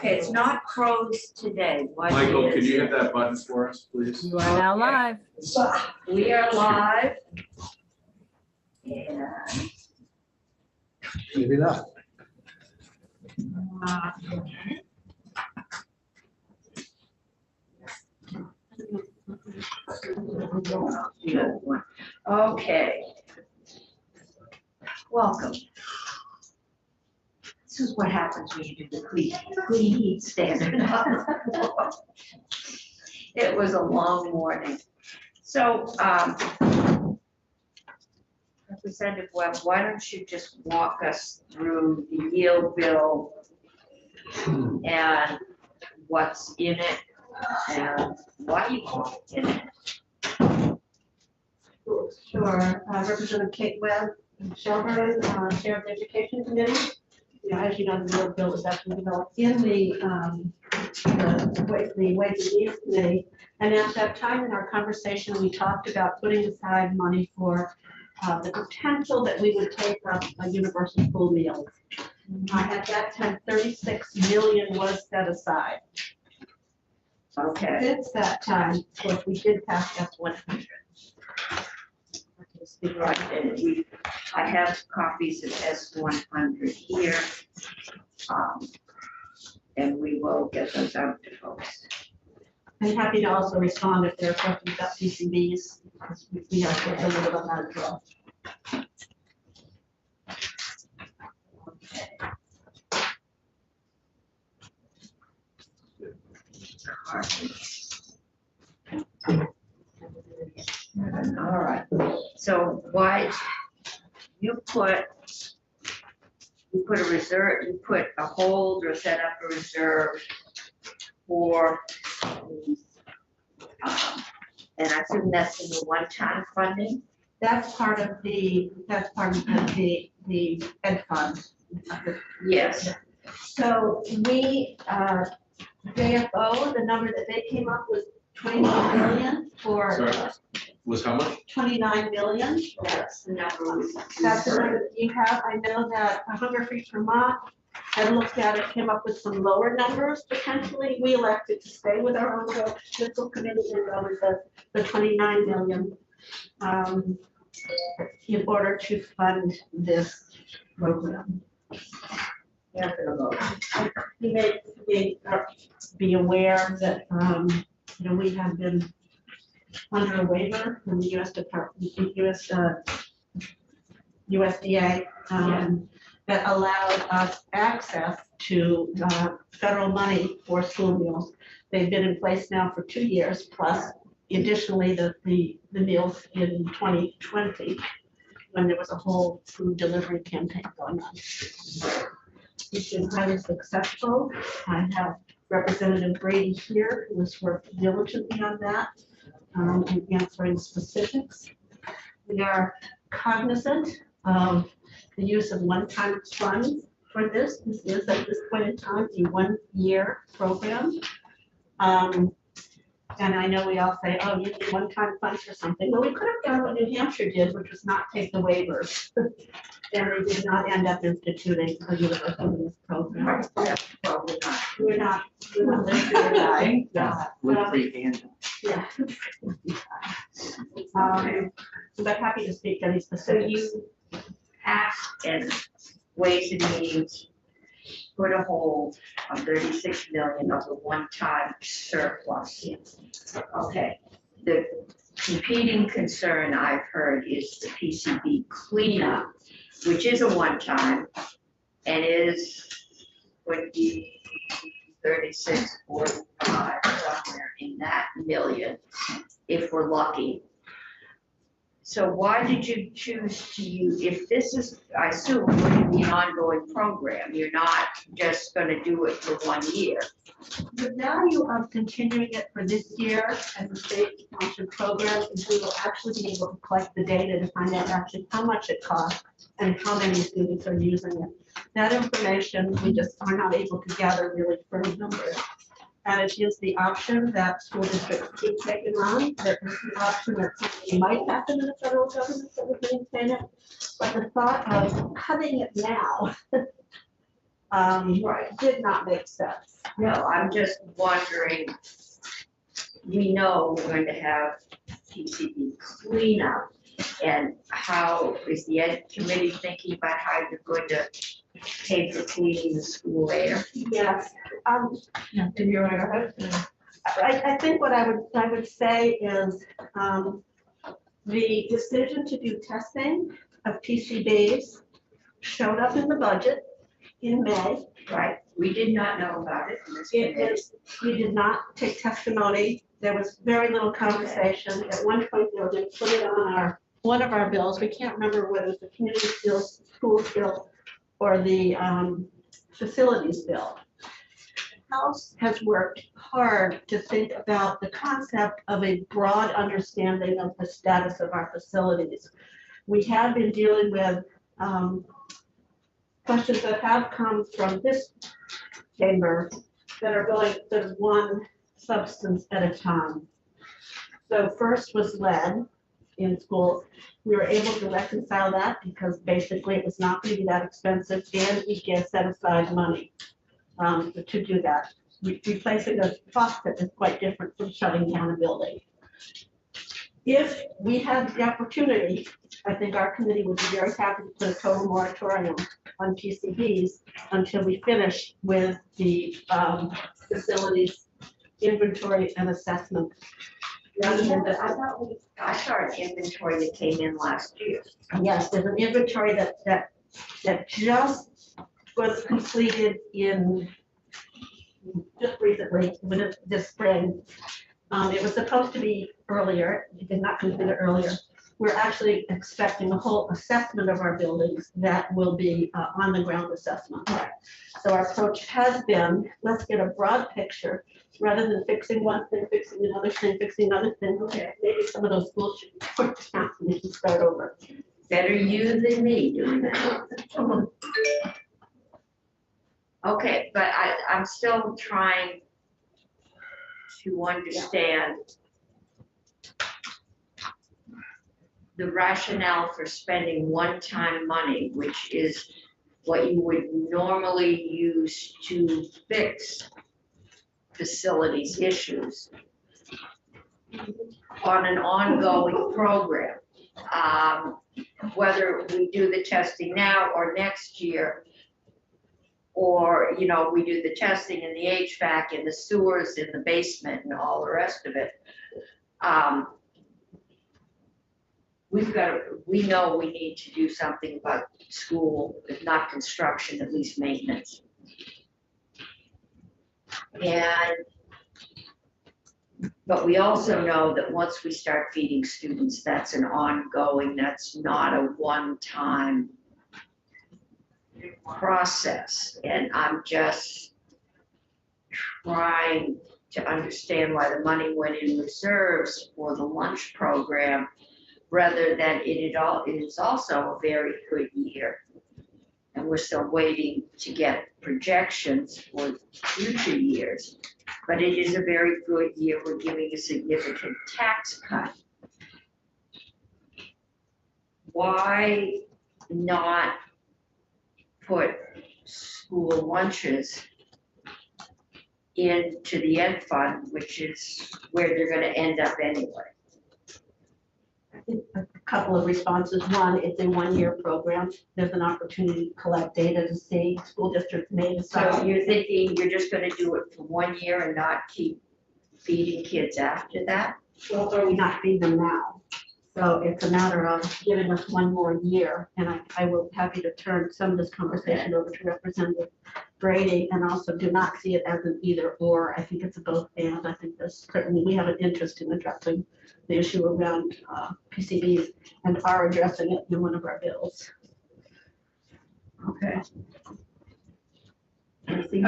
Okay, it's not closed today. What Michael, is can you it? hit that button for us, please? You are now live. We are live. And Maybe not. okay. Welcome. This is what happens when you do the clean heat standard. It was a long morning. So, Representative Webb, why don't you just walk us through the yield bill and what's in it and why you want it in it? Sure. Representative Kate Webb, Shelburne, Chair of the Education Committee. As you know, the yield bill was actually developed in the Ways and Means Committee. And at that time in our conversation, we talked about putting aside money for the potential that we would take up a universal school meal. At that time, 36 million was set aside. Okay. Since that time, of course, we did pass F-100. Right, and I have copies of S-100 here, and we will get those out to folks. I'm happy to also respond if there are questions about PCBs, because we have to a little bit on that as well. All right, so why you put a reserve, you put a hold or set up a reserve for, and I assume that's in the one-time funding? That's part of the ed fund. Yes. So we, JFO, the number that they came up with, 29 million for. Sorry, was how much? 29 million. That's the number. That's the number that you have. I know that Hunger Free Vermont had looked at it, came up with some lower numbers potentially. We elected to stay with our own fiscal committee and go with the 29 million in order to fund this program. Yeah, for the vote. You may be aware that we have been under a waiver from the U.S. USDA that allowed us access to federal money for school meals. They've been in place now for 2 years, plus additionally the meals in 2020 when there was a whole food delivery campaign going on. It's been highly successful. I have Representative Brady here who has worked diligently on that and answering specifics. We are cognizant of the use of one-time funds for this. This is at this point in time a one-year program. And I know we all say, oh, you need one-time funds for something. Well, we could have done what New Hampshire did, which was not take the waivers. And they did not end up instituting a universal meals program. Yeah, probably not. We're not living through the day. Yeah. But happy to speak to any So specifics. you asked and Ways and Means put a hold on 36 million of the one-time surplus. Okay, the competing concern I've heard is the PCB cleanup, which is a one-time and is 20, 36, 45, somewhere in that million, if we're lucky. So why did you choose to use, if this is, I assume, going to be an ongoing program, you're not just going to do it for 1 year. The value of continuing it for this year and the state sponsored program is we will actually be able to collect the data to find out actually how much it costs and how many students are using it. That information, we just are not able to gather really firm numbers. And it is the option that school districts keep taking on. There is the option that something might happen in the federal government that would maintain it. But the thought of cutting it now did not make sense. No, I'm just wondering, we know we're going to have PCB cleanup, and how is the ed committee thinking about how you're going to pay for cleaning the school air? Yes, Did you want to go ahead? I think what I would say is, the decision to do testing of PCBs showed up in the budget in May. Right, we did not know about it in this It committee. is, we did not take testimony. There was very little conversation. At one point, they were going to put it on one of our bills. We can't remember whether it was the community skills, school bill, or the facilities bill. The House has worked hard to think about the concept of a broad understanding of the status of our facilities. We have been dealing with questions that have come from this chamber that are going to one substance at a time. So first was lead in schools. We were able to reconcile that because basically it was not going to be that expensive, and we can set aside money to do that. Replacing a faucet is quite different from shutting down a building. If we had the opportunity, I think our committee would be very happy to put a total moratorium on PCBs until we finish with the facilities inventory and assessment. Rather than I saw an inventory that came in last year. yes, there's an inventory that just was completed in just recently, this spring. It was supposed to be earlier. It did not complete it earlier. We're actually expecting a whole assessment of our buildings that will be on the ground assessment. So our approach has been, let's get a broad picture rather than fixing one thing, fixing another thing, fixing another thing. Okay, maybe some of those schools should be torn down and we can start over. Better you than me doing that. Okay, but I'm still trying to understand the rationale for spending one-time money, which is what you would normally use to fix facilities issues on an ongoing program. Whether we do the testing now or next year, or, you know, we do the testing in the HVAC, in the sewers, in the basement, and all the rest of it. We know we need to do something about school, if not construction, at least maintenance. But we also know that once we start feeding students, that's an ongoing, that's not a one-time process. And I'm just trying to understand why the money went in reserves for the lunch program rather than it is also a very good year. And we're still waiting to get projections for future years. But it is a very good year. We're giving a significant tax cut. Why not put school lunches into the ed fund, which is where they're gonna end up anyway? I think a couple of responses. One, it's a one-year program. There's an opportunity to collect data to see school districts may decide. So you're thinking you're just gonna do it for 1 year and not keep feeding kids after that? Well, or we not feed them now. So it's a matter of giving us one more year. And I will be happy to turn some of this conversation over to Representative Brady, and also do not see it as an either or. I think it's a both and. I think there's certainly, we have an interest in addressing the issue around PCBs and are addressing it in one of our bills. Okay. I think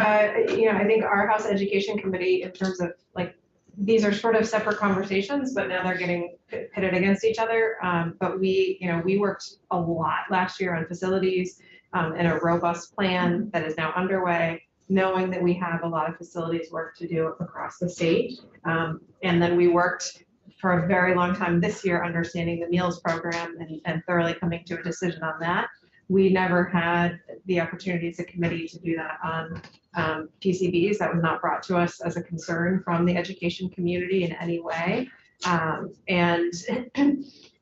our House Education Committee, in terms of like, these are sort of separate conversations, but now they're getting pitted against each other. But we worked a lot last year on facilities and a robust plan that is now underway, knowing that we have a lot of facilities work to do across the state. And then we worked for a very long time this year, understanding the meals program and thoroughly coming to a decision on that. We never had the opportunity as a committee to do that on PCBs. That was not brought to us as a concern from the education community in any way. And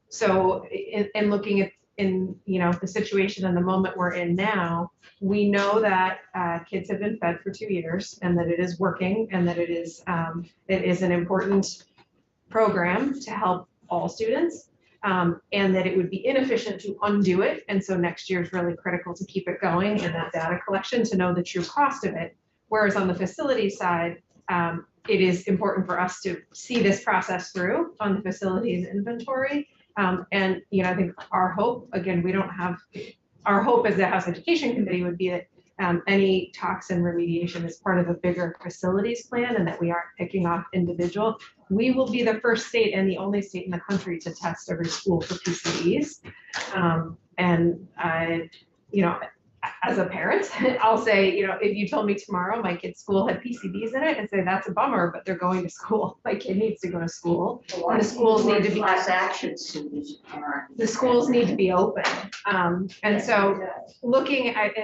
so in looking at the situation and the moment we're in now, we know that kids have been fed for 2 years and that it is working and that it is an important program to help all students, and that it would be inefficient to undo it. And so next year is really critical to keep it going and that data collection to know the true cost of it. Whereas on the facilities side, it is important for us to see this process through on the facilities inventory. And I think our hope, again, our hope as the House Education Committee would be that any toxin remediation is part of a bigger facilities plan and that we aren't picking off individual. We will be the first state and the only state in the country to test every school for PCBs. And as a parent, I'll say, if you told me tomorrow my kid's school had PCBs in it, I'd say that's a bummer, but they're going to school. My kid needs to go to school. And the schools need to be class action suits. The schools need to be open. And so looking at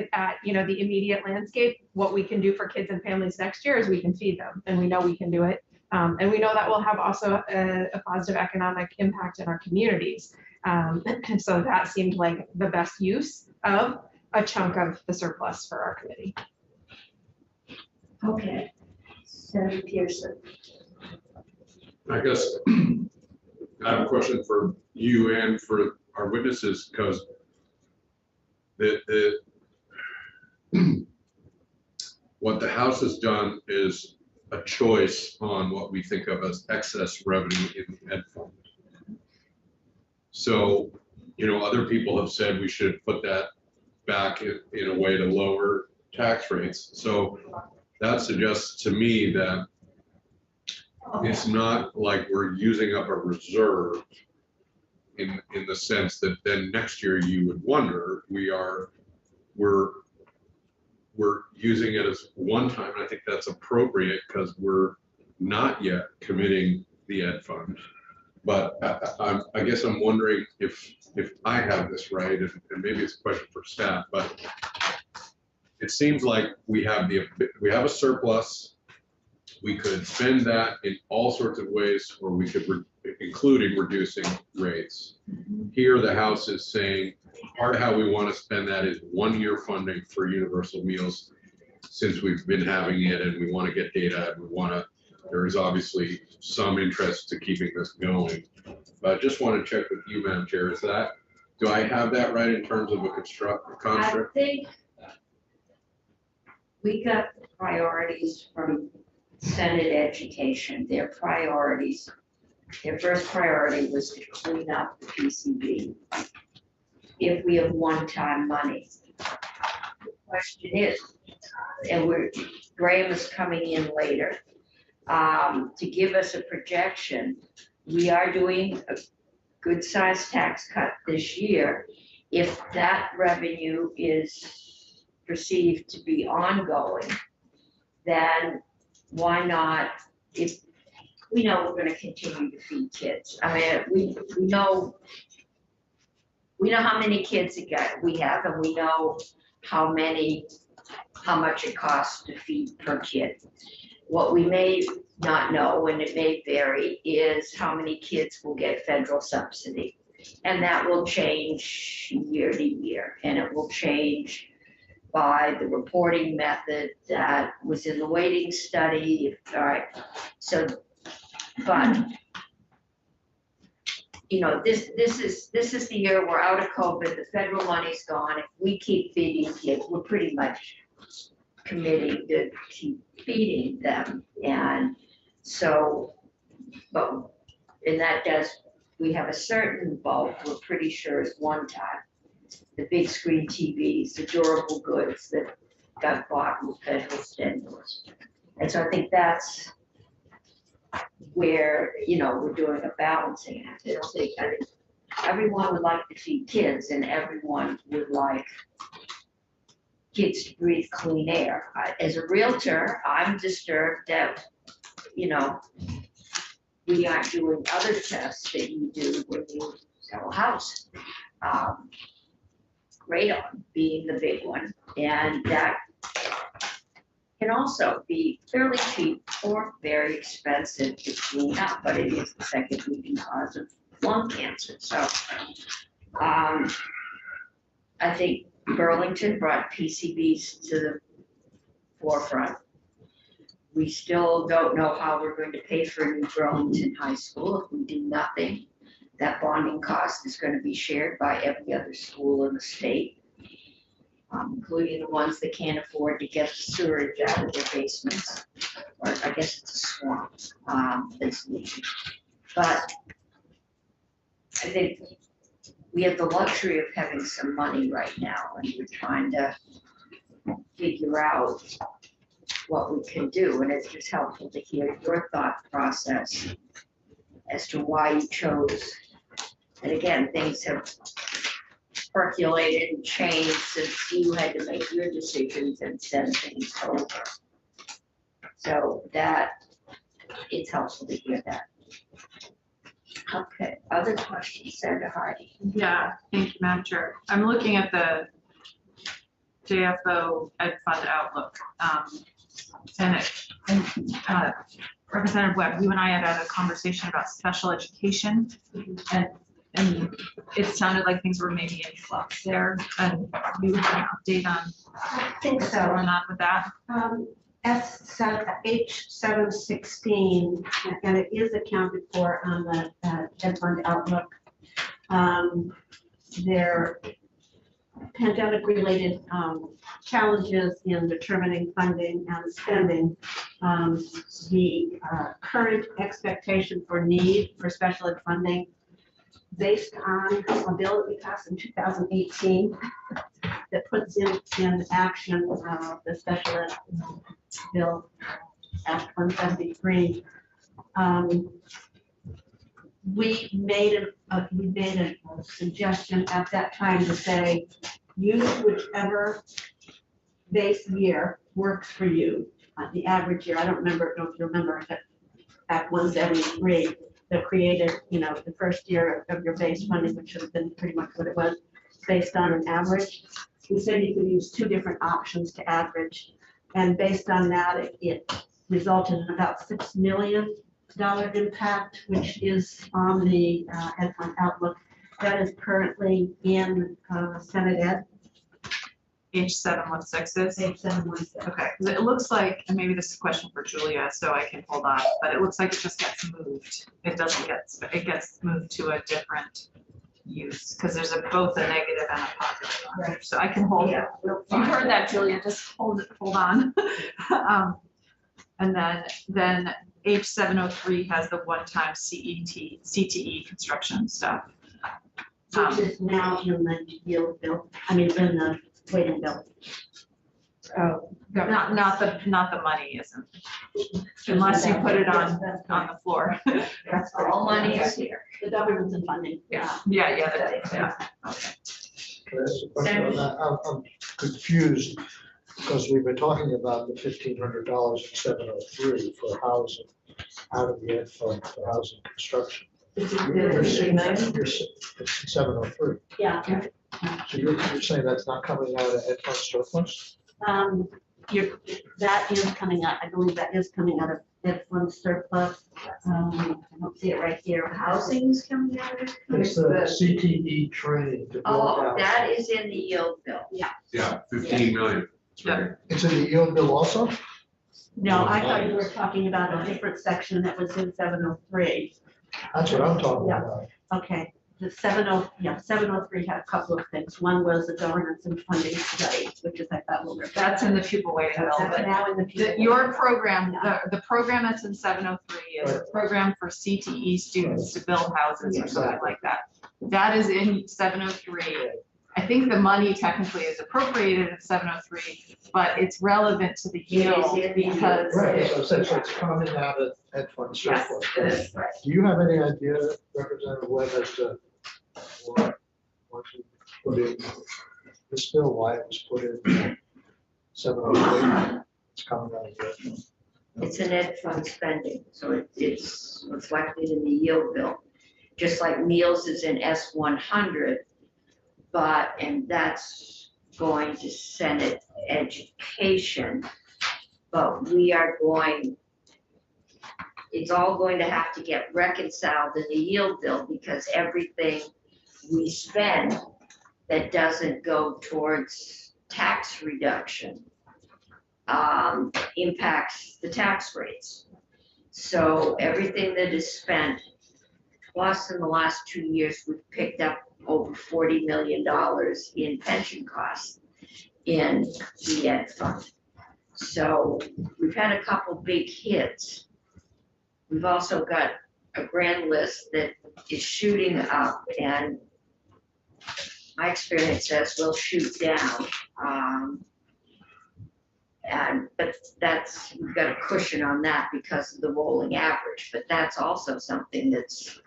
the immediate landscape, what we can do for kids and families next year is we can feed them, and we know we can do it. And we know that will have also a positive economic impact in our communities. So that seemed like the best use of a chunk of the surplus for our committee. Okay. Senator Pearson. I guess I have a question for you and for our witnesses, because what the House has done is a choice on what we think of as excess revenue in the ed fund. So, other people have said we should put that back in a way to lower tax rates. So that suggests to me that it's not like we're using up a reserve in the sense that then next year you would wonder we're using it as one time. And I think that's appropriate because we're not yet committing the ed fund. But I guess I'm wondering if I have this right, and maybe it's a question for staff, but it seems like we have a surplus. We could spend that in all sorts of ways, or we could, including reducing rates. Here, the House is saying part of how we want to spend that is 1-year funding for universal meals, since we've been having it and we want to get data and there is obviously some interest to keeping this going. But I just want to check with you, Madam Chair, do I have that right in terms of a construct? I think we got the priorities from Senate Education. Their first priority was to clean up the PCB. If we have one-time money, the question is, and Graham is coming in later, to give us a projection. We are doing a good sized tax cut this year. If that revenue is perceived to be ongoing, then why not, if we know we're going to continue to feed kids. I mean, we know how many kids we have, and we know how much it costs to feed per kid. What we may not know, and it may vary, is how many kids will get federal subsidy. And that will change year to year, and it will change by the reporting method that was in the weighting study. All right, so, but this is the year we're out of COVID, the federal money's gone. If we keep feeding kids, we're pretty much committing to keep feeding them. And so, we have a certain bulk we're pretty sure is one time. The big screen TVs, the durable goods that got bought with federal stimulus. And so I think that's where, we're doing a balancing act. I think everyone would like to feed kids, and everyone would like kids to breathe clean air. As a realtor, I'm disturbed that, we aren't doing other tests that you do when you sell a house. radon being the big one, and that can also be fairly cheap or very expensive to clean up, but it is the second leading cause of lung cancer. So I think Burlington brought PCBs to the forefront. We still don't know how we're going to pay for a new Burlington High School if we do nothing. That bonding cost is going to be shared by every other school in the state, including the ones that can't afford to get the sewerage out of their basements. Or I guess it's a swamp that's leaking. But I think we have the luxury of having some money right now, and we're trying to figure out what we can do. And it's just helpful to hear your thought process as to why you chose. And again, things have percolated and changed since you had to make your decisions and send things over. So that, it's helpful to hear that. Okay, other questions, Senator Hardy? Yeah, thank you, Madam Chair. I'm looking at the JFO Ed Fund Outlook. Representative Webb, you and I had a conversation about special education, and it sounded like things were maybe in flux there, and we would have an update on I think what's so. going on with that. H716, and it is accounted for on the Ed Fund Outlook. Their pandemic-related challenges in determining funding and spending. The current expectation for need for special ed funding based on a bill that we passed in 2018 that puts in action the special ed bill, Act 173. We made a suggestion at that time to say, use whichever base year works for you. The average year, I don't know if you remember, if Act 173 that created, the first year of your base funding, which should have been pretty much what it was, based on an average. We said you could use two different options to average. And based on that, it resulted in about $6 million impact, which is on the Ed Fund Outlook. That is currently in Senate Ed. H716 is? H716. Okay, because it looks like, and maybe this is a question for Julia, so I can hold on, but it looks like it just gets moved. It doesn't get, it gets moved to a different use, because there's both a negative and a positive on there. So I can hold it. Yeah, we'll You find heard out. that, Julia, just hold on. And then H703 has the one-time CTE construction stuff. Which is now in the yield bill, in the waiting bill. Oh, Not the money isn't, unless you put it on the floor. That's All money is here. the government's in funding. Yeah, okay. Can I ask a question on that? I'm confused because we've been talking about the $1,500 for 703 for housing out of the Ed Fund for housing construction. It's You're saying it's 703. Yeah. So you're saying that's not coming out of Ed Fund surplus? That is coming out, I believe that is coming out of Ed Fund surplus. I don't see it right here. Housing's coming out of it? It's the CTE training to build Oh, out. that is in the yield bill. Yeah, 15 million. That's right. It's in the yield bill also? No, I thought you were talking about a different section that was in 703. That's what I'm talking Yeah. about. Okay, the 703 had a couple of things. One was the governance and funding study, which is, I thought, That's in the pupil waiting bill, That's but now in the. your program, the program that's in 703 is a program for CTE students to build houses or something like that. That is in 703. I think the money technically is appropriated in 703, but it's relevant to the yield because. Right, so essentially it's coming out of Ed Fund Yes, surplus. it is. Do you have any idea, Representative Webb, as to why you put in this bill, why it was put in 703? It's coming out of the Ed Fund. It's an Ed Fund spending, so it's reflected in the yield bill. Just like meals is in S100, and that's going to Senate Education. But we are going, it's all going to have to get reconciled in the yield bill because everything we spend that doesn't go towards tax reduction impacts the tax rates. So everything that is spent, plus in the last 2 years, we've picked up over $40 million in pension costs in the ed fund. So we've had a couple big hits. We've also got a grand list that is shooting up, and my experience says we'll shoot down. But that's, we've got a cushion on that because of the rolling average, but that's also something that's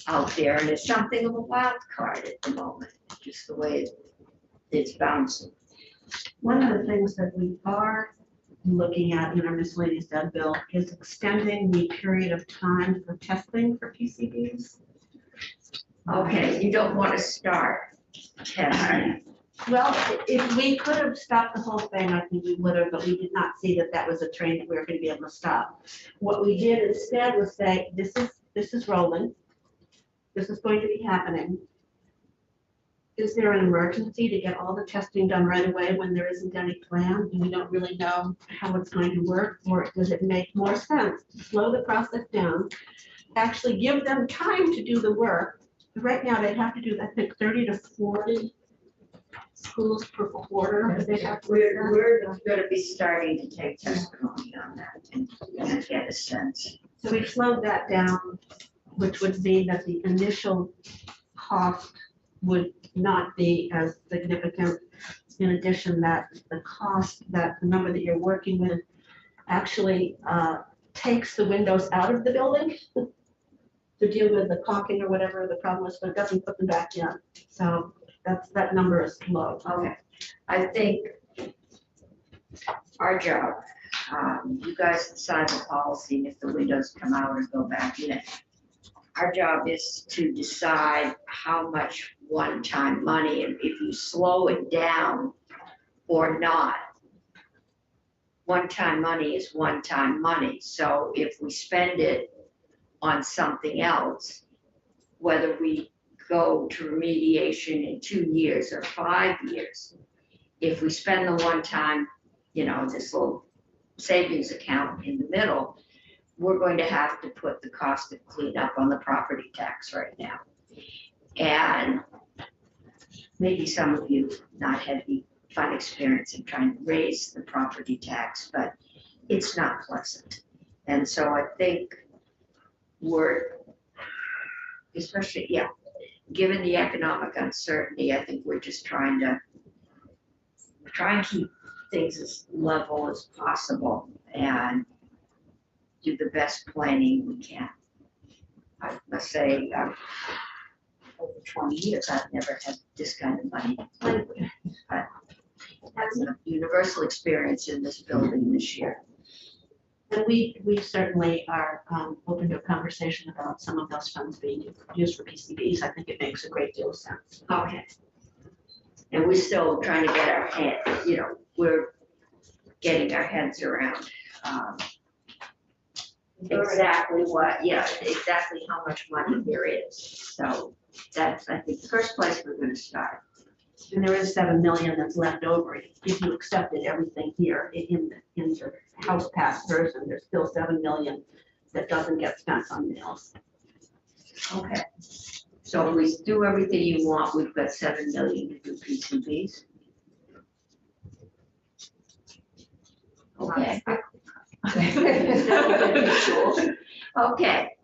out there, and it's something of a wild card at the moment, just the way it's bouncing. One of the things that we are looking at in our miscellaneous debt bill is extending the period of time for testing for PCBs. Okay, you don't want to start testing. Well, if we could have stopped the whole thing, I think we would have, but we did not see that that was a train that we were going to be able to stop. What we did instead was say, this is rolling. This is going to be happening. Is there an emergency to get all the testing done right away when there isn't any plan and we don't really know how it's going to work? Or does it make more sense to slow the process down, actually give them time to do the work? Right now, they have to do, I think, 30 to 40 schools per quarter. That they have to We're going to be starting to take testimony on that and get a sense. So we slowed that down, which would mean that the initial cost would not be as significant. In addition, that the cost, that the number that you're working with actually takes the windows out of the building to deal with the caulking or whatever the problem is, but it doesn't put them back in. So that number is low. Okay, I think our job, you guys decide the policy, and if the windows come out or go back in. Our job is to decide how much one-time money, and if you slow it down or not. One-time money is one-time money. So if we spend it on something else, whether we go to remediation in 2 years or 5 years, if we spend the one time, this little savings account in the middle, we're going to have to put the cost of cleanup on the property tax right now. And maybe some of you not had the fun experience in trying to raise the property tax, but it's not pleasant. And so I think we're, especially, given the economic uncertainty, I think we're just trying to keep things as level as possible and do the best planning we can. I must say, over 20 years, I've never had this kind of money to play with. But that's a universal experience in this building this year. And we certainly are open to a conversation about some of those funds being used for PCBs. I think it makes a great deal of sense. Okay. And we're still trying to get our head, we're getting our heads around exactly exactly how much money there is. So that's, I think, the first place we're going to start. And there is $7 million that's left over. If you accepted everything here in the House passed version, there's still $7 million that doesn't get spent on meals. Okay. So if we do everything you want, we've got $7 million to do PCBs. Okay. Okay.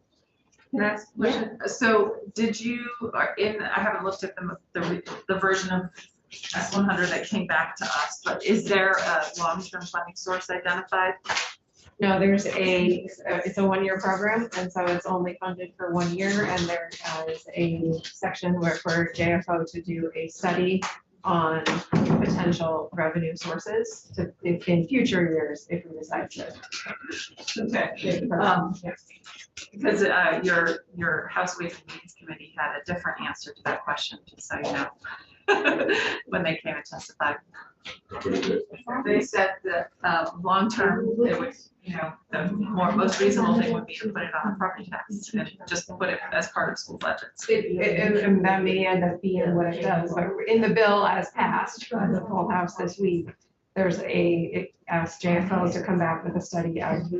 Can I ask a question? So did you, I haven't looked at the version of S100 that came back to us, but is there a long-term funding source identified? No, there's it's a 1-year program, and so it's only funded for 1 year, and there is a section where for JFO to do a study on potential revenue sources in future years if we decide to. Okay. Because your House Ways and Means Committee had a different answer to that question, just so you know. when they came and testified. They said that, long-term, it would, the most reasonable thing would be to put it on a property tax and just put it as part of school budgets. And that may end up being what it does, but in the bill as passed by the full house this week, there's it asked JFO to come back with a study of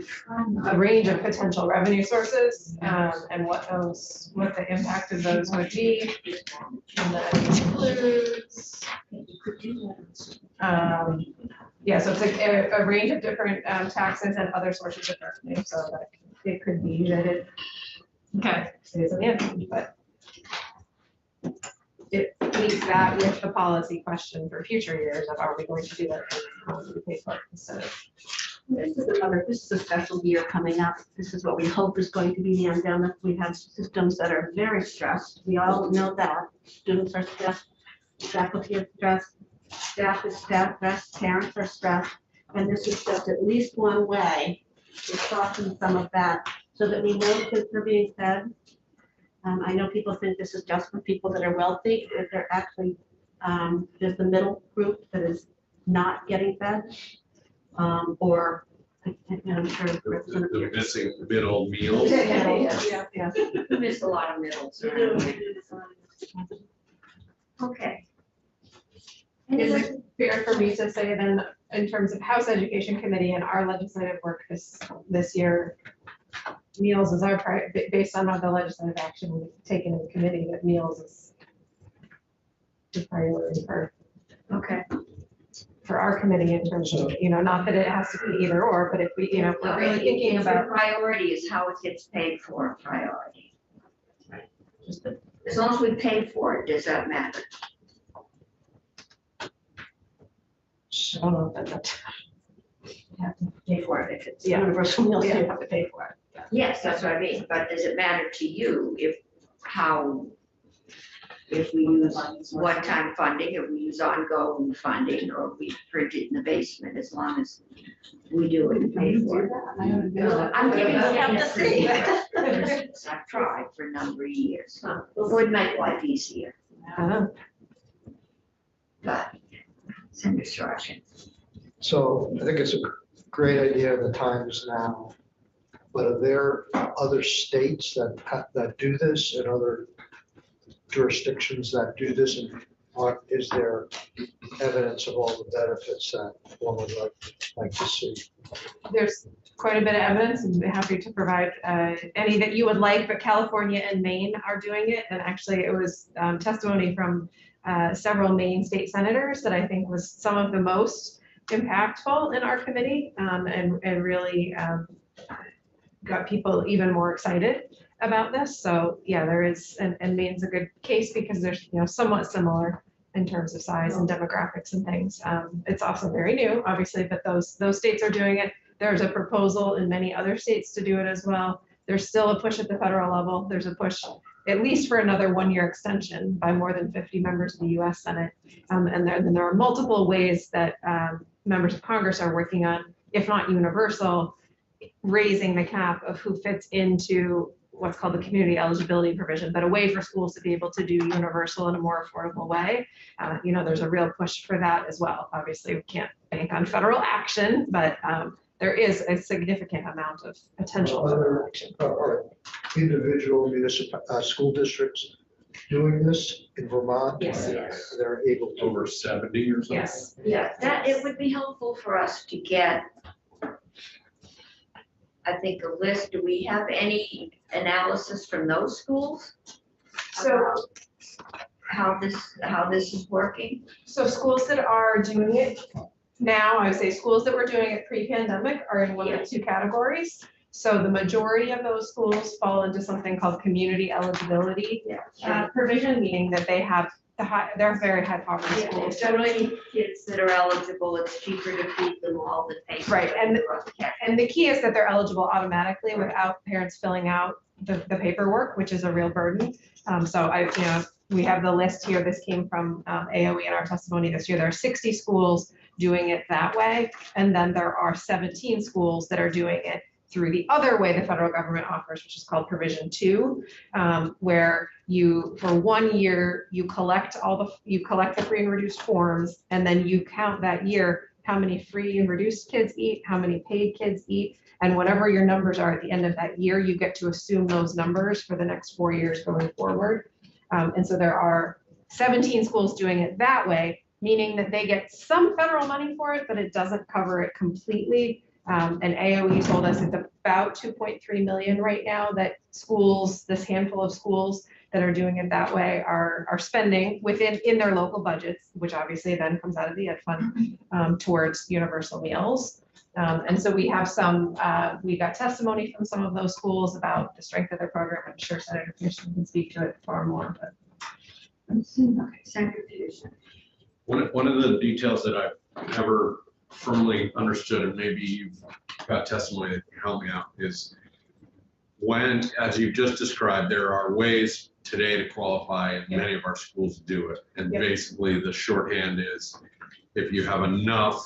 a range of potential revenue sources, and what the impact of those would be. And that includes, yeah, so it's a range of different taxes and other sources of revenue, so that it could be that it Okay. stays in the end, but it leaves that with the policy question for future years of, are we going to do that? How do we pay for it instead of? This is a special year coming up. This is what we hope is going to be the endemic. We have systems that are very stressed. We all know that. Students are stressed, faculty are stressed, staff is stressed, parents are stressed. And this is just at least one way to soften some of that so that we know kids are being fed. I know people think this is just for people that are wealthy. If they're actually, there's the middle group that is not getting fed. Or, I'm sure it's gonna be. The missing middle meals. Yeah. We missed a lot of middles. Okay. Is it fair for me to say then, in terms of House Education Committee and our legislative work this year, meals is our priority, based on the legislative action we've taken in committee, that meals is the priority for our committee in terms of, not that it has to be either or, but if we, if we're really thinking about. Priority is how it gets paid for, priority. As long as we pay for it, does that matter? I don't know if that's. You have to pay for it. If it's Yeah. universal meals, you Yeah. have to pay for it. Yes, that's what I mean, but does it matter to you if we use one-time funding, if we use ongoing funding, or we print it in the basement, as long as we do it and pay for it? I'm giving you help to see. I've tried for a number of years. It would make life easier, but it's a distraction. So I think it's a great idea, the time is now. But are there other states that do this and other jurisdictions that do this? And is there evidence of all the benefits that one would like to see? There's quite a bit of evidence, and I'm happy to provide any that you would like, but California and Maine are doing it. And actually it was testimony from several Maine state senators that I think was some of the most impactful in our committee, and really got people even more excited about this. So yeah, there is, and Maine's a good case because there's, somewhat similar in terms of size and demographics and things. It's also very new, obviously, but those states are doing it. There's a proposal in many other states to do it as well. There's still a push at the federal level. There's a push at least for another 1-year extension by more than 50 members of the US Senate. And then there are multiple ways that members of Congress are working on, if not universal, raising the cap of who fits into what's called the community eligibility provision, but a way for schools to be able to do universal in a more affordable way. There's a real push for that as well. Obviously, we can't bank on federal action, but there is a significant amount of potential federal action. Are individual municipal school districts doing this in Vermont? Yes. Yes. They're able to. Over 70 or something? Yes. Yeah, that, it would be helpful for us to get, I think, a list. Do we have any analysis from those schools? So, How this is working? so schools that are doing it now, I would say schools that were doing it pre-pandemic are in one of two categories. So the majority of those schools fall into something called community eligibility provision, meaning that they have they're very high poverty schools. Generally, kids that are eligible, it's cheaper to feed them all the pay. Right, and the key is that they're eligible automatically without parents filling out the paperwork, which is a real burden. We have the list here. This came from AOE in our testimony this year. There are 60 schools doing it that way. And then there are 17 schools that are doing it through the other way the federal government offers, which is called Provision 2, where you, for 1 year, you collect the free and reduced forms, and then you count that year how many free and reduced kids eat, how many paid kids eat, and whatever your numbers are at the end of that year, you get to assume those numbers for the next 4 years going forward. And so there are 17 schools doing it that way, meaning that they get some federal money for it, but it doesn't cover it completely. And AOE told us it's about 2.3 million right now that schools, this handful of schools that are doing it that way are spending in their local budgets, which obviously then comes out of the ed fund towards universal meals. And so we have we got testimony from some of those schools about the strength of their program. I'm sure Senator Pearson can speak to it far more, but. Okay, Senator Peterson. One of the details that I've never firmly understood, and maybe you've got testimony that can help me out, is when, as you've just described, there are ways today to qualify, and many of our schools do it. And basically the shorthand is, if you have enough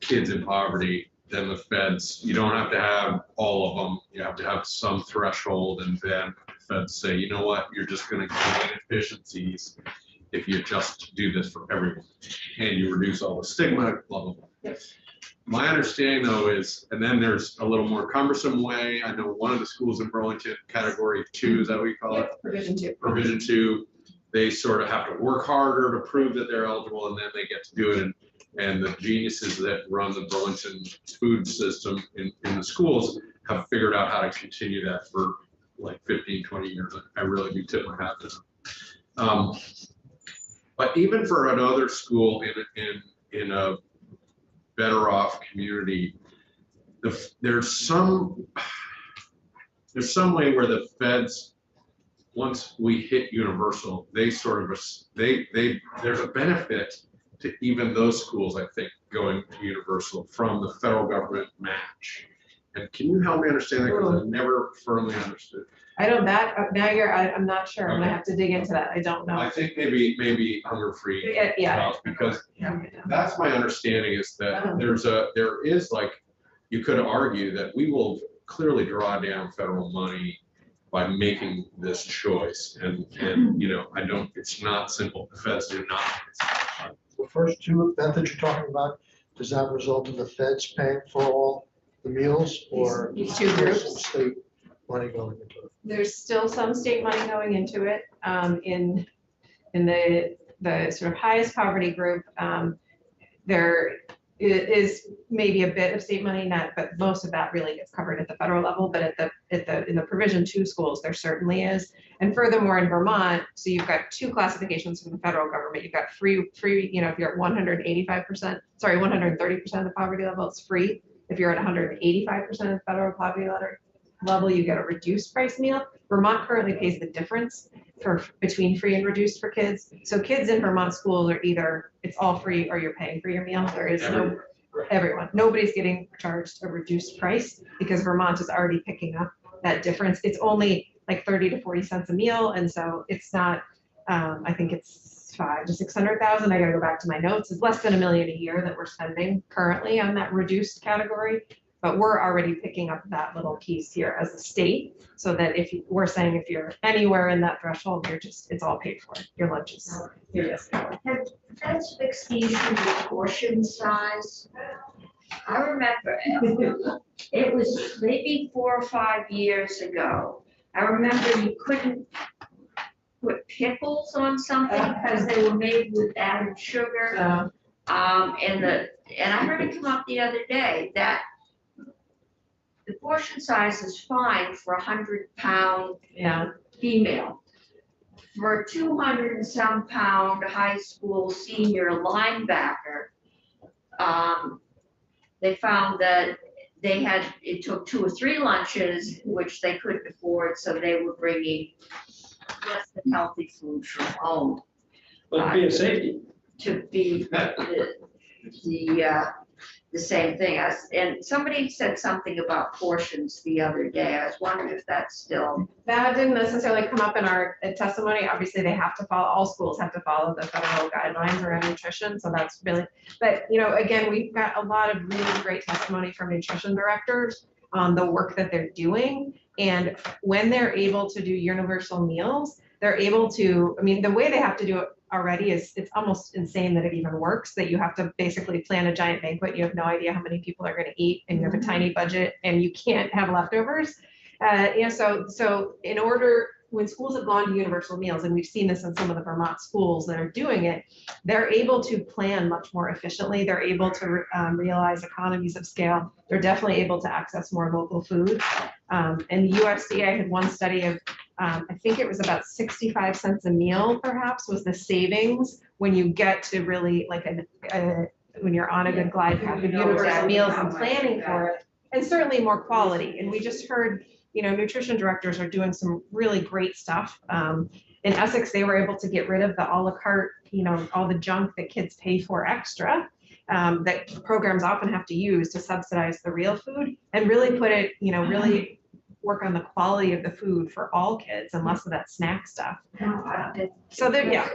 kids in poverty, then the feds, you don't have to have all of them, you have to have some threshold, and then the feds say, you know what, you're just gonna gain efficiencies if you just do this for everyone, and you reduce all the stigma, blah, blah, blah. Yes. My understanding though is, and then there's a little more cumbersome way. I know one of the schools in Burlington, category 2, is that what you call it? Provision 2. Provision 2, they sort of have to work harder to prove that they're eligible, and then they get to do it. And the geniuses that run the Burlington food system in the schools have figured out how to continue that for like 15, 20 years. I really do tip my hat to them. But even for another school in a better off community, there's some way where the feds, once we hit universal, they sort of there's a benefit to even those schools, I think, going to universal from the federal government match. And can you help me understand that? Because I've never firmly understood. I don't, I'm not sure. I'm gonna have to dig into that. I don't know. I think maybe hunger free. Yeah. Because that's my understanding, is that there is like, you could argue that we will clearly draw down federal money by making this choice. And you know, it's not simple. The feds do not. The first two methods you're talking about, does that result in the feds paying for all the meals, or These two there's groups. some state money going into it? There's still some state money going into it. In the sort of highest poverty group, there is maybe a bit of state money, but most of that really gets covered at the federal level. But in the Provision 2 schools, there certainly is. And furthermore, in Vermont, so you've got 2 classifications from the federal government. You've got free, you know, if you're at 130% of the poverty level, it's free. If you're at 185% of the federal poverty level, you get a reduced price meal. Vermont currently pays the difference between free and reduced for kids. So kids in Vermont schools are either it's all free or you're paying for your meal. There is everyone. Nobody's getting charged a reduced price because Vermont is already picking up that difference. It's only like 30 to 40 cents a meal, and so it's not. I think it's 500,000 to 600,000. I got to go back to my notes. It's less than $1 million a year that we're spending currently on that reduced category. But we're already picking up that little piece here as a state, so that we're saying if you're anywhere in that threshold, it's all paid for. Your lunches. Have feds fixed the issue with portion size? I remember it was maybe 4 or 5 years ago. I remember you couldn't put pickles on something because they were made with added sugar. And I heard it come up the other day that the portion size is fine for a 100-pound female. For a 200 and some pound high school senior linebacker, they found that it took 2 or 3 lunches, which they couldn't afford, so they were bringing less than healthy food from home. But be a safety. To be the the same thing as, and somebody said something about portions the other day. I was wondering if that's still, That didn't necessarily come up in our testimony. Obviously, they have to follow, all schools have to follow the federal guidelines around nutrition. So that's really, but again, we've got a lot of really great testimony from nutrition directors on the work that they're doing. And when they're able to do universal meals, they're able to, the way they have to do it already is, it's almost insane that it even works, that you have to basically plan a giant banquet. You have no idea how many people are going to eat, and you have a tiny budget, and you can't have leftovers. So in order, when schools have gone to universal meals, and we've seen this in some of the Vermont schools that are doing it, they're able to plan much more efficiently. They're able to realize economies of scale. They're definitely able to access more local food. And the USDA had one study of, I think it was about 65 cents a meal, perhaps, was the savings when you get to really like when you're on a good glide path of universal meals and planning for it, and certainly more quality. And we just heard, nutrition directors are doing some really great stuff. In Essex, they were able to get rid of the a la carte, all the junk that kids pay for extra, that programs often have to use to subsidize the real food, and really put it, really work on the quality of the food for all kids and less of that snack stuff. So there, yeah.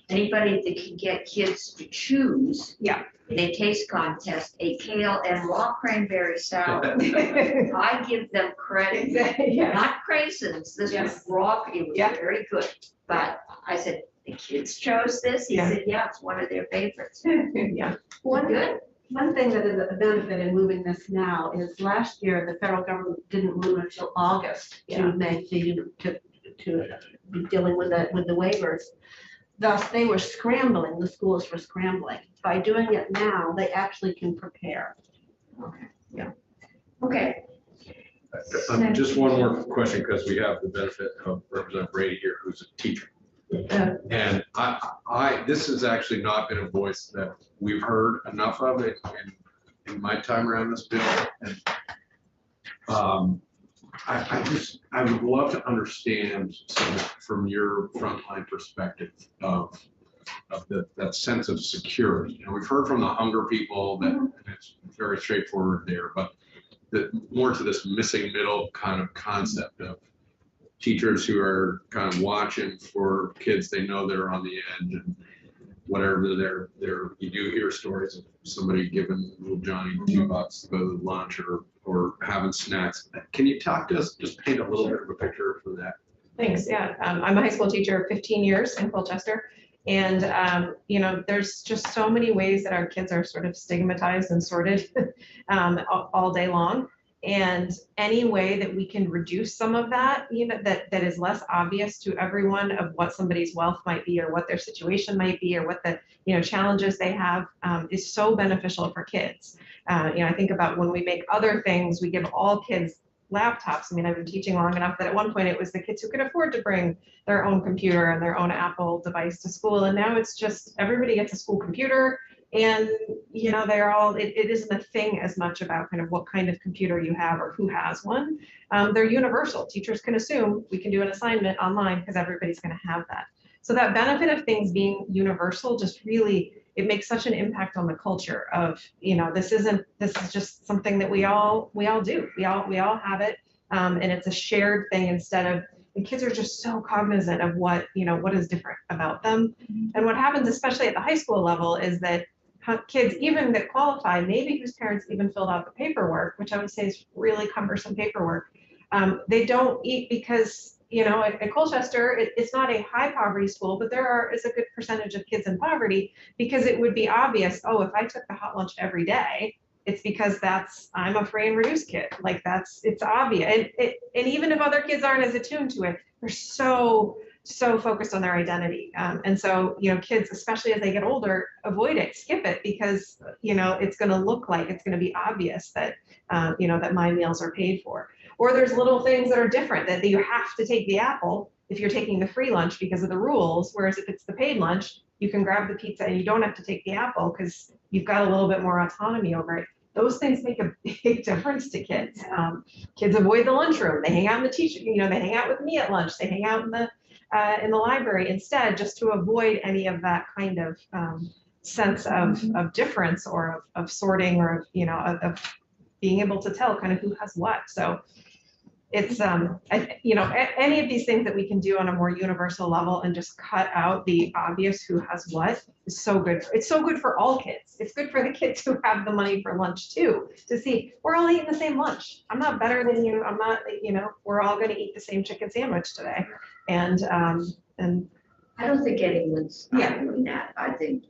Anybody that can get kids to choose. Yeah. In a taste contest, a kale and raw cranberry salad. I give them credit, Yeah. not craisins, this was Yes. raw, it was Yeah. very good. But I said, the kids chose this, he Yeah. said, yeah, it's one of their favorites. Yeah. Good. One thing that is a benefit in moving this now is last year, the federal government didn't move until August Yeah. to make to be dealing with the waivers. Thus, they were scrambling, the schools were scrambling. By doing it now, they actually can prepare. Okay, Just one more question, because we have the benefit of Representative Brady here, who's a teacher. And this has actually not been a voice that we've heard enough of it in my time around this bill. And I would love to understand from your frontline perspective of that sense of security. We've heard from the hunger people that it's very straightforward there, but more to this missing middle kind of concept of teachers who are kind of watching for kids they know they're on the edge, and whatever you do hear stories of somebody giving little Johnny $2 to go to lunch or having snacks. Can you talk to us, just paint a little bit of a picture for that? Thanks. Yeah. I'm a high school teacher of 15 years in Colchester. And, there's just so many ways that our kids are sort of stigmatized and sorted all day long. And any way that we can reduce some of that, that is less obvious to everyone of what somebody's wealth might be, or what their situation might be, or what the, challenges they have, is so beneficial for kids. I think about when we make other things, we give all kids laptops. I've been teaching long enough that at one point it was the kids who could afford to bring their own computer and their own Apple device to school. And now it's just everybody gets a school computer, and they're all, it isn't a thing as much about kind of what kind of computer you have or who has one. They're universal. Teachers can assume we can do an assignment online because everybody's going to have that. So that benefit of things being universal just really, it makes such an impact on the culture of, this is just something that we all do. We all have it. And it's a shared thing, instead of, the kids are just so cognizant of what is different about them. And what happens, especially at the high school level, is that kids, even that qualify, maybe whose parents even filled out the paperwork, which I would say is really cumbersome paperwork, they don't eat because, at Colchester, it's not a high poverty school, but is a good percentage of kids in poverty, because it would be obvious, oh, if I took the hot lunch every day, it's because I'm a free and reduced kid. Like it's obvious. And even if other kids aren't as attuned to it, they're so focused on their identity. And so, kids, especially as they get older, avoid it, skip it, because, it's going to look like, it's going to be obvious that, that my meals are paid for. Or there's little things that are different, that you have to take the apple if you're taking the free lunch because of the rules. Whereas if it's the paid lunch, you can grab the pizza and you don't have to take the apple because you've got a little bit more autonomy over it. Those things make a big difference to kids. Kids avoid the lunchroom. They hang out in the teacher, they hang out with me at lunch. They hang out in the library instead, just to avoid any of that kind of sense of difference or of sorting or of, you know, of being able to tell kind of who has what. So it's, you know, any of these things that we can do on a more universal level and just cut out the obvious who has what is so good. It's so good for all kids. It's good for the kids who have the money for lunch too, to see we're all eating the same lunch. I'm not better than you. I'm not, you know, we're all going to eat the same chicken sandwich today. And I don't think anyone's Yeah. arguing that. I think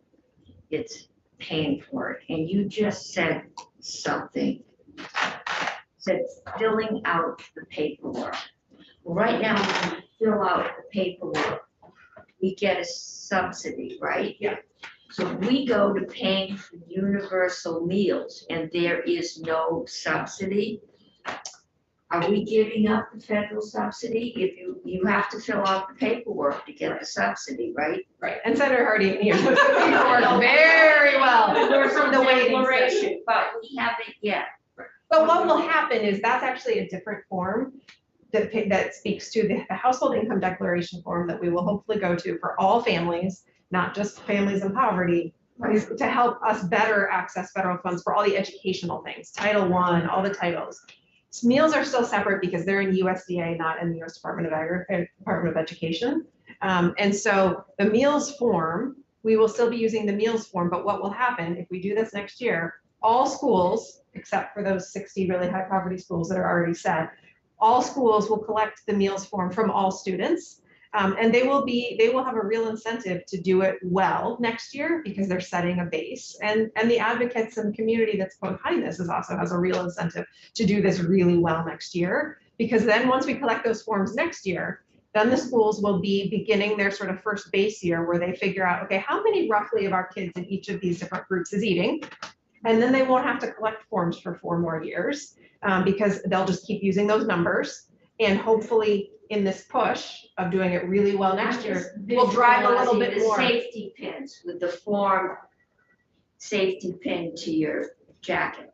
it's paying for it. And you just said something, said filling out the paperwork. Right now, when we fill out the paperwork, we get a subsidy, right? Yeah. So if we go to paying for universal meals and there is no subsidy, are we giving up the federal subsidy? If you have to fill out the paperwork to get the subsidy, right? right. And Senator Hardy, you know, worked very well from the waiting Declaration, session. but we haven't yet. But what will happen is that's actually a different form that speaks to the household income declaration form that we will hopefully go to for all families, not just families in poverty, is to help us better access federal funds for all the educational things, Title I, all the titles. Meals are still separate because they're in USDA, not in the US Department of Education. And so the meals form, we will still be using the meals form, but what will happen if we do this next year, all schools, except for those 60 really high poverty schools that are already set, all schools will collect the meals form from all students. And they will have a real incentive to do it well next year because they're setting a base. And the advocates and community that's behind this also has a real incentive to do this really well next year. Because then once we collect those forms next year, then the schools will be beginning their sort of first base year where they figure out, okay, how many roughly of our kids in each of these different groups is eating? And then they won't have to collect forms for 4 more years because they'll just keep using those numbers. And hopefully in this push of doing it really well next year, we'll drive a little bit more. The safety pins with the form safety pin to your jacket,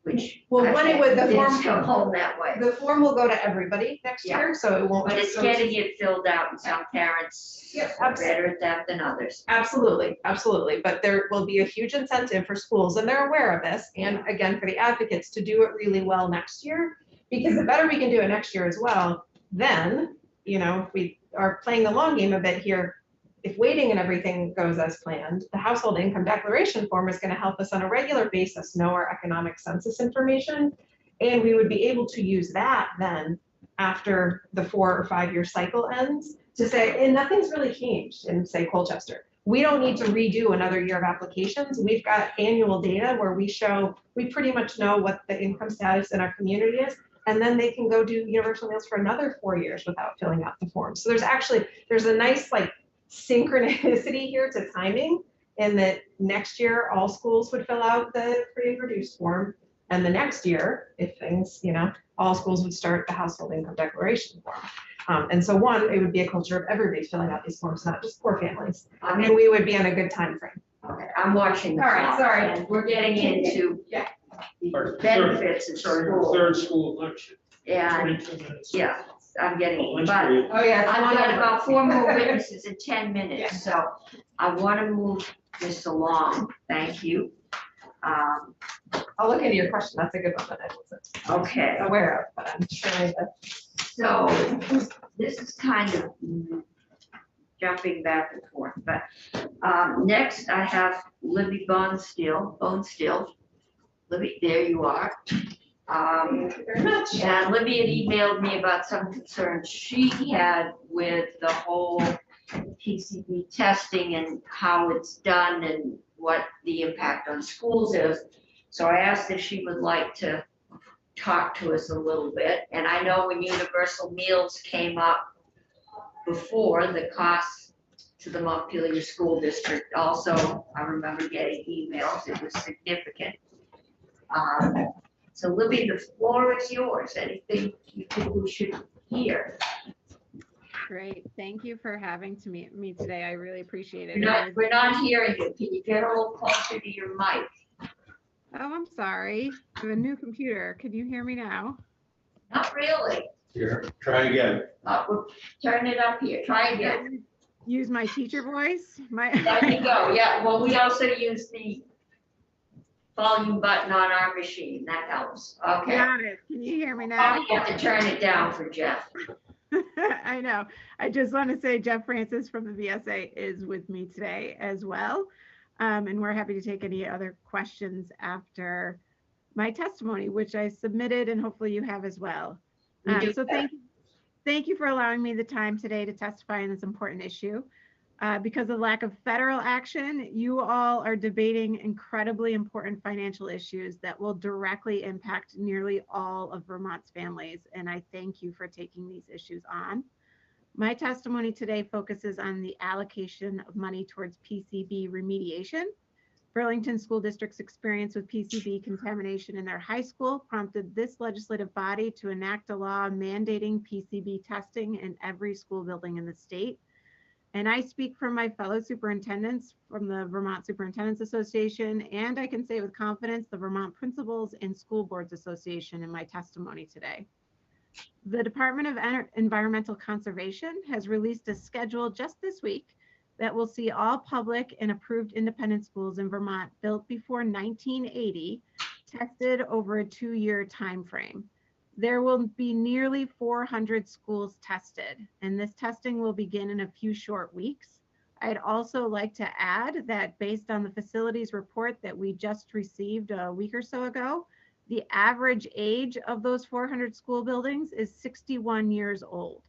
which. Well, when it would, the form, Didn't come home that way. the form will go to everybody next Yeah. year, so it won't. But it's so getting it filled out and some parents Yeah, are better at that than others. Absolutely, absolutely. But there will be a huge incentive for schools, and they're aware of this, and again, for the advocates to do it really well next year. Because the better we can do it next year as well, then, you know, if we are playing the long game a bit here, if waiting and everything goes as planned, the household income declaration form is going to help us on a regular basis know our economic census information. And we would be able to use that then after the 4 or 5 year cycle ends to say, and nothing's really changed in, say, Colchester. We don't need to redo another year of applications. We've got annual data where we show, we pretty much know what the income status in our community is. And then they can go do universal meals for another 4 years without filling out the form. So there's a nice like synchronicity here to timing in that next year, all schools would fill out the free and reduced form. And the next year, if things, you know, all schools would start the household income declaration form. And so it would be a culture of everybody filling out these forms, not just poor families. And we would be on a good time frame. Okay, I'm watching. the All right, clock, sorry. and we're getting into Yeah. the benefits of school. Third school lunch. And, 22 minutes. yeah, I'm getting, Lunch but period. Oh, yeah. I've got about 4 more witnesses in 10 Yeah. minutes, so I want to move this along. Thank you. I'll look into your question. That's a good one that I wasn't Okay, aware of, but I'm trying to. so this is kind of jumping back and forth, but next I have Libby Bonesteel. Libby, there you are. Thank you very much. And Libby had emailed me about some concerns she had with the whole PCB testing and how it's done and what the impact on schools is. So I asked if she would like to talk to us a little bit. And I know when universal meals came up before, the cost to the Montpelier School District also, I remember getting emails, it was significant. So Libby, the floor is yours. Anything you think we should hear? Great. Thank you for having me today. I really appreciate it. We're not hearing you. Can you get a little closer to your mic? Oh, I'm sorry. I have a new computer. Can you hear me now? Not really. Here, try again. We'll turn it up here. Try again. use my teacher voice. There you go, yeah, well, we also use the volume button on our machine, that helps, okay. Got it. Can you hear me now? Probably have to turn it down for Jeff. I know. I just want to say Jeff Francis from the VSA is with me today as well. And we're happy to take any other questions after my testimony, which I submitted and hopefully you have as well. We do So thank you for allowing me the time today to testify on this important issue. Because of lack of federal action, you all are debating incredibly important financial issues that will directly impact nearly all of Vermont's families. And I thank you for taking these issues on. My testimony today focuses on the allocation of money towards PCB remediation. Burlington School District's experience with PCB contamination in their high school prompted this legislative body to enact a law mandating PCB testing in every school building in the state. And I speak from my fellow superintendents from the Vermont Superintendents Association, and I can say with confidence, the Vermont Principals and School Boards Association in my testimony today. The Department of Environmental Conservation has released a schedule just this week that will see all public and approved independent schools in Vermont built before 1980 tested over a 2-year time frame. There will be nearly 400 schools tested, and this testing will begin in a few short weeks. I'd also like to add that based on the facilities report that we just received a week or so ago, the average age of those 400 school buildings is 61 years old.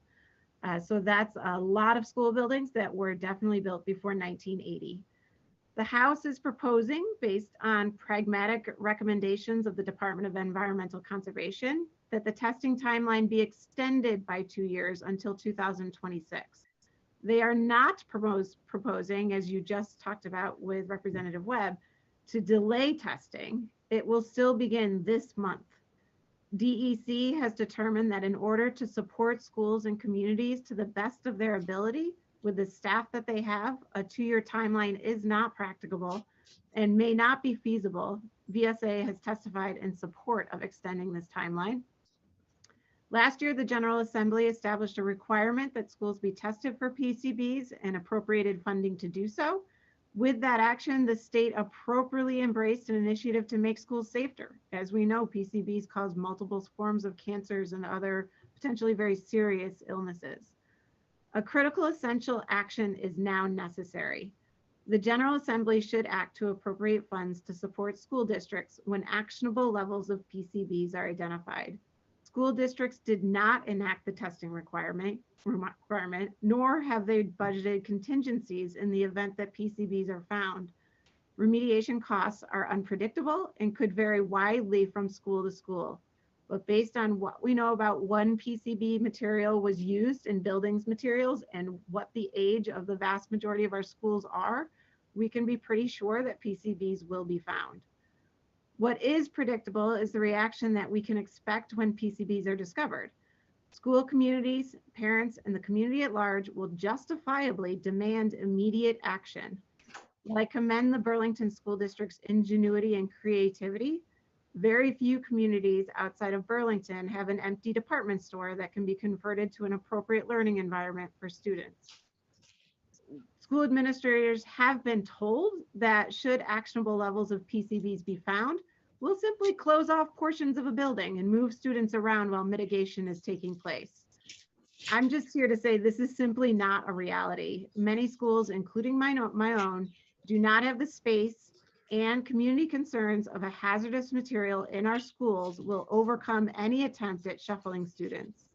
So that's a lot of school buildings that were definitely built before 1980. The House is proposing, based on pragmatic recommendations of the Department of Environmental Conservation, that the testing timeline be extended by 2 years until 2026. They are not proposing, as you just talked about with Representative Webb, to delay testing. It will still begin this month. DEC has determined that in order to support schools and communities to the best of their ability with the staff that they have, a 2-year timeline is not practicable and may not be feasible. VSA has testified in support of extending this timeline. Last year, the General Assembly established a requirement that schools be tested for PCBs and appropriated funding to do so. With that action, the state appropriately embraced an initiative to make schools safer. As we know, PCBs cause multiple forms of cancers and other potentially very serious illnesses. A critical essential action is now necessary. The General Assembly should act to appropriate funds to support school districts when actionable levels of PCBs are identified. School districts did not enact the testing requirement, nor have they budgeted contingencies in the event that PCBs are found. Remediation costs are unpredictable and could vary widely from school to school. But based on what we know about when PCB material was used in buildings materials and what the age of the vast majority of our schools are, we can be pretty sure that PCBs will be found. What is predictable is the reaction that we can expect when PCBs are discovered. School communities, parents, and the community at large will justifiably demand immediate action. While I commend the Burlington School District's ingenuity and creativity, very few communities outside of Burlington have an empty department store that can be converted to an appropriate learning environment for students. School administrators have been told that should actionable levels of PCBs be found, we'll simply close off portions of a building and move students around while mitigation is taking place. I'm just here to say this is simply not a reality. Many schools, including my own, do not have the space, and community concerns of a hazardous material in our schools will overcome any attempt at shuffling students.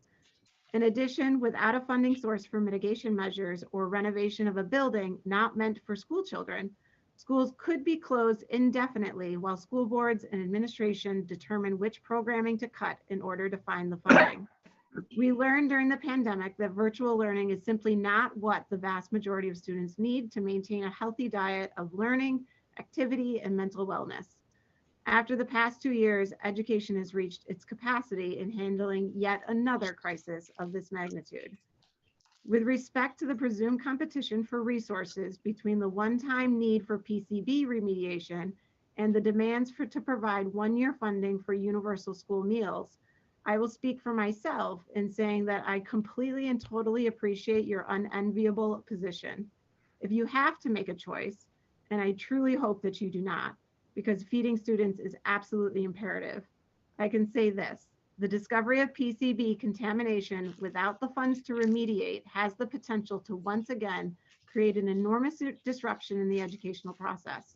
In addition, without a funding source for mitigation measures or renovation of a building not meant for school children, schools could be closed indefinitely while school boards and administration determine which programming to cut in order to find the funding. We learned during the pandemic that virtual learning is simply not what the vast majority of students need to maintain a healthy diet of learning, activity, and mental wellness. After the past 2 years, education has reached its capacity in handling yet another crisis of this magnitude. With respect to the presumed competition for resources between the one-time need for PCB remediation and the demands to provide 1-year funding for universal school meals, I will speak for myself in saying that I completely and totally appreciate your unenviable position. If you have to make a choice, and I truly hope that you do not, because feeding students is absolutely imperative, I can say this: the discovery of PCB contamination without the funds to remediate has the potential to once again create an enormous disruption in the educational process.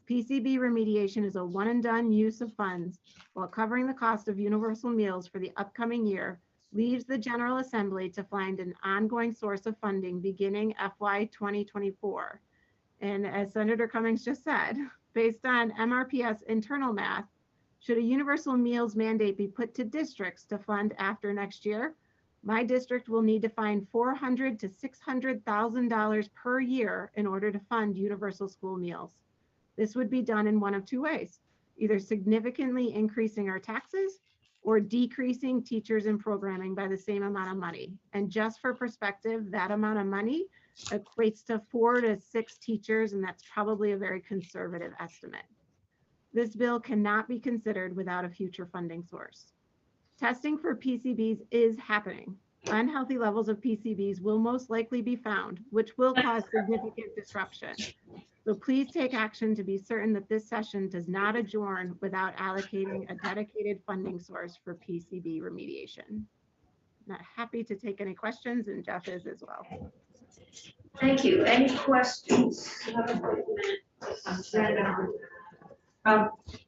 PCB remediation is a one and done use of funds while covering the cost of universal meals for the upcoming year, leaves the General Assembly to find an ongoing source of funding beginning FY 2024. And as Senator Cummings just said, based on MRPS internal math, should a universal meals mandate be put to districts to fund after next year, my district will need to find $400,000 to $600,000 per year in order to fund universal school meals. This would be done in one of two ways: either significantly increasing our taxes or decreasing teachers and programming by the same amount of money. And just for perspective, that amount of money equates to 4 to 6 teachers, and that's probably a very conservative estimate. This bill cannot be considered without a future funding source. Testing for PCBs is happening. Unhealthy levels of PCBs will most likely be found, which will cause significant disruption. So please take action to be certain that this session does not adjourn without allocating a dedicated funding source for PCB remediation. Not happy to take any questions, and Jeff is as well. Thank you. Any questions?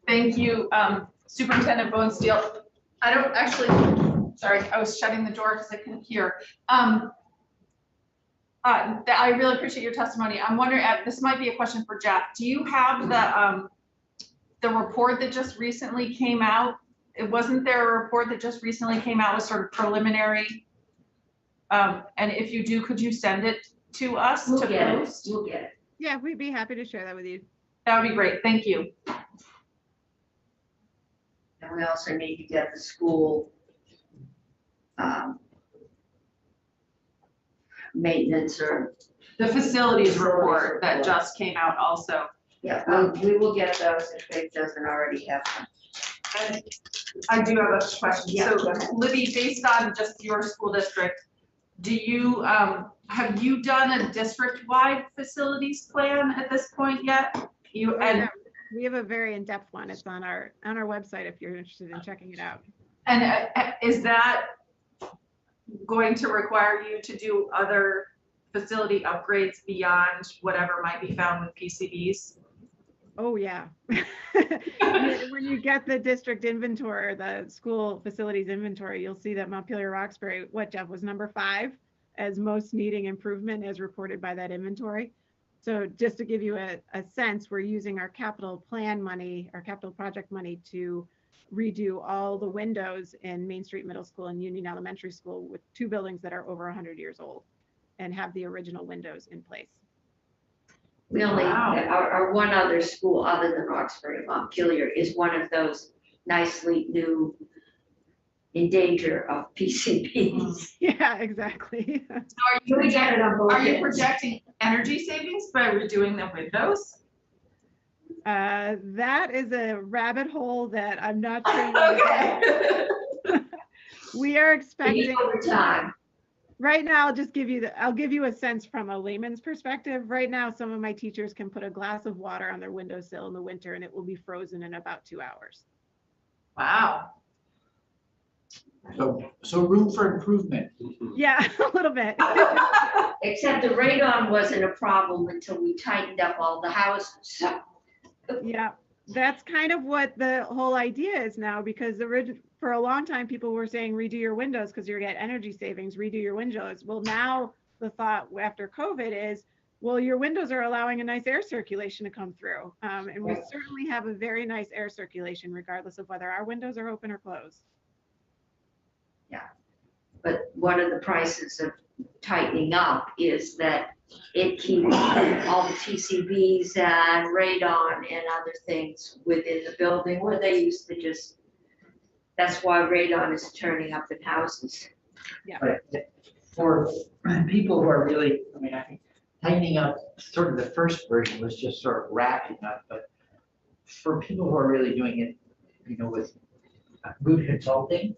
Thank you, Superintendent Bonesteel. I don't actually, sorry, I was shutting the door because I couldn't hear. I really appreciate your testimony. I'm wondering, this might be a question for Jeff. Do you have the report that just recently came out? Wasn't there a report that just recently came out with sort of preliminary? And if you do, could you send it to us to post? We'll get it. Yeah, we'd be happy to share that with you. That would be great. Thank you. And we also need to get the school maintenance or. The facilities report that just came out also. Yeah, we will get those if it doesn't already have them. And I do have a question. Yeah, So go ahead. Libby, based on just your school district, do you, have you done a district-wide facilities plan at this point yet? Yeah, we have a very in-depth one. It's on our website if you're interested in checking it out. And is that going to require you to do other facility upgrades beyond whatever might be found with PCBs? Oh, yeah. When you get the district inventory or the school facilities inventory, you'll see that Montpelier Roxbury, what, Jeff, was number 5 as most needing improvement as reported by that inventory. So just to give you a sense, we're using our capital plan money, our capital project money, to redo all the windows in Main Street Middle School and Union Elementary School, with 2 buildings that are over 100 years old and have the original windows in place. We only, our one other school other than Roxbury, Montpelier, is one of those nicely new in danger of PCBs. Yeah, exactly. So are you We get it on both Are you ends. projecting energy savings by redoing the windows? That is a rabbit hole that I'm not sure. Okay. We are expecting. Over time. Right now, I'll give you a sense from a layman's perspective. Right now, some of my teachers can put a glass of water on their windowsill in the winter and it will be frozen in about 2 hours. Wow. So room for improvement. Yeah, a little bit. Except the radon wasn't a problem until we tightened up all the houses. Yeah, that's kind of what the whole idea is now, because for a long time, people were saying, redo your windows because you're getting energy savings, redo your windows. Well, now the thought after COVID is, well, your windows are allowing a nice air circulation to come through. And we certainly have a very nice air circulation, regardless of whether our windows are open or closed. Yeah, but one of the prices of tightening up is that it keeps all the PCBs and radon and other things within the building where they used to just, that's why radon is turning up in houses. Yeah. But for people who are really, I mean, I think tightening up, sort of the first version was just sort of wrapping up, but for people who are really doing it, with good consulting,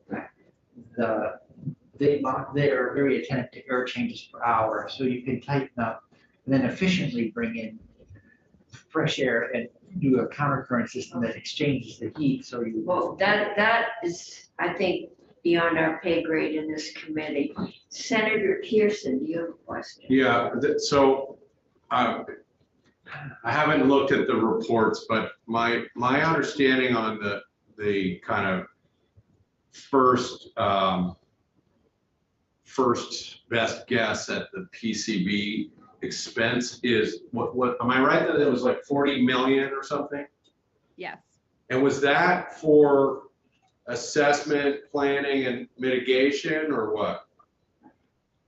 they are very attentive to air changes per hour, so you can tighten up and then efficiently bring in fresh air and do a countercurrent system that exchanges the heat, so you. Well, that is, I think, beyond our pay grade in this committee. Senator Pearson, do you have a question? Yeah, so I haven't looked at the reports, but my understanding on the kind of first best guess at the PCB expense is what am I right that it was like 40 million or something? Yes. And was that for assessment, planning, and mitigation, or what?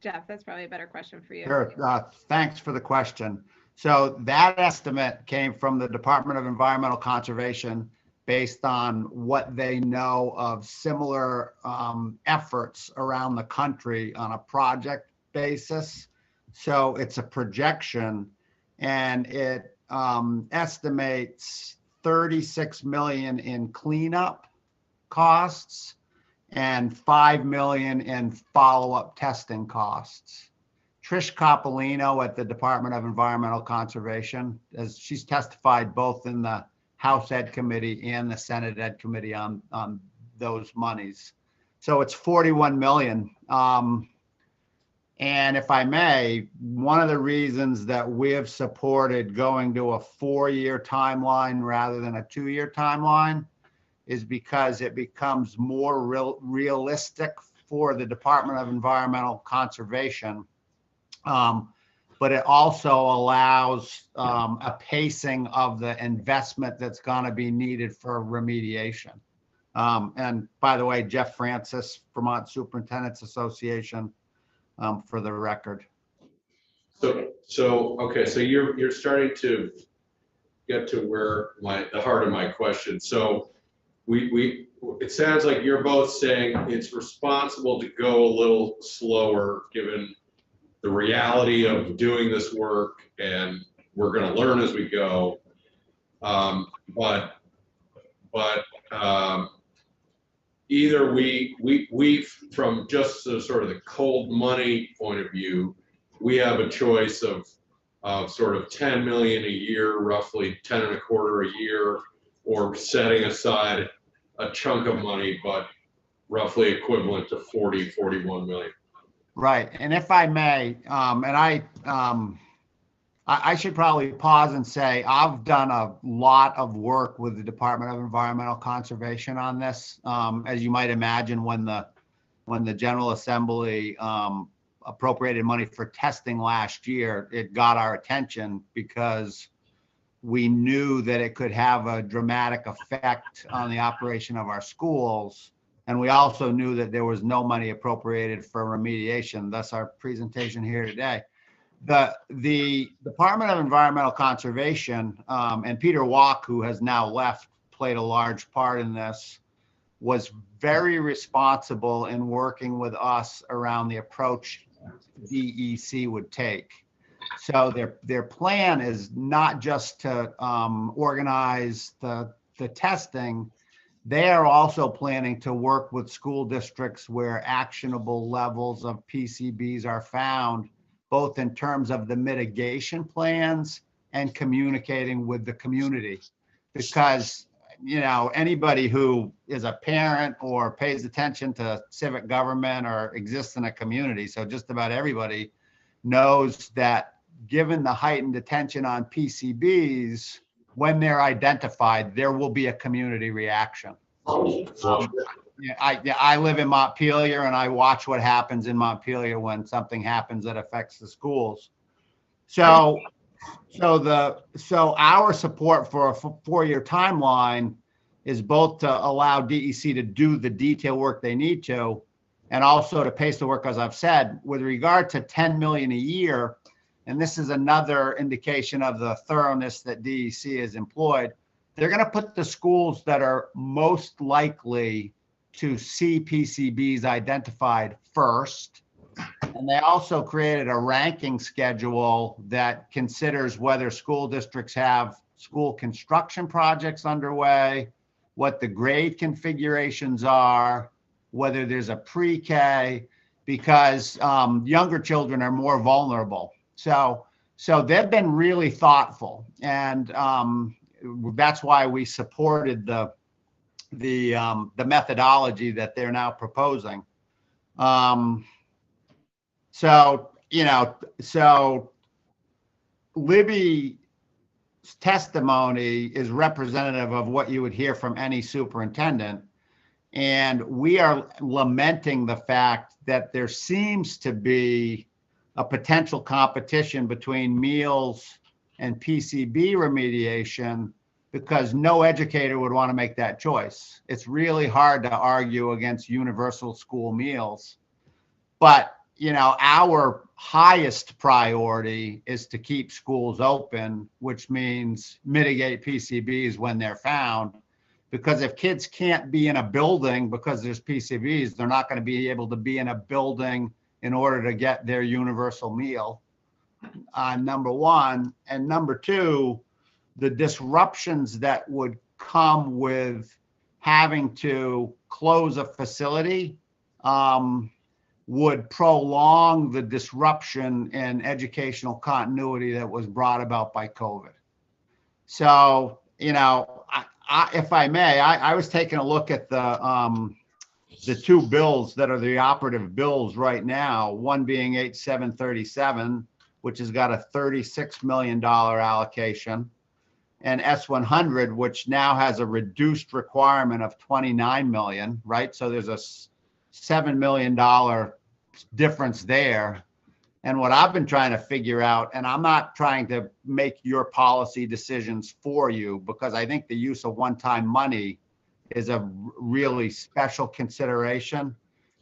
Jeff, that's probably a better question for you. Sure. Thanks for the question. So that estimate came from the Department of Environmental Conservation based on what they know of similar efforts around the country on a project basis. So it's a projection, and it estimates 36 million in cleanup costs and 5 million in follow-up testing costs. Trish Coppolino at the Department of Environmental Conservation, as she's testified both in the House Ed Committee and the Senate Ed Committee on those monies. So it's 41 million. And if I may, one of the reasons that we have supported going to a 4-year timeline rather than a 2-year timeline is because it becomes more realistic for the Department of Environmental Conservation. But it also allows a pacing of the investment that's going to be needed for remediation. And by the way, Jeff Francis, Vermont Superintendents Association, for the record. So okay, so you're starting to get to where the heart of my question. So it sounds like you're both saying it's responsible to go a little slower given the reality of doing this work, and we're going to learn as we go. But either we from just the sort of the cold money point of view, we have a choice of sort of 10 million a year, roughly 10 and a quarter a year, or setting aside a chunk of money, but roughly equivalent to 41 million. Right. And if I may, and I should probably pause and say I've done a lot of work with the Department of Environmental Conservation on this. As you might imagine, when the General Assembly appropriated money for testing last year, it got our attention because we knew that it could have a dramatic effect on the operation of our schools. And we also knew that there was no money appropriated for remediation, thus our presentation here today. The Department of Environmental Conservation, and Peter Walk, who has now left, played a large part in this, was very responsible in working with us around the approach DEC would take. So their plan is not just to organize the testing. They are also planning to work with school districts where actionable levels of PCBs are found, both in terms of the mitigation plans and communicating with the community. Because, you know, anybody who is a parent or pays attention to civic government or exists in a community, so just about everybody knows that given the heightened attention on PCBs, when they're identified, there will be a community reaction. I live in Montpelier, and I watch what happens in Montpelier when something happens that affects the schools. So our support for a 4-year timeline is both to allow DEC to do the detail work they need to, and also to pace the work, as I've said, with regard to 10 million a year. And this is another indication of the thoroughness that DEC has employed. They're going to put the schools that are most likely to see PCBs identified first. And they also created a ranking schedule that considers whether school districts have school construction projects underway, what the grade configurations are, whether there's a pre-K, because younger children are more vulnerable. So they've been really thoughtful, and that's why we supported the methodology that they're now proposing. So Libby's testimony is representative of what you would hear from any superintendent. And we are lamenting the fact that there seems to be a potential competition between meals and PCB remediation, because no educator would want to make that choice. It's really hard to argue against universal school meals. But, our highest priority is to keep schools open, which means mitigate PCBs when they're found. Because if kids can't be in a building because there's PCBs, they're not going to be able to be in a building in order to get their universal meal, number one. And number two, the disruptions that would come with having to close a facility would prolong the disruption in educational continuity that was brought about by COVID. So, if I may, I was taking a look at the two bills that are the operative bills right now, one being 8737, which has got a $36 million allocation, and S100, which now has a reduced requirement of 29 million, right? So there's a $7 million difference there. And what I've been trying to figure out, and I'm not trying to make your policy decisions for you, because I think the use of one-time money is a really special consideration,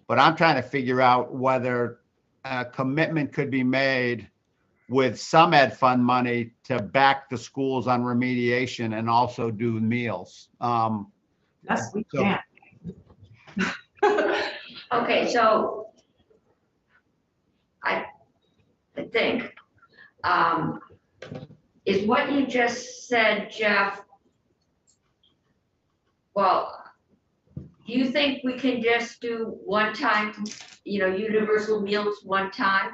but I'm trying to figure out whether a commitment could be made with some ed fund money to back the schools on remediation and also do meals. Yes, we can. Okay, so I think, is what you just said, Jeff, well, do you think we can just do one time, universal meals one time?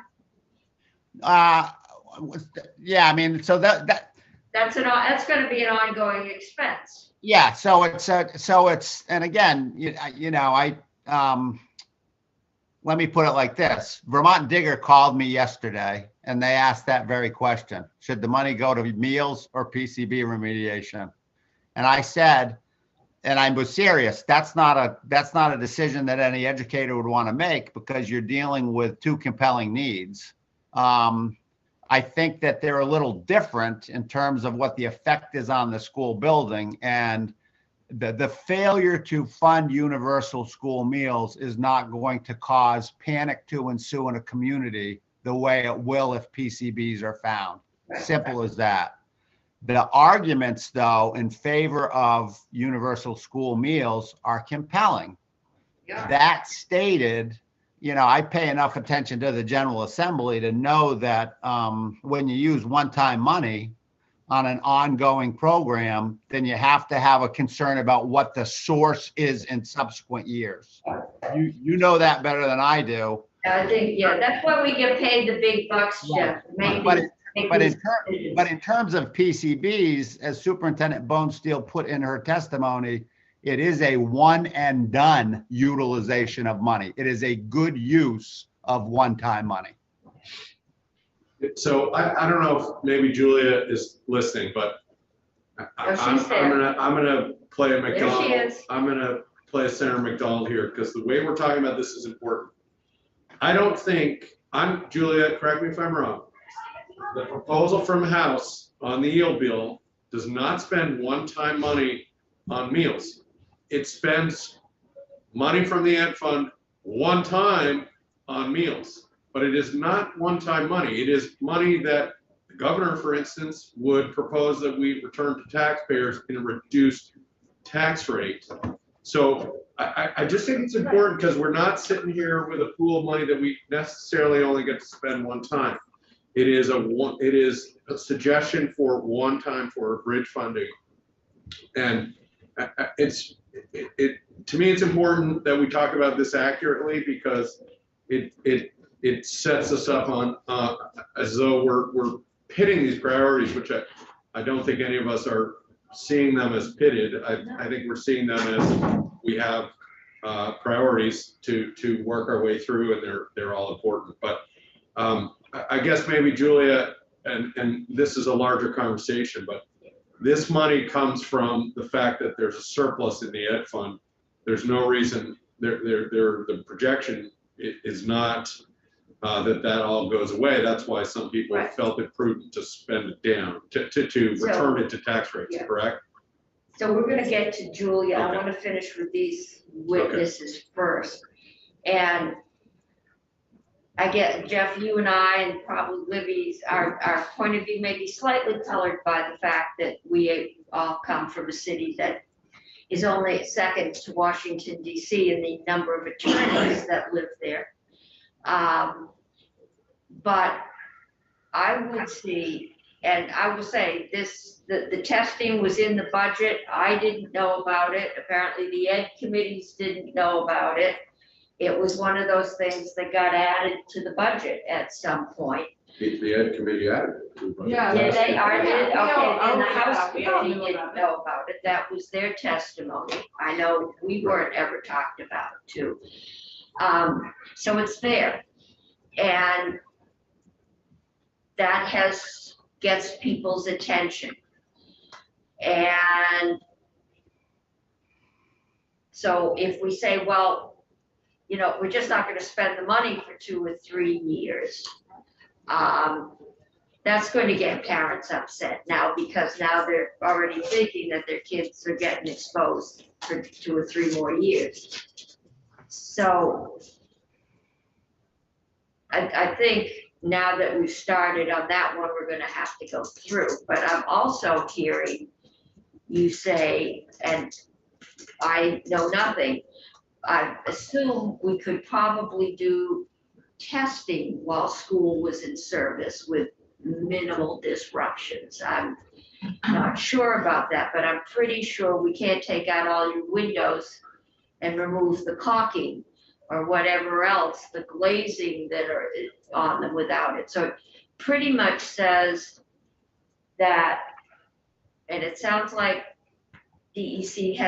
Yeah, I mean, so that's gonna be an ongoing expense. yeah, so it's, and again, let me put it like this. Vermont Digger called me yesterday and they asked that very question. Should the money go to meals or PCB remediation? And I said, and I was serious, that's not a decision that any educator would want to make, because you're dealing with two compelling needs. I think that they're a little different in terms of what the effect is on the school building, and the failure to fund universal school meals is not going to cause panic to ensue in a community the way it will if PCBs are found. Simple as that. The arguments, though, in favor of universal school meals are compelling. Yeah. That stated, I pay enough attention to the General Assembly to know that when you use one-time money on an ongoing program, then you have to have a concern about what the source is in subsequent years. You know that better than I do. I think, that's why we get paid the big bucks, Jeff. But in terms of PCBs, as Superintendent Bonesteel put in her testimony, it is a one and done utilization of money. It is a good use of one-time money. So I don't know if maybe Julia is listening, but I'm gonna play a McDonald. There she is. I'm gonna play Senator McDonald here, because the way we're talking about this is important. I don't think, Julia, correct me if I'm wrong, the proposal from House on the yield bill does not spend one-time money on meals. It spends money from the ed fund one time on meals. But it is not one-time money. It is money that the governor, for instance, would propose that we return to taxpayers in a reduced tax rate. So I just think it's important, because we're not sitting here with a pool of money that we necessarily only get to spend one time. It is a suggestion for one time for bridge funding, and it's to me, it's important that we talk about this accurately because it sets us up on, as though we're pitting these priorities, which I don't think any of us are seeing them as pitted. I think we're seeing them as we have priorities to work our way through, and they're all important. But I guess maybe Julia, and this is a larger conversation, but this money comes from the fact that there's a surplus in the ed fund. There's no reason, the projection is not that all goes away. That's why some people Right. felt it prudent to spend it down, to return it to tax rates, Yeah. correct? So we're gonna get to Julia. I Okay. wanna finish with these witnesses first. And I get, Jeff, you and I, and probably Libby's, our point of view may be slightly colored by the fact that we all come from a city that is only second to Washington DC in the number of attorneys that live there. But I would see, and I will say this, the testing was in the budget. I didn't know about it. Apparently the ed committees didn't know about it. It was one of those things that got added to the budget at some point. The ed committee added it to the budget. Yeah, Did they, are they, Yeah, we all- okay, and the oh, House yeah, we all committee knew didn't about it. know about it. That was their testimony. I know we weren't ever talked about it too. So it's there. And that gets people's attention. And so if we say, well, you know, we're just not gonna spend the money for 2 or 3 years, that's going to get parents upset now, because now they're already thinking that their kids are getting exposed for 2 or 3 more years. So I think now that we've started on that one, we're gonna have to go through, but I'm also hearing you say, and I know nothing, I assume we could probably do testing while school was in service with minimal disruptions. I'm not sure about that, but I'm pretty sure we can't take out all your windows and remove the caulking or whatever else, the glazing that are on them without it. So it pretty much says that, and it sounds like DEC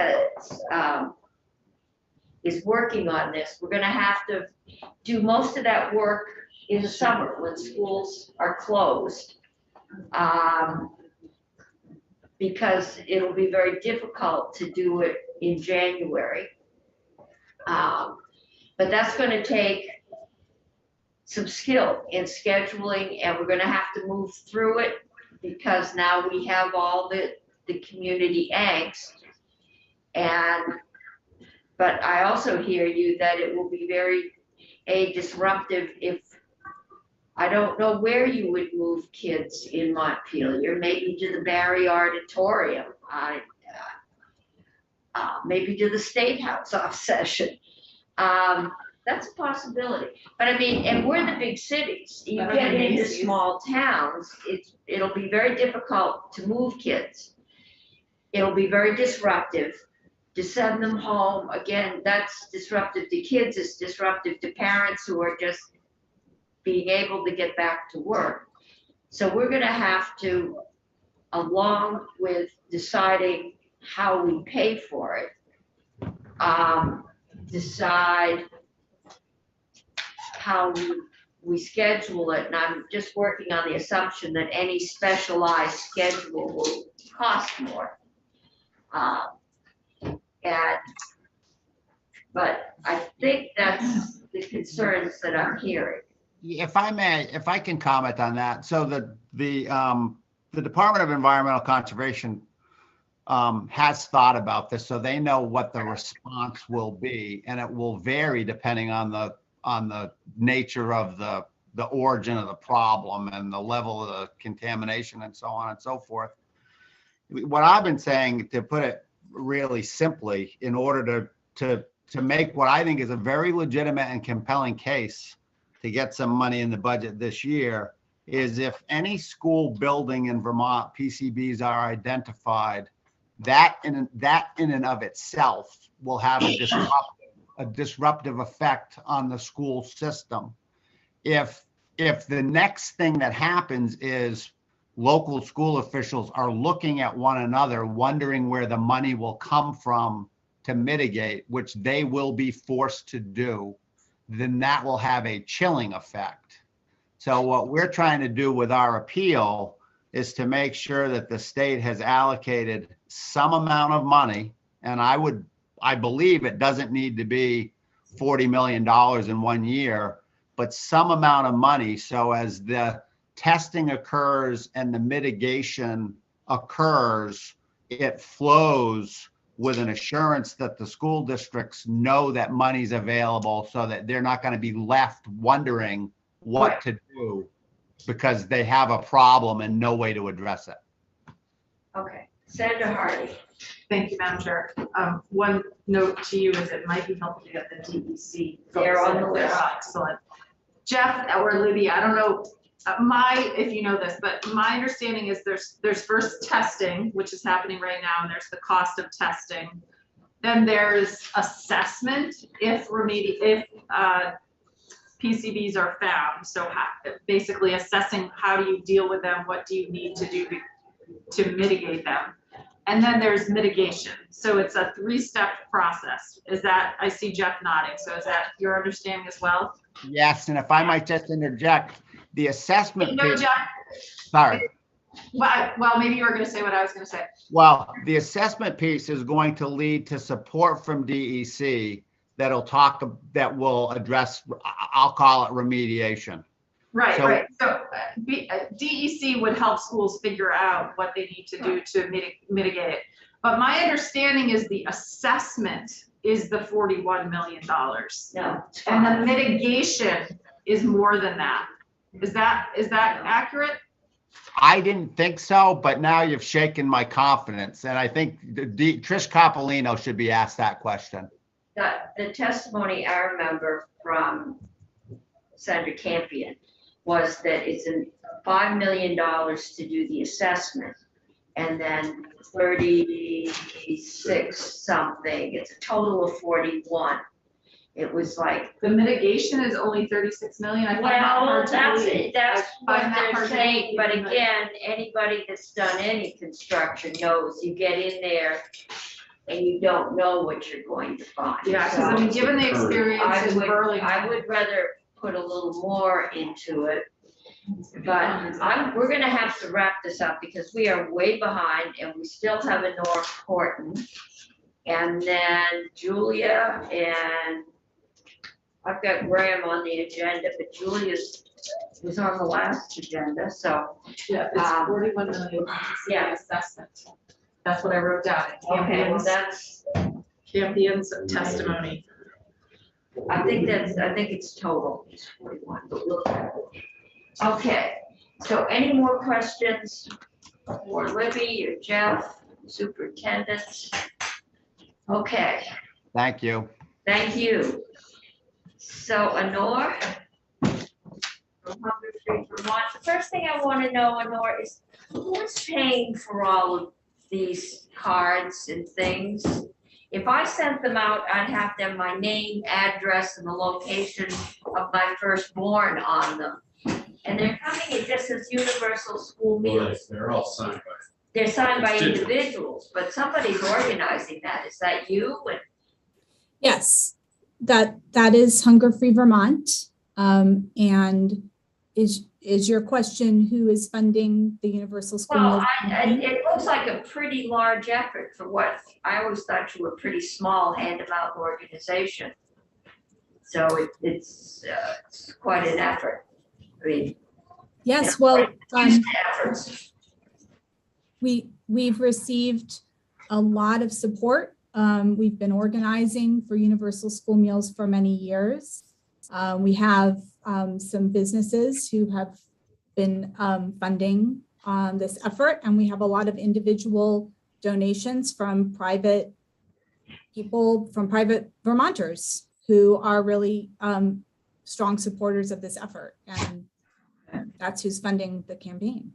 is working on this. We're gonna have to do most of that work in the summer when schools are closed. Because it'll be very difficult to do it in January. But that's gonna take some skill in scheduling, and we're gonna have to move through it because now we have all the community angst. But I also hear you that it will be very disruptive if, I don't know where you would move kids in Montpelier, maybe to the Barry Auditorium, maybe to the State House off session. That's a possibility, but I mean, and we're the big cities, you Better get than into Macy's. small towns, it'll be very difficult to move kids. It'll be very disruptive to send them home. Again, that's disruptive to kids, it's disruptive to parents who are just being able to get back to work. So we're gonna have to, along with deciding how we pay for it, decide how we schedule it. And I'm just working on the assumption that any specialized schedule will cost more. But I think that's the concerns that I'm hearing. If I may, if I can comment on that. So the Department of Environmental Conservation has thought about this, so they know what the response will be, and it will vary depending on the nature of the origin of the problem and the level of the contamination and so on and so forth. What I've been saying, to put it really simply, in order to make what I think is a very legitimate and compelling case to get some money in the budget this year, is if any school building in Vermont, PCBs are identified that in and of itself will have a disruptive effect on the school system. If the next thing that happens is local school officials are looking at one another, wondering where the money will come from to mitigate, which they will be forced to do, then that will have a chilling effect. So what we're trying to do with our appeal is to make sure that the state has allocated some amount of money, and I believe it doesn't need to be $40 million in 1 year, but some amount of money, so as the testing occurs and the mitigation occurs, it flows with an assurance that the school districts know that money's available, so that they're not going to be left wondering what to do because they have a problem and no way to address it. Okay, Senator Hardy. Thank you, Madam Chair. One note to you is it might be helpful to get the DEC. They're on the list. Excellent. Jeff or Libby, I don't know, if you know this, but my understanding is there's first testing, which is happening right now, and there's the cost of testing. Then there's assessment if PCBs are found. So basically assessing how do you deal with them, what do you need to do to mitigate them. And then there's mitigation. So it's a 3-step process. Is that, I see Jeff nodding. So is that your understanding as well? Yes, and if I might just interject, the assessment. No, Jeff. Sorry. Well, maybe you were going to say what I was going to say. Well, the assessment piece is going to lead to support from DEC that will address, I'll call it remediation. Right, right. So DEC would help schools figure out what they need to do to mitigate it. But my understanding is the assessment is the $41 million. No. And the mitigation is more than that. Is that accurate? I didn't think so, but now you've shaken my confidence. And I think Trish Coppolino should be asked that question. The testimony I remember from Senator Campion was that it's $5 million to do the assessment, and then 36 something, it's a total of 41. It was like. The mitigation is only 36 million. I find that Well, hard to believe. that's what find that they're hard to saying, but believe, again, anybody that's done any construction knows you get in there and you don't know what you're going to find. Yeah, because I mean, given the experience in Burlington. I would rather put a little more into it. But we're gonna have to wrap this up because we are way behind and we still have a North Horton. And then Julia, and I've got Graham on the agenda, but Julia's was on the last agenda, so. Yeah, it's 41 million. Yeah. Assessment. That's what I wrote down. Okay, well, that's, Campion's testimony. I think it's total, it's 41, but we'll. Okay, so any more questions for Libby or Jeff, superintendents? Okay, Thank you. thank you. So Honor, from Hunger Free Vermont, the first thing I want to know, Honor, is who's paying for all of these cards and things? If I sent them out, I'd have them, my name, address, and the location of my firstborn on them. And they're coming, it just says Universal School Meals. They're all signed by. They're signed by It's digital. individuals, but somebody's organizing that. Is that you? And Yes, that is Hunger Free Vermont. And is your question who is funding the Universal School well, Meals? it looks like a pretty large effort for what I always thought you were a pretty small hand-to-mouth organization. So it's quite an effort. I mean, Yes, well, efforts. we've received a lot of support. We've been organizing for Universal School Meals for many years. We have some businesses who have been funding this effort, and we have a lot of individual donations from private people, from private Vermonters who are really strong supporters of this effort, and that's who's funding the campaign.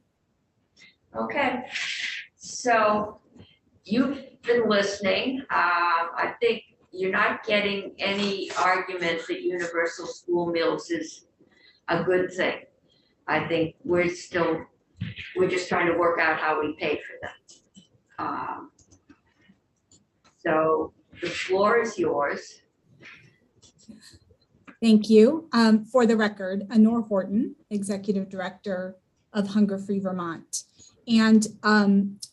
Okay, so you've been listening. I think you're not getting any argument that universal school meals is a good thing. I think we're just trying to work out how we pay for them. So the floor is yours. Thank you. For the record, Honor Horton, Executive Director of Hunger Free Vermont. And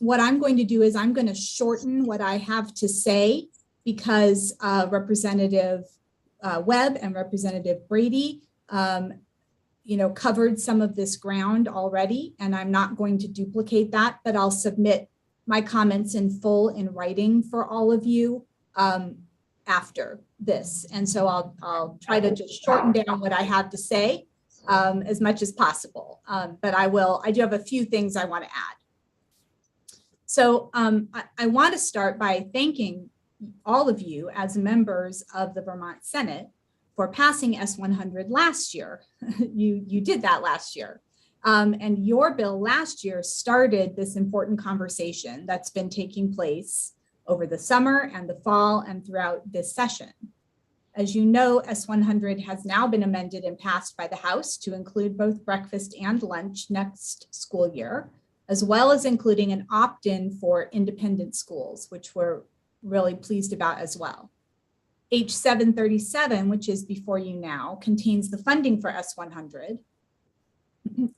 what I'm going to do is I'm going to shorten what I have to say because Representative Webb and Representative Brady, covered some of this ground already, and I'm not going to duplicate that, but I'll submit my comments in full in writing for all of you after this. And so I'll try to just shorten down what I have to say as much as possible. But I do have a few things I want to add. So I want to start by thanking all of you as members of the Vermont Senate for passing S100 last year. You did that last year. And your bill last year started this important conversation that's been taking place over the summer and the fall and throughout this session. As you know, S100 has now been amended and passed by the House to include both breakfast and lunch next school year, as well as including an opt-in for independent schools, which we're really pleased about as well. H737, which is before you now, contains the funding for S100,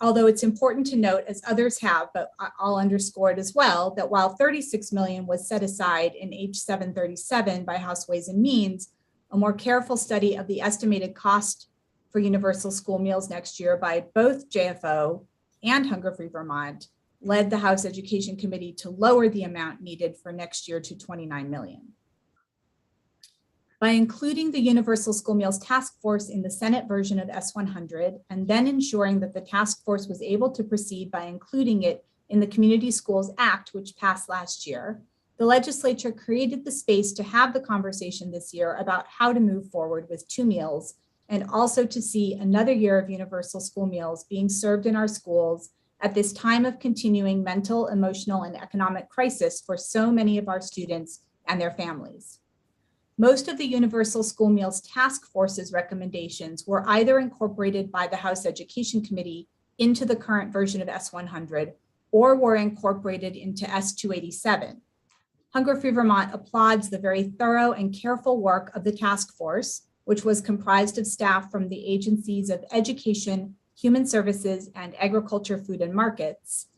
although it's important to note, as others have, but I'll underscore it as well, that while $36 million was set aside in H737 by House Ways and Means, a more careful study of the estimated cost for universal school meals next year by both JFO and Hunger Free Vermont led the House Education Committee to lower the amount needed for next year to $29 million. By including the Universal School Meals Task Force in the Senate version of S100, and then ensuring that the task force was able to proceed by including it in the Community Schools Act, which passed last year, the legislature created the space to have the conversation this year about how to move forward with 2 meals, and also to see another year of universal school meals being served in our schools at this time of continuing mental, emotional, and economic crisis for so many of our students and their families. Most of the Universal School Meals Task Force's recommendations were either incorporated by the House Education Committee into the current version of S100 or were incorporated into S287. Hunger Free Vermont applauds the very thorough and careful work of the task force, which was comprised of staff from the agencies of Education, Human Services, and Agriculture, Food, and Markets.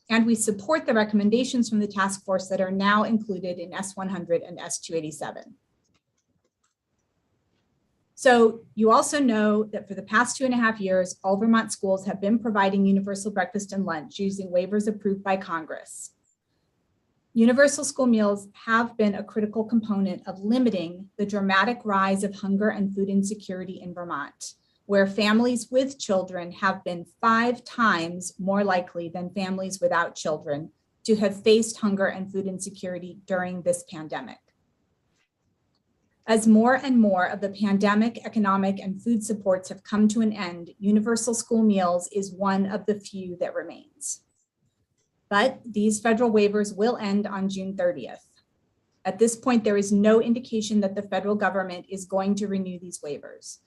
And we support the recommendations from the task force that are now included in S100 and S287. So you also know that for the past 2.5 years, all Vermont schools have been providing universal breakfast and lunch using waivers approved by Congress. Universal school meals have been a critical component of limiting the dramatic rise of hunger and food insecurity in Vermont, where families with children have been 5 times more likely than families without children to have faced hunger and food insecurity during this pandemic. As more and more of the pandemic, economic, and food supports have come to an end, universal school meals is one of the few that remains. But these federal waivers will end on June 30th. At this point, there is no indication that the federal government is going to renew these waivers.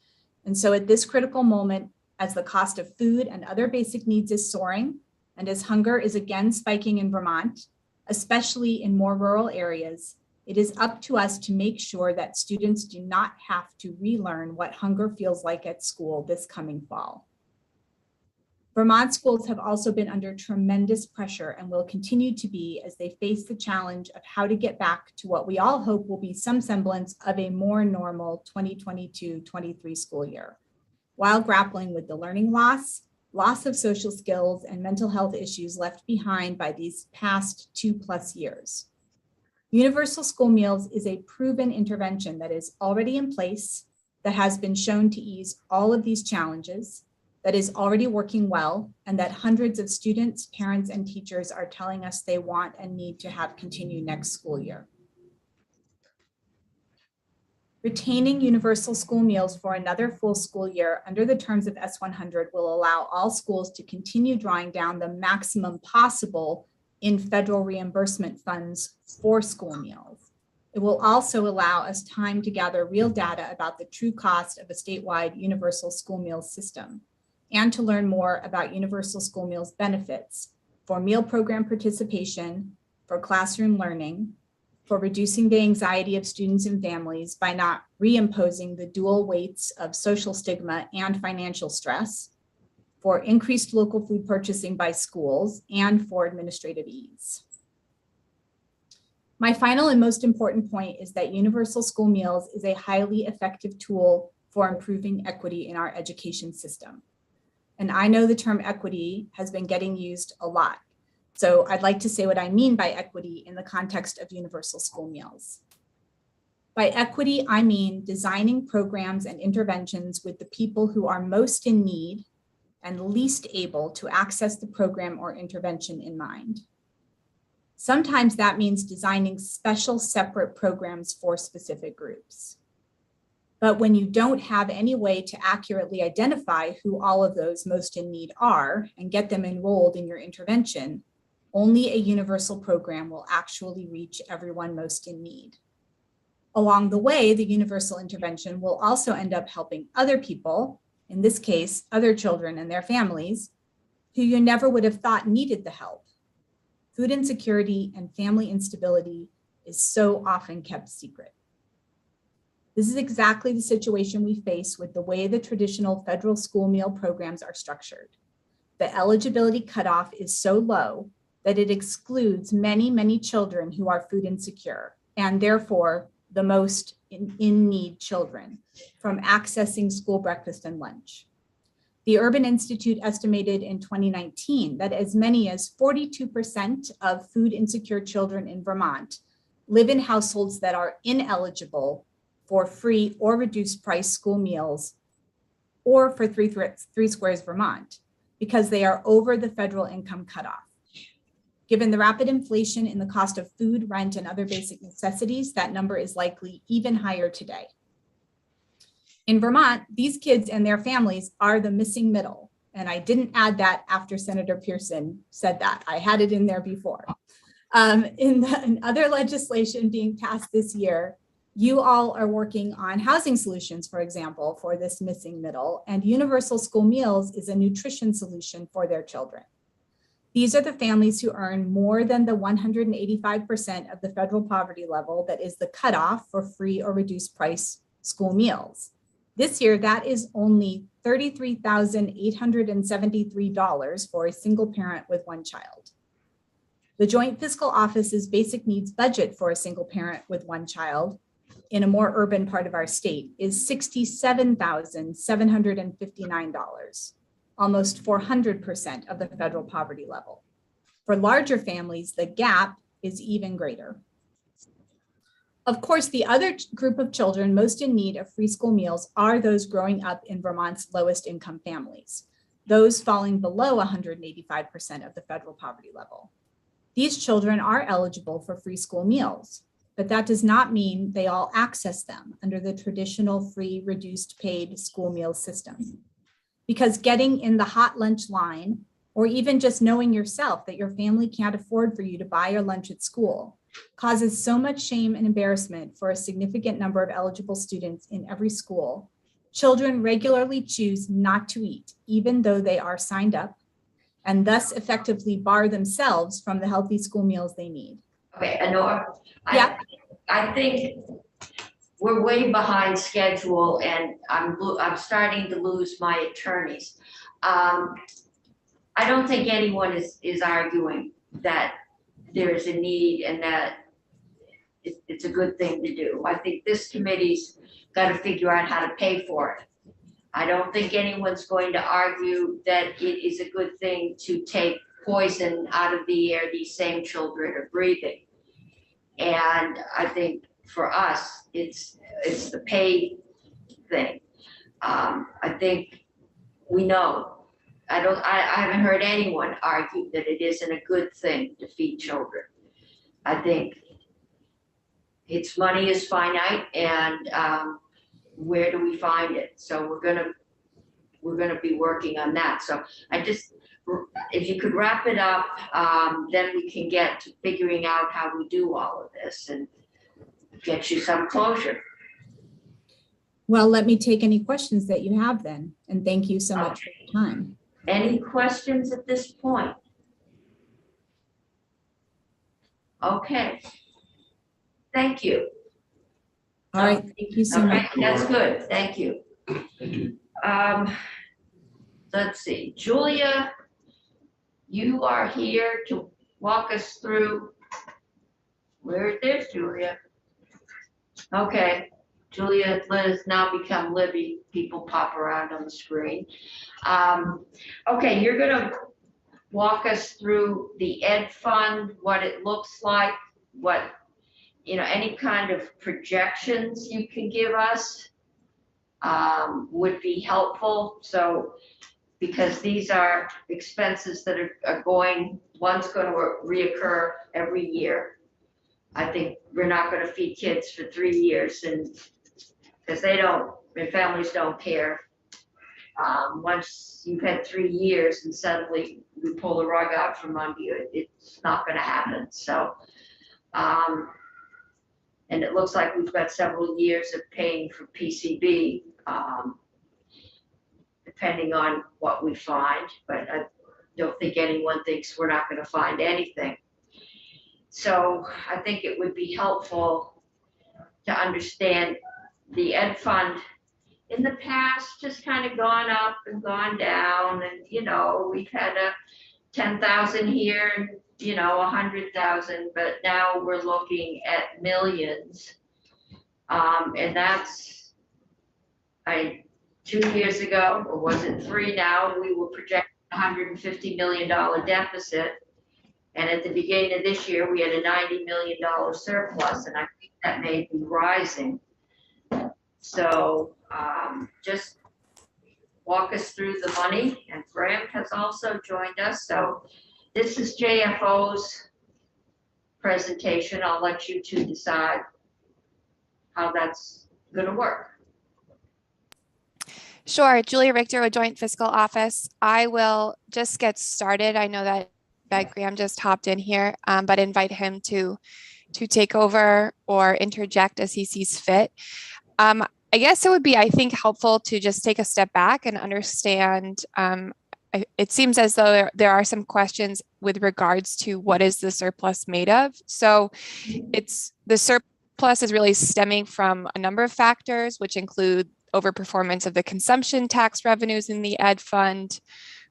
And so at this critical moment, as the cost of food and other basic needs is soaring, and as hunger is again spiking in Vermont, especially in more rural areas, it is up to us to make sure that students do not have to relearn what hunger feels like at school this coming fall. Vermont schools have also been under tremendous pressure and will continue to be as they face the challenge of how to get back to what we all hope will be some semblance of a more normal 2022-23 school year, while grappling with the learning loss of social skills, and mental health issues left behind by these past 2+ years. Universal school meals is a proven intervention that is already in place, that has been shown to ease all of these challenges, that is already working well, and that hundreds of students, parents, and teachers are telling us they want and need to have continue next school year. Retaining universal school meals for another full school year under the terms of S100 will allow all schools to continue drawing down the maximum possible in federal reimbursement funds for school meals. It will also allow us time to gather real data about the true cost of a statewide universal school meals system and to learn more about universal school meals benefits for meal program participation, for classroom learning, for reducing the anxiety of students and families by not reimposing the dual weights of social stigma and financial stress, for increased local food purchasing by schools, and for administrative ease. My final and most important point is that universal school meals is a highly effective tool for improving equity in our education system. And I know the term equity has been getting used a lot. So I'd like to say what I mean by equity in the context of universal school meals. By equity, I mean designing programs and interventions with the people who are most in need and least able to access the program or intervention in mind. Sometimes that means designing special separate programs for specific groups. But when you don't have any way to accurately identify who all of those most in need are and get them enrolled in your intervention, only a universal program will actually reach everyone most in need. Along the way, the universal intervention will also end up helping other people, in this case, other children and their families, who you never would have thought needed the help. Food insecurity and family instability is so often kept secret. This is exactly the situation we face with the way the traditional federal school meal programs are structured. The eligibility cutoff is so low that it excludes many, many children who are food insecure, and therefore the most in need children, from accessing school breakfast and lunch. The Urban Institute estimated in 2019 that as many as 42% of food insecure children in Vermont live in households that are ineligible for free or reduced price school meals or for Three Squares Vermont because they are over the federal income cutoff. Given the rapid inflation in the cost of food, rent, and other basic necessities, that number is likely even higher today. In Vermont, these kids and their families are the missing middle. And I didn't add that after Senator Pearson said that. I had it in there before. In other legislation being passed this year, you all are working on housing solutions, for example, for this missing middle, and universal school meals is a nutrition solution for their children. These are the families who earn more than the 185% of the federal poverty level that is the cutoff for free or reduced price school meals. This year, that is only $33,873 for a single parent with one child. The Joint Fiscal Office's basic needs budget for a single parent with one child in a more urban part of our state is $67,759, almost 400% of the federal poverty level. For larger families, the gap is even greater. Of course, the other group of children most in need of free school meals are those growing up in Vermont's lowest income families, those falling below 185% of the federal poverty level. These children are eligible for free school meals, but that does not mean they all access them under the traditional free reduced paid school meal system. Because getting in the hot lunch line, or even just knowing yourself that your family can't afford for you to buy your lunch at school, causes so much shame and embarrassment for a significant number of eligible students in every school. Children regularly choose not to eat, even though they are signed up, and thus effectively bar themselves from the healthy school meals they need. Okay, Honora, Yeah. I think we're way behind schedule and I'm starting to lose my attorneys. I don't think anyone is arguing that there is a need and that it's a good thing to do. I think this committee's got to figure out how to pay for it. I don't think anyone's going to argue that it is a good thing to take poison out of the air these same children are breathing. And I think for us, it's the pay thing. I think we know. I haven't heard anyone argue that it isn't a good thing to feed children. I think its money is finite and where do we find it? So we're gonna we're gonna be working on that. So I just, if you could wrap it up, then we can get to figuring out how we do all of this and get you some closure. Well, let me take any questions that you have then, and thank you so much for your time. Any questions at this point? Okay. Thank you. All right, thank you so All much. right, that's good, thank you. Let's see, Julia, you are here to walk us through. There's Julia. Okay, Julia has now become Libby. People pop around on the screen. Okay, you're gonna walk us through the ed fund, what it looks like, what, any kind of projections you can give us would be helpful. So, because these are expenses that are going, one's going to reoccur every year. I think we're not going to feed kids for 3 years, and because their families don't care. Once you've had 3 years and suddenly we pull the rug out from under you, it's not going to happen. So, and it looks like we've got several years of paying for PCB, depending on what we find, but I don't think anyone thinks we're not going to find anything. So I think it would be helpful to understand the ed fund in the past just kind of gone up and gone down, and we've had a 10,000 here and 100,000, but now we're looking at millions. And that's 2 years ago, or was it 3 now, we were projecting $150 million deficit. And at the beginning of this year, we had a $90 million surplus, and I think that may be rising. So just walk us through the money, and Graham has also joined us. So this is JFO's presentation. I'll let you two decide how that's going to work. Sure, Julia Richter with Joint Fiscal Office. I will just get started. I know that Graham just hopped in here, but invite him to take over or interject as he sees fit. I guess it would be, I think, helpful to just take a step back and understand. It seems as though there are some questions with regards to what is the surplus made of. So the surplus is really stemming from a number of factors, which include overperformance of the consumption tax revenues in the ed fund,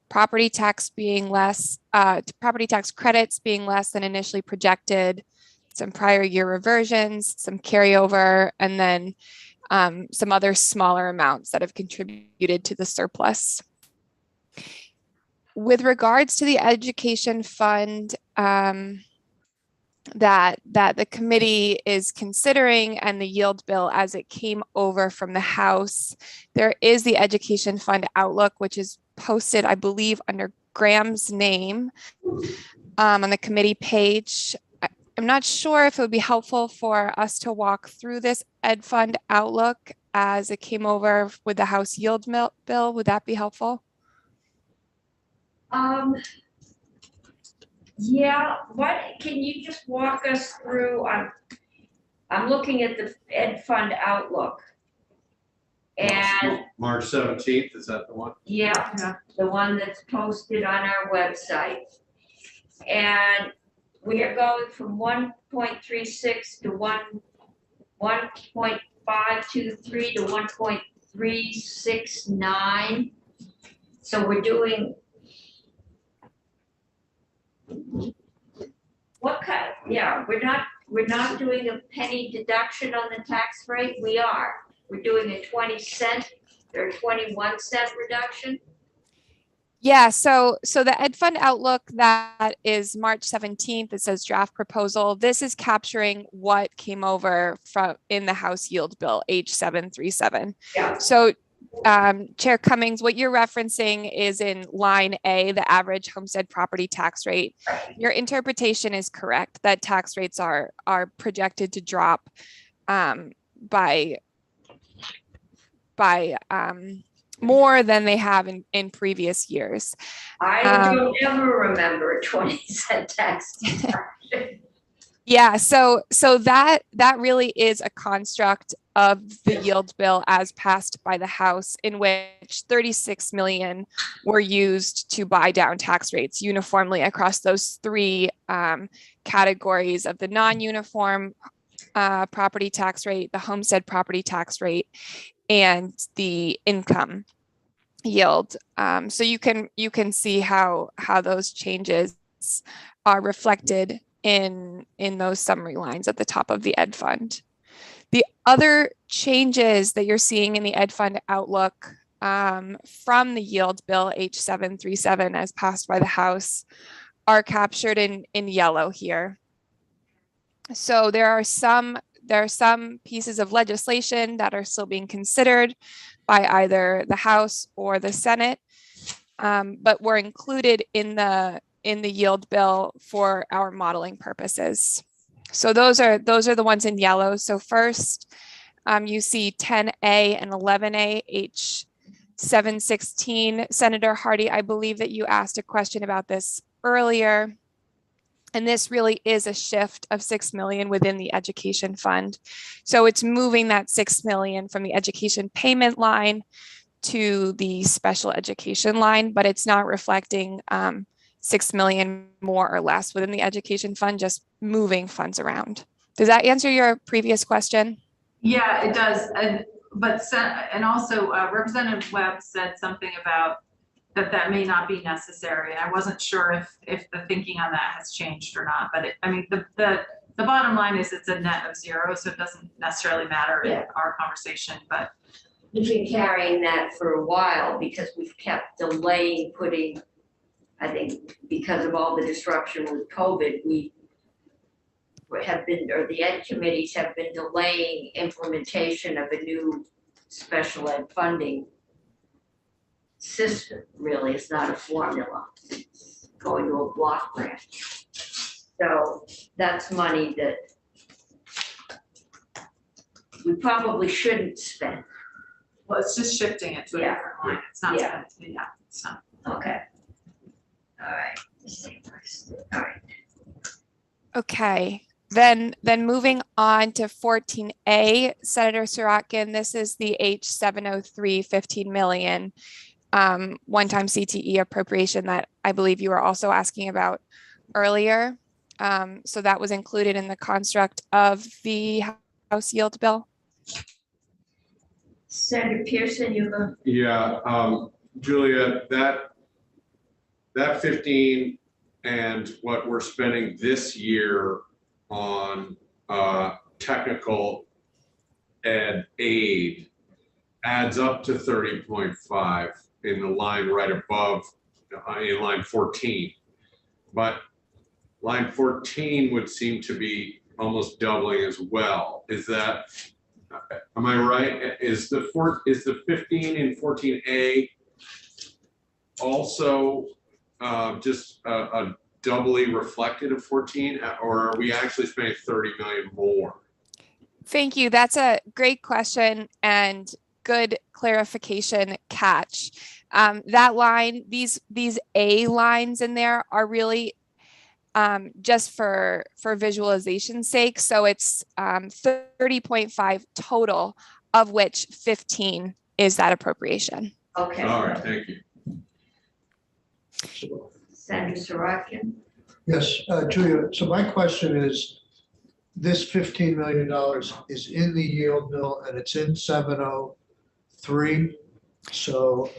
property tax credits being less than initially projected, some prior year reversions, some carryover, and then some other smaller amounts that have contributed to the surplus. With regards to the education fund that the committee is considering and the yield bill as it came over from the House, there is the education fund outlook, which is posted, I believe, under Graham's name on the committee page. I'm not sure if it would be helpful for us to walk through this ed fund outlook as it came over with the House yield bill. Would that be helpful? Yeah, can you just walk us through? I'm looking at the ed fund outlook. And March 17th, is that the one? yeah, the one that's posted on our website. And we are going from 1.36 to 1.523 to 1.369. So we're doing what kind? Yeah, we're not doing a penny deduction on the tax rate. We're doing a 20-cent or 21-cent reduction. Yeah, so the ed fund outlook that is March 17th, it says draft proposal. This is capturing what came over from in the House yield bill, H737. Yeah. So Chair Cummings, what you're referencing is in line A, the average homestead property tax rate. Your interpretation is correct that tax rates are projected to drop by more than they have in previous years. I don't ever remember a 20-cent tax. Yeah, so that really is a construct of the yield bill as passed by the House, in which 36 million were used to buy down tax rates uniformly across those three categories of the non-uniform property tax rate, the homestead property tax rate, and the income yield. So you can see how those changes are reflected in those summary lines at the top of the ed fund. The other changes that you're seeing in the ed fund outlook from the yield bill H737 as passed by the House are captured in yellow here. So there are some pieces of legislation that are still being considered by either the House or the Senate, but were included in the yield bill for our modeling purposes. So those are the ones in yellow. So first, you see 10A and 11A, H716. Senator Hardy, I believe that you asked a question about this earlier. And this really is a shift of 6 million within the education fund. So it's moving that 6 million from the education payment line to the special education line, but it's not reflecting 6 million more or less within the education fund, just moving funds around. Does that answer your previous question? Yeah, it does. And also Representative Webb said something about that may not be necessary. I wasn't sure if the thinking on that has changed or not, but I mean, the bottom line is it's a net of zero, so it doesn't necessarily matter in our conversation, but. We've been carrying that for a while because we've kept delaying putting, I think because of all the disruption with COVID, we have been, or the ed committees have been delaying implementation of a new special ed funding system. Really, it's not a formula. It's going to a block grant. So that's money that we probably shouldn't spend. Well, it's just shifting it to a different line. It's not, it's not. Okay. All right. All right. Okay. Then moving on to 14A, Senator Sirotkin, this is the H703 15 million one-time CTE appropriation that I believe you were also asking about earlier. So that was included in the construct of the House yield bill. Senator Pearson, you go. Yeah, Julia, that 15 and what we're spending this year on technical ed aid adds up to 30.5 in the line right above in line 14. But line 14 would seem to be almost doubling as well. Is that, am I right? Is the 15 in 14A also just a doubly reflected of 14, or are we actually spending 30 million more? Thank you. That's a great question and good clarification catch. That line, these A lines in there are really just for visualization's sake. So it's 30.5 total, of which 15 is that appropriation. Okay. All right, thank you. Senator Sirotkin. Yes, Julia, so my question is, this $15 million is in the yield bill and it's in 703. So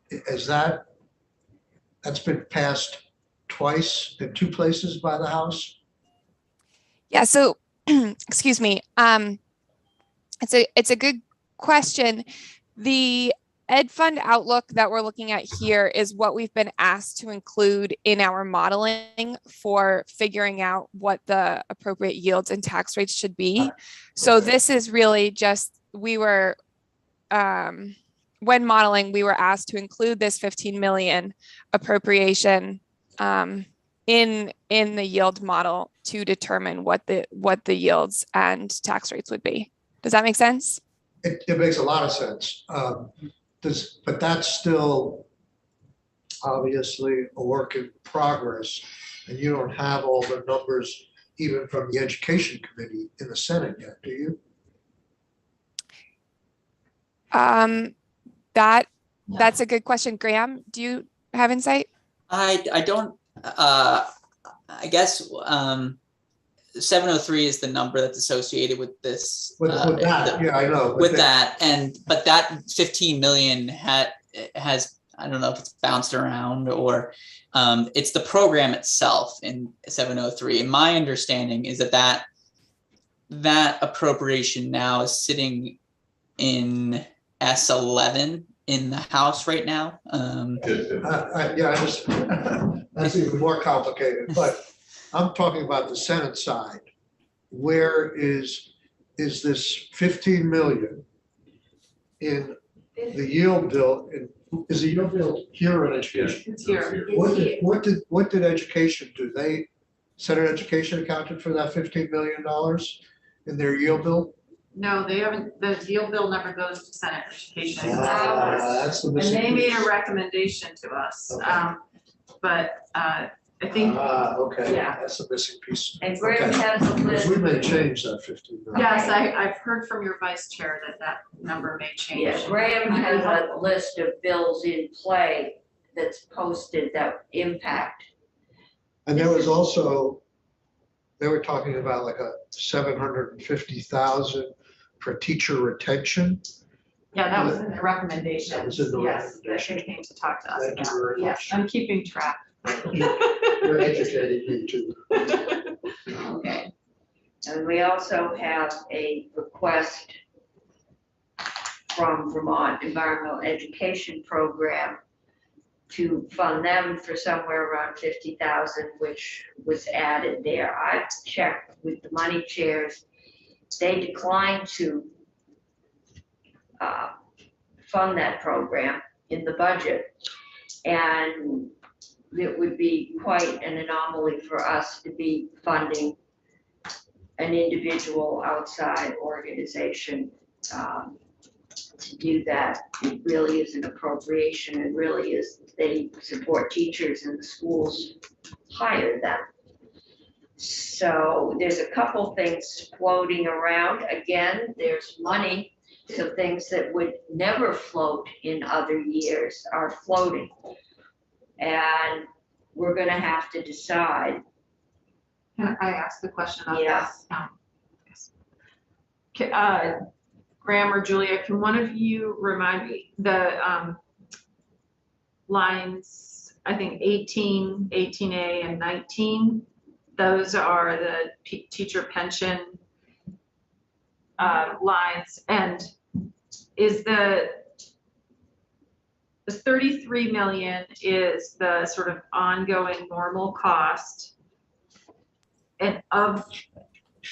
is that's been passed twice in two places by the House? Yeah, so excuse me. It's a good question. The Ed Fund outlook that we're looking at here is what we've been asked to include in our modeling for figuring out what the appropriate yields and tax rates should be. So this is really just, we were, when modeling, we were asked to include this 15 million appropriation in the yield model to determine what the yields and tax rates would be. Does that make sense? It makes a lot of sense. but that's still obviously a work in progress. And you don't have all the numbers even from the Education Committee in the Senate yet, do you? That's a good question. Graham, do you have insight? I don't, I guess, 703 is the number that's associated with this. With that, yeah, I know. With that, but that 15 million has, I don't know if it's bounced around or it's the program itself in 703. And my understanding is that appropriation now is sitting in S11 in the House right now. Yeah, that's even more complicated, but I'm talking about the Senate side. Where is this 15 million in the yield bill? Is the yield bill here in education? It's here. What did education do? Senate Education accounted for that $15 million in their yield bill? No, they haven't, the deal bill never goes to Senate Education. That's the And missing they made piece. a recommendation to us, Okay. but I think, Okay, yeah. that's the missing piece. And Graham Okay. has a Because list. we may change that 15 million. yes, I've heard from your vice chair that number may change. Yeah, Graham has a list of bills in play that's posted that impact. And there was also, they were talking about like a 750,000 for teacher retention. Yeah, that was in the recommendation. That was in the Yes, recommendation. that they came to talk to us Thank you about. very Yes, much. I'm keeping track. You're educating me too. Okay. And we also have a request from Vermont Environmental Education Program to fund them for somewhere around 50,000, which was added there. I've checked with the money chairs. They declined to fund that program in the budget. And it would be quite an anomaly for us to be funding an individual outside organization to do that. It really is an appropriation. It really is, they support teachers and the schools hire them. So there's a couple things floating around. Again, there's money, so things that would never float in other years are floating. And we're gonna have to decide. Can I ask the question about Yeah. this? Graham or Julia, can one of you remind me the lines, I think 18, 18A and 19, those are the teacher pension lines, and is the 33 million is the sort of ongoing normal cost, and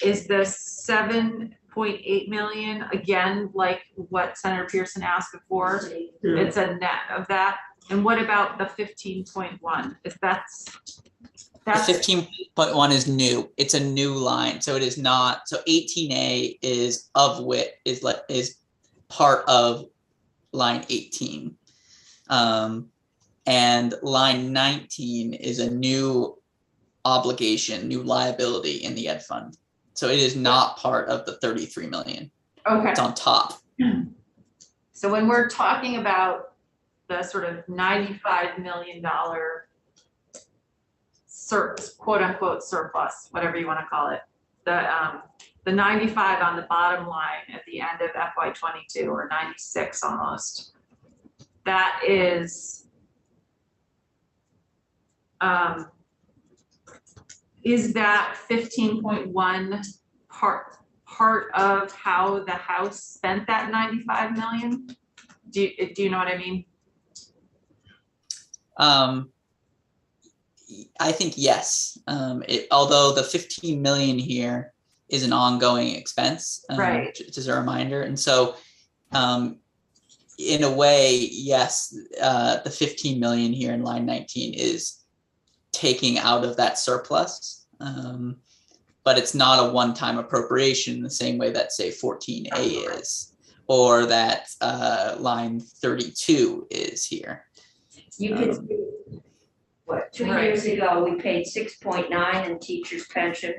is the 7.8 million, again, like what Senator Pearson asked before, it's a net of that? And what about the 15.1? If that's The 15.1 is new. It's a new line, so it is not. So 18A is of wit is part of line 18, and line 19 is a new obligation, new liability in the ed fund. So it is not part of the 33 million. okay. It's on top. So when we're talking about the sort of $95 million quote unquote surplus, whatever you want to call it, the 95 on the bottom line at the end of FY22, or 96 almost, that is that 15.1 part of how the House spent that 95 million? Do you know what I mean? I think yes. Although the 15 million here is an ongoing expense, Right. Just as a reminder, and so in a way, yes, the 15 million here in line 19 is taking out of that surplus, but it's not a one-time appropriation in the same way that, say, 14A is, or that line 32 is here. You could, what, 2 years ago, we paid 6.9 in teacher's pension.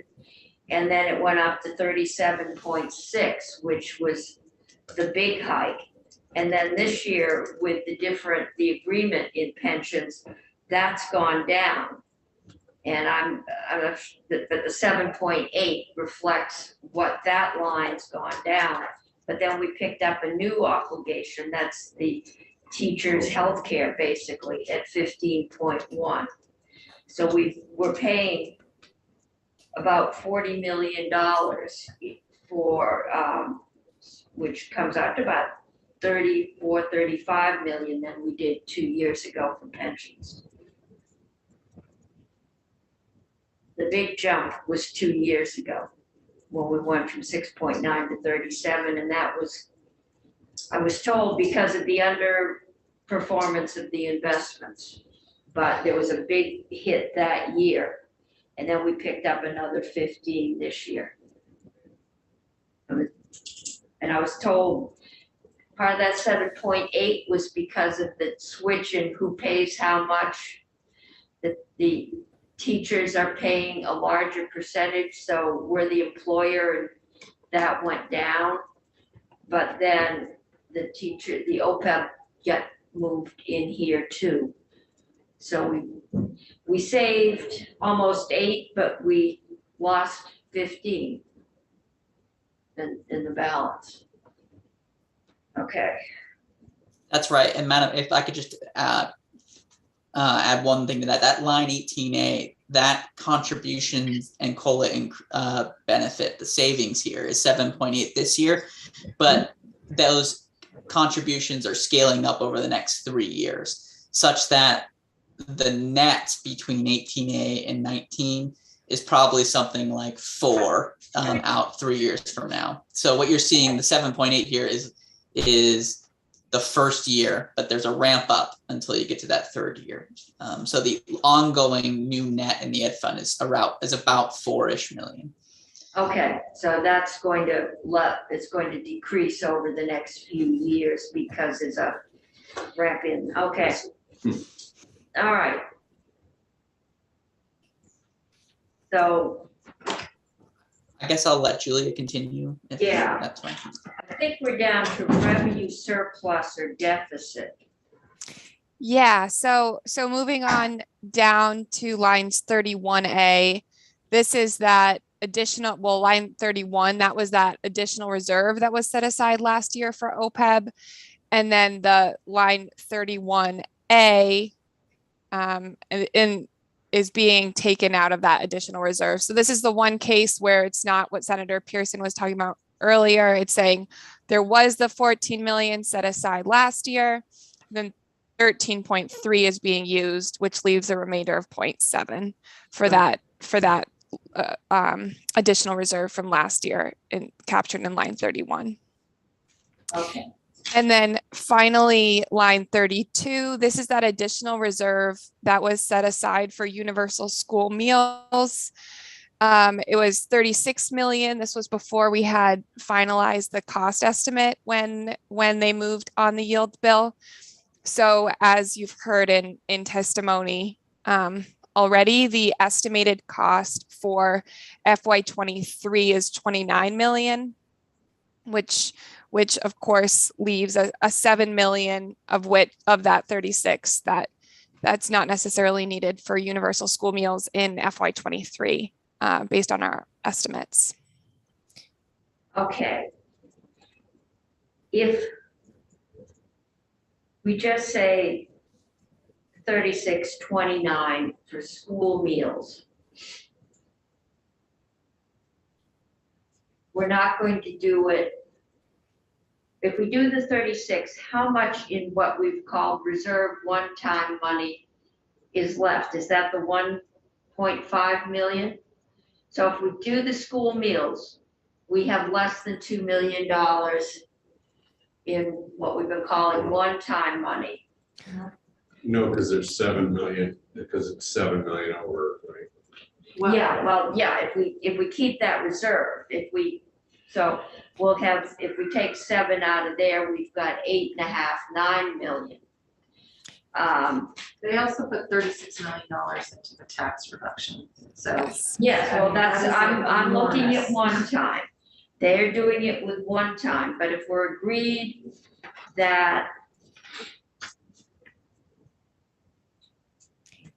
And then it went up to 37.6, which was the big hike. And then this year with the agreement in pensions, that's gone down. And but the 7.8 reflects what that line's gone down. But then we picked up a new obligation, that's the teachers' healthcare basically at 15.1. So we're paying about $40 million for, which comes out to about 34, 35 million than we did 2 years ago for pensions. The big jump was 2 years ago when we went from 6.9 to 37, and that was, I was told, because of the underperformance of the investments. But there was a big hit that year, and then we picked up another 15 this year. And I was told part of that 7.8 was because of the switch in who pays how much. The teachers are paying a larger percentage, so we're the employer, and that went down. But then the OPEB got moved in here too. So we saved almost 8, but we lost 15 in the balance. Okay. That's right. And madam, if I could just add one thing to that line 18A, that contributions and COLA benefit, the savings here is 7.8 this year, but those contributions are scaling up over the next 3 years, such that the net between 18A and 19 is probably something like 4 out 3 years from now. So what you're seeing, the 7.8 here is the first year, but there's a ramp up until you get to that 3rd year. So the ongoing new net in the ed fund is about 4-ish million. Okay, so that's going to decrease over the next few years because it's a ramp in. Okay. All right. So I guess I'll let Julia continue. Yeah. That's fine. I think we're down to revenue surplus or deficit. Yeah, so moving on down to lines 31A, this is that additional, well, line 31, that was that additional reserve that was set aside last year for OPEB. And then the line 31A is being taken out of that additional reserve. So this is the one case where it's not what Senator Pearson was talking about earlier. It's saying there was the 14 million set aside last year, then 13.3 is being used, which leaves a remainder of 0.7 for that additional reserve from last year captured in line 31. Okay. And then finally, line 32, this is that additional reserve that was set aside for universal school meals. It was 36 million. This was before we had finalized the cost estimate when they moved on the yield bill. So as you've heard in testimony already, the estimated cost for FY23 is 29 million, which of course leaves a 7 million of that 36 that's not necessarily needed for universal school meals in FY23 based on our estimates. Okay. If we just say 36.29 for school meals, we're not going to do it. If we do the 36, how much in what we've called reserve one-time money is left? Is that the 1.5 million? So if we do the school meals, we have less than $2 million in what we've been calling one-time money. No, because there's 7 million, because it's 7 million over, right? Yeah, well, yeah, if we keep that reserve, if we So we'll have, if we take 7 out of there, we've got 8.5, 9 million. They also put $36 million into the tax reduction, so. Yes, well, I'm looking at one time. They're doing it with one time, but if we're agreed that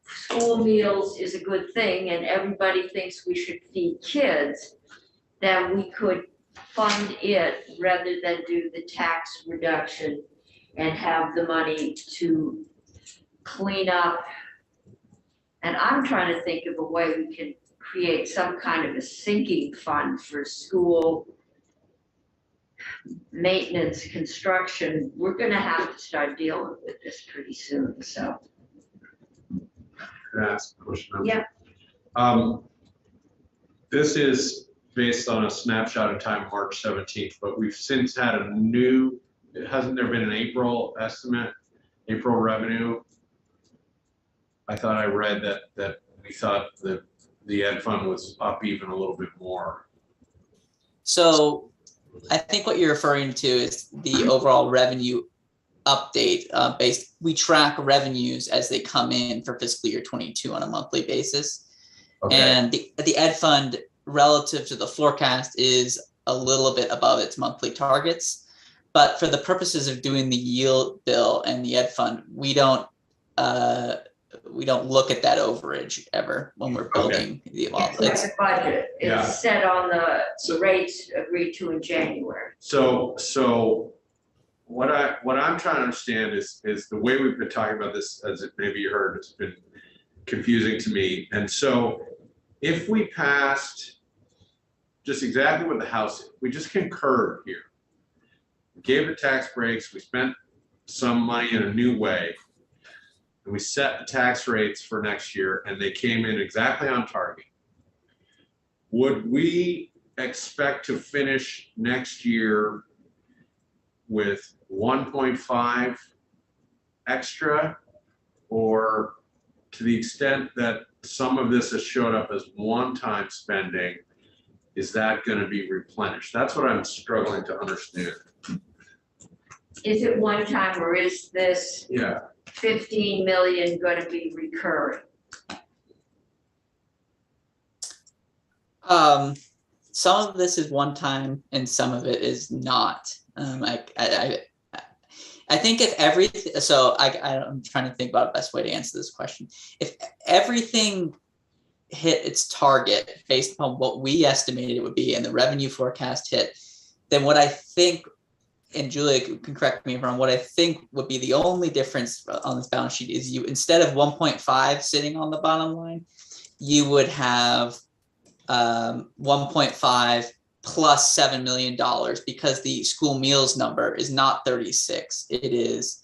school meals is a good thing and everybody thinks we should feed kids, then we could fund it rather than do the tax reduction and have the money to clean up. And I'm trying to think of a way we can create some kind of a sinking fund for school maintenance, construction. We're gonna have to start dealing with this pretty soon, so. Can I ask a question? Yeah. This is based on a snapshot of time, March 17th, but we've since had a new, hasn't there been an April estimate, April revenue? I thought I read that we thought that the ed fund was up even a little bit more. So I think what you're referring to is the overall revenue update based. We track revenues as they come in for fiscal year 22 on a monthly basis. Okay. And the ed fund relative to the forecast is a little bit above its monthly targets. But for the purposes of doing the yield bill and the ed fund, we don't look at that overage ever when we're building the It's like a budget. Yeah. It's set on the rates agreed to in January. So what I'm trying to understand is the way we've been talking about this, as it maybe you heard, it's been confusing to me. And so if we passed just exactly what the House is, we just concurred here. We gave the tax breaks, we spent some money in a new way, and we set the tax rates for next year, and they came in exactly on target. Would we expect to finish next year with 1.5 extra, or to the extent that some of this has showed up as one-time spending, is that going to be replenished? That's what I'm struggling to understand. Is it one time or is this Yeah. 15 million going to be recurring? Some of this is one time and some of it is not. I think if everything, so I'm trying to think about the best way to answer this question. If everything hit its target based upon what we estimated it would be and the revenue forecast hit, then what I think, and Julia can correct me if I'm wrong, what I think would be the only difference on this balance sheet is you, instead of 1.5 sitting on the bottom line, you would have 1.5 plus $7 million, because the school meals number is not 36, it is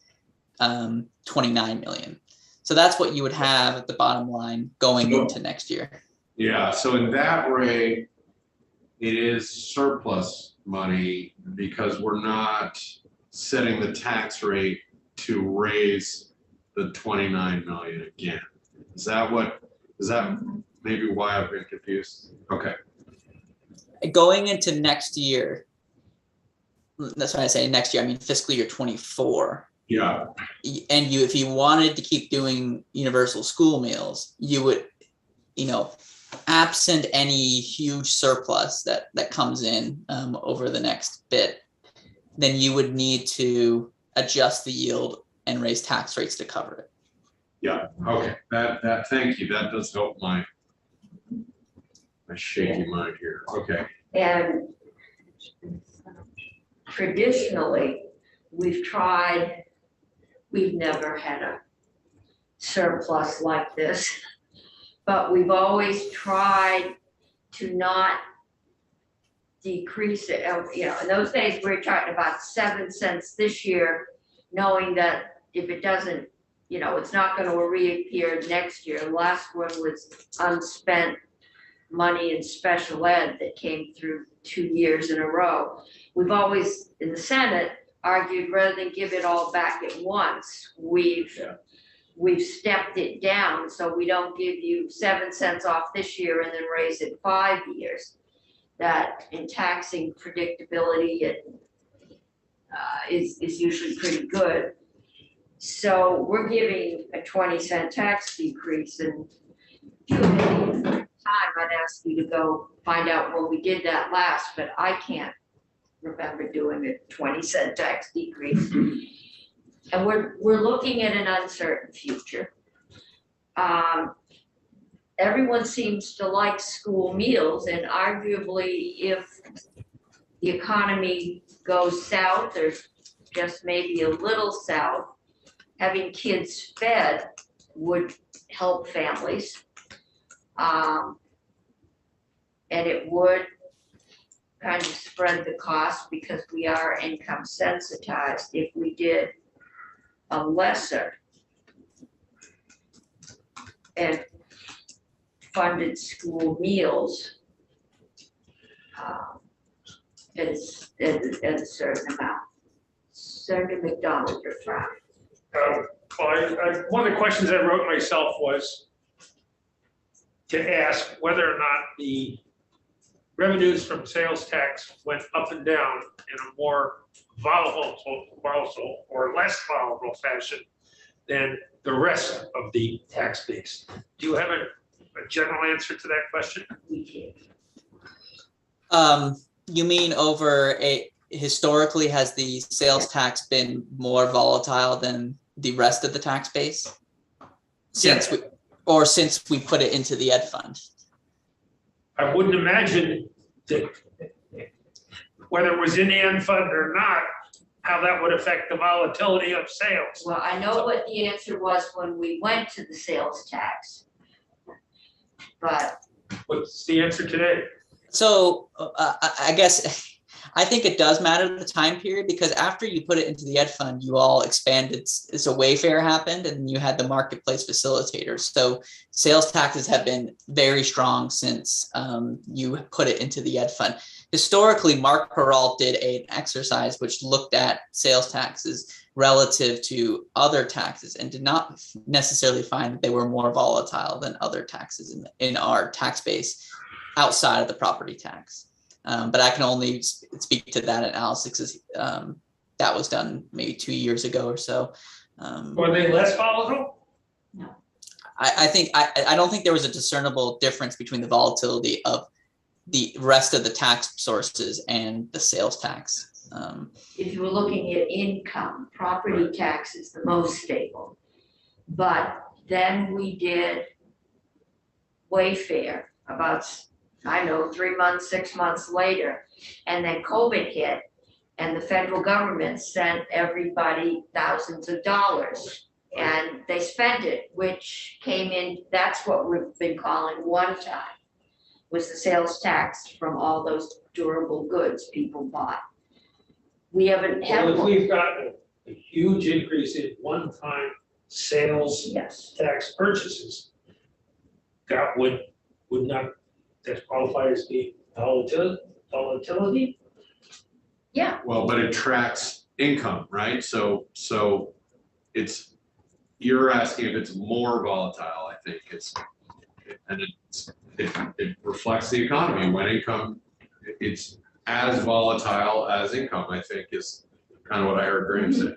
29 million. So that's what you would have at the bottom line going into next year. Yeah, so in that way, it is surplus money because we're not setting the tax rate to raise the 29 million again. Is that maybe why I've been confused? Okay. Going into next year, that's why I say next year, I mean fiscal year 24. Yeah. And if you wanted to keep doing universal school meals, you would, absent any huge surplus that comes in over the next bit, then you would need to adjust the yield and raise tax rates to cover it. Yeah. Okay. That thank you. That does help my shaky mind here. Okay. And traditionally, we've never had a surplus like this, but we've always tried to not decrease it. In those days, we were talking about 7 cents this year, knowing that if it doesn't, it's not going to reappear next year. The last one was unspent money in special ed that came through 2 years in a row. We've always, in the Senate, argued rather than give it all back at once, we've stepped it down, so we don't give you 7 cents off this year and then raise it 5 years. that in taxing predictability and is usually pretty good. So we're giving a 20-cent tax decrease, and if you have any time, I'd ask you to go find out when we did that last, but I can't remember doing a 20-cent tax decrease. And we're looking at an uncertain future. Everyone seems to like school meals, and arguably if the economy goes south or just maybe a little south, having kids fed would help families. And it would kind of spread the cost because we are income sensitized if we did a lesser and funded school meals at a certain amount. Senator McDonald, you're fine. One of the questions I wrote myself was to ask whether or not the revenues from sales tax went up and down in a more volatile or less volatile fashion than the rest of the tax base. Do you have a general answer to that question? We did. You mean historically, has the sales tax been more volatile than the rest of the tax base? Since we put it into the ed fund? I wouldn't imagine that whether it was in the ed fund or not, how that would affect the volatility of sales. Well, I know what the answer was when we went to the sales tax. But what's the answer today? So I guess I think it does matter the time period, because after you put it into the ed fund, you all expanded. So Wayfair happened, and you had the marketplace facilitators. So sales taxes have been very strong since you put it into the ed fund. Historically, Mark Peralt did an exercise which looked at sales taxes relative to other taxes and did not necessarily find that they were more volatile than other taxes in our tax base outside of the property tax. But I can only speak to that analysis because that was done maybe 2 years ago or so. Were they less volatile? no. I don't think there was a discernible difference between the volatility of the rest of the tax sources and the sales tax. If you were looking at income, property tax is the most stable. But then we did Wayfair about, 3 months, 6 months later, and then COVID hit, and the federal government sent everybody thousands of dollars, and they spent it, which came in, that's what we've been calling one time, was the sales tax from all those durable goods people bought. We haven't had Well, if one. we've got a huge increase in one-time sales Yes, tax purchases, that would not that qualify as being volatility? yeah, Well, but it tracks income, right? So you're asking if it's more volatile, I think it reflects the economy. When income, it's as volatile as income, I think is kind of what I heard Graham say.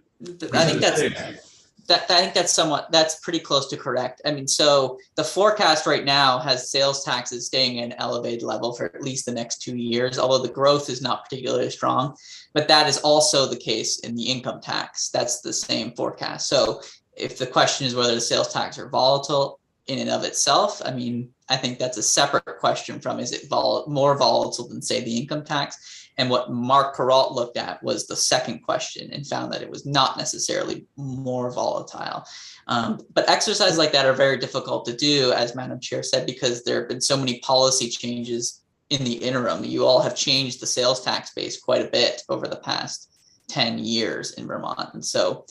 I think that's pretty close to correct. I mean, so the forecast right now has sales taxes staying at an elevated level for at least the next 2 years, although the growth is not particularly strong. But that is also the case in the income tax. That's the same forecast. So if the question is whether the sales tax are volatile in and of itself, I mean, I think that's a separate question from, is it more volatile than, say, the income tax? And what Mark Peralt looked at was the second question and found that it was not necessarily more volatile. But exercises like that are very difficult to do, as Madam Chair said, because there have been so many policy changes in the interim. You all have changed the sales tax base quite a bit over the past 10 years in Vermont. And so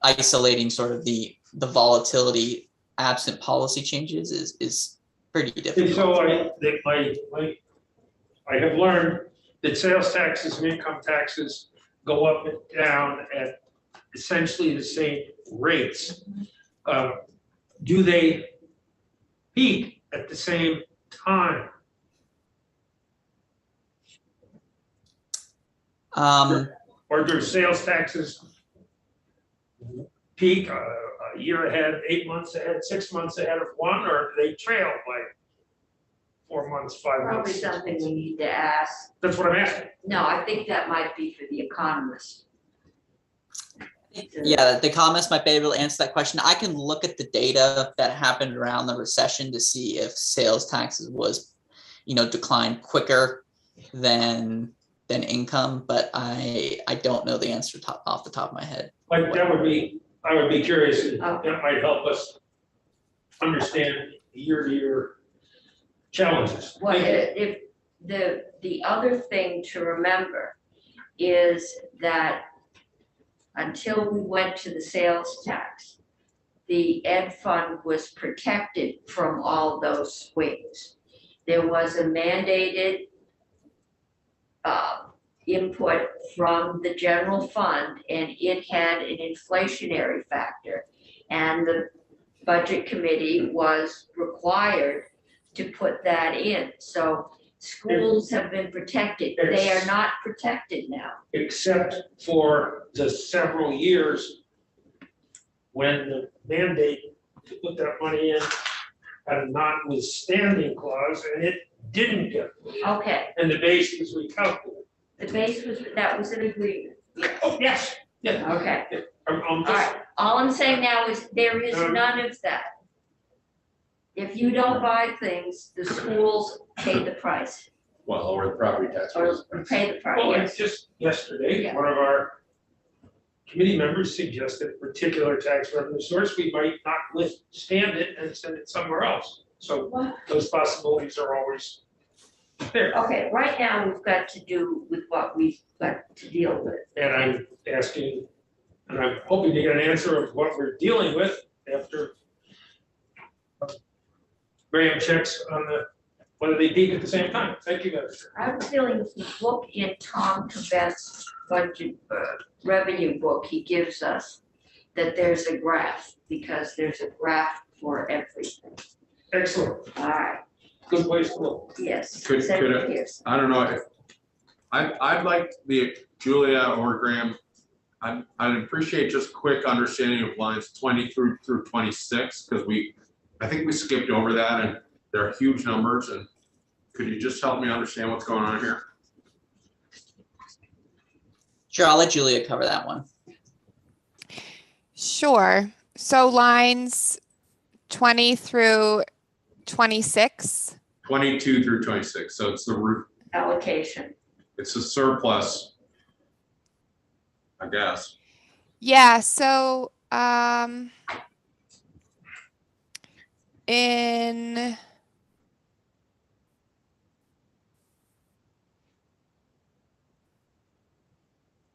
isolating sort of the volatility absent policy changes is pretty difficult. And so I have learned that sales taxes and income taxes go up and down at essentially the same rates. Do they peak at the same time? Or do sales taxes peak a year ahead, 8 months ahead, 6 months ahead of one, or do they trail by 4 months, 5 months? Probably 6 something months? we need to ask. That's what I'm asking. No, I think that might be for the economist. Yeah, the economist might be able to answer that question. I can look at the data that happened around the recession to see if sales taxes was, declined quicker than income, but I don't know the answer off the top of my head. But I would be curious, if that might help us understand year-to-year challenges. Well, if the other thing to remember is that until we went to the sales tax, the ed fund was protected from all those swings. There was a mandated input from the general fund, and it had an inflationary factor. And the budget committee was required to put that in. So schools have been protected. They are not protected now. Except for the several years when the mandate to put that money in had a notwithstanding clause, and it didn't get put in. Okay, And the base was recalculated. the base was, that was an agreement. Yes. Oh, yes, yeah. Okay, I'm all just, right. All I'm saying now is there is none of that. If you don't buy things, the schools pay the price, Well, or the property tax. or pay the price, well, yes. it's just yesterday, Yeah. one of our committee members suggested a particular tax revenue source, we might not withstand it and send it somewhere else. So What? those possibilities are always there. Okay, right now, we've got to do with what we've got to deal with. And I'm asking, and I'm hoping to get an answer of what we're dealing with after Graham checks on whether they peak at the same time. Thank you, guys. I have a feeling if you look in Tom Cavet's budget, revenue book he gives us, that there's a graph, because there's a graph for everything. Excellent, All right, good place to look. yes. Could Senator I- Pierce. I don't know, if I'd like Julia or Graham, I'd appreciate just quick understanding of lines 20 through 26, because I think we skipped over that, and they're huge numbers, and could you just help me understand what's going on here? Sure, I'll let Julia cover that one. Sure. So lines 20 through 26. 22 through 26, so it's the roof, Allocation. it's a surplus, I guess. Yeah, so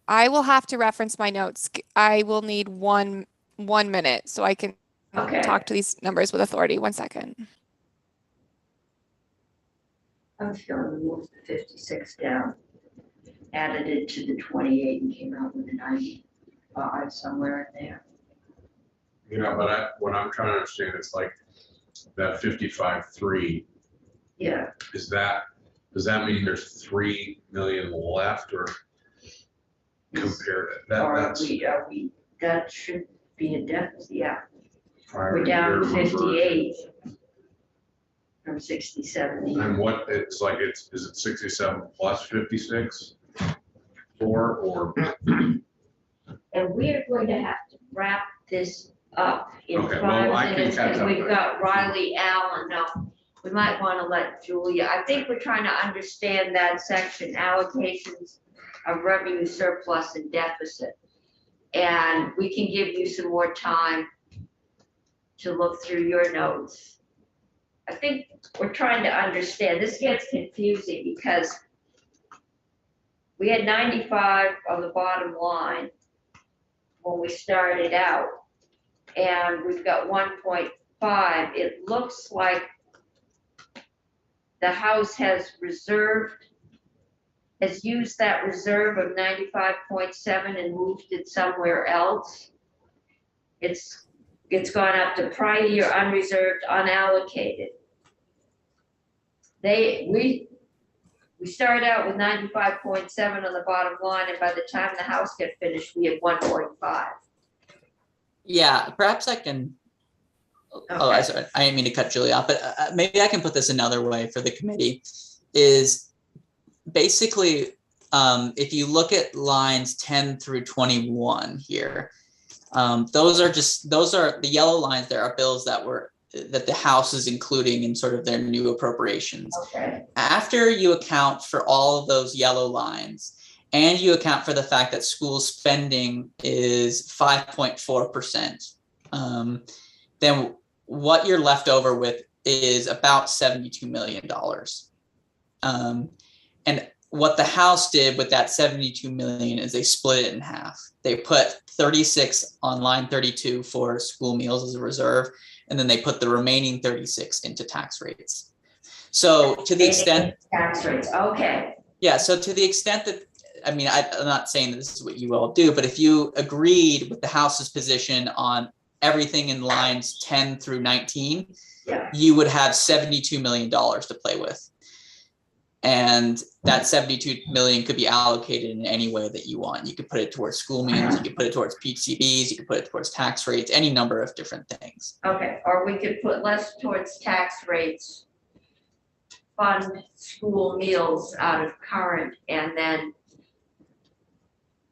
I will have to reference my notes. I will need one minute so I can Okay. talk to these numbers with authority. 1 second. I'm feeling we moved the 56 down, added it to the 28 and came out with a 95 somewhere in there. But what I'm trying to understand is like that 55.3, Yeah, does that mean there's 3 million left, or compared are we, that should be a deficit, yeah. prior We're down year reversion? 58 from 67. And what, is it 67 plus 56? Or, And we're going to have to wrap this up in Okay, well, I 5 can minutes, catch because up. we've got Riley Allen. No, we might want to let Julia, I think we're trying to understand that section, allocations of revenue surplus and deficit. And we can give you some more time to look through your notes. I think we're trying to understand, this gets confusing because we had 95 on the bottom line when we started out, and we've got 1.5. It looks like the House has used that reserve of 95.7 and moved it somewhere else. It's gone up to prior year unreserved, unallocated. We we started out with 95.7 on the bottom line, and by the time the house got finished, we had 1.5. Yeah, perhaps I can. Oh, I sorry, I didn't mean to cut Julie off, but maybe I can put this another way for the committee. Is basically, if you look at lines 10 through 21 here, those are the yellow lines. There are bills that the House is including in sort of their new appropriations. Okay. After you account for all of those yellow lines, and you account for the fact that school spending is 5.4%, then what you're left over with is about $72 million. And what the House did with that 72 million is they split it in half. They put 36 on line 32 for school meals as a reserve, and then they put the remaining 36 into tax rates. So to the extent tax rates, okay. Yeah, so to the extent that, I mean, I'm not saying that this is what you all do, but if you agreed with the House's position on everything in lines 10 through 19, you would have $72 million to play with. And that 72 million could be allocated in any way that you want. You could put it towards school meals, you could put it towards Pcbs, you could put it towards tax rates, any number of different things. Okay, or we could put less towards tax rates, fund school meals out of current, and then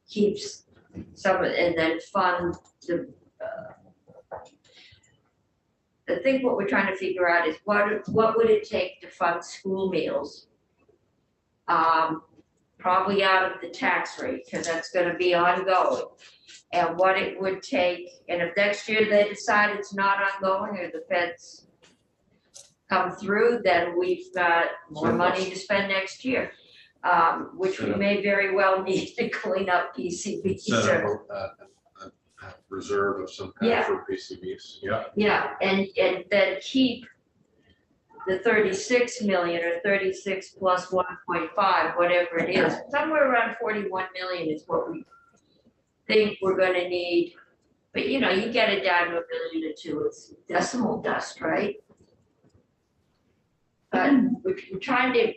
keeps some, and then fund the, I think what we're trying to figure out is what would it take to fund school meals? Probably out of the tax rate, because that's gonna be ongoing. And what it would take, and if next year they decide it's not ongoing, or the feds come through, then we've got more money to spend next year. Which we may very well need to clean up PCBs. Set up a reserve of some kind for PCBs, Yeah, and then keep the 36 million or 36 plus 1.5, whatever it is, somewhere around 41 million is what we think we're gonna need. But you know, you get it down to $1 million or $2 million, it's decimal dust, right? But we're trying to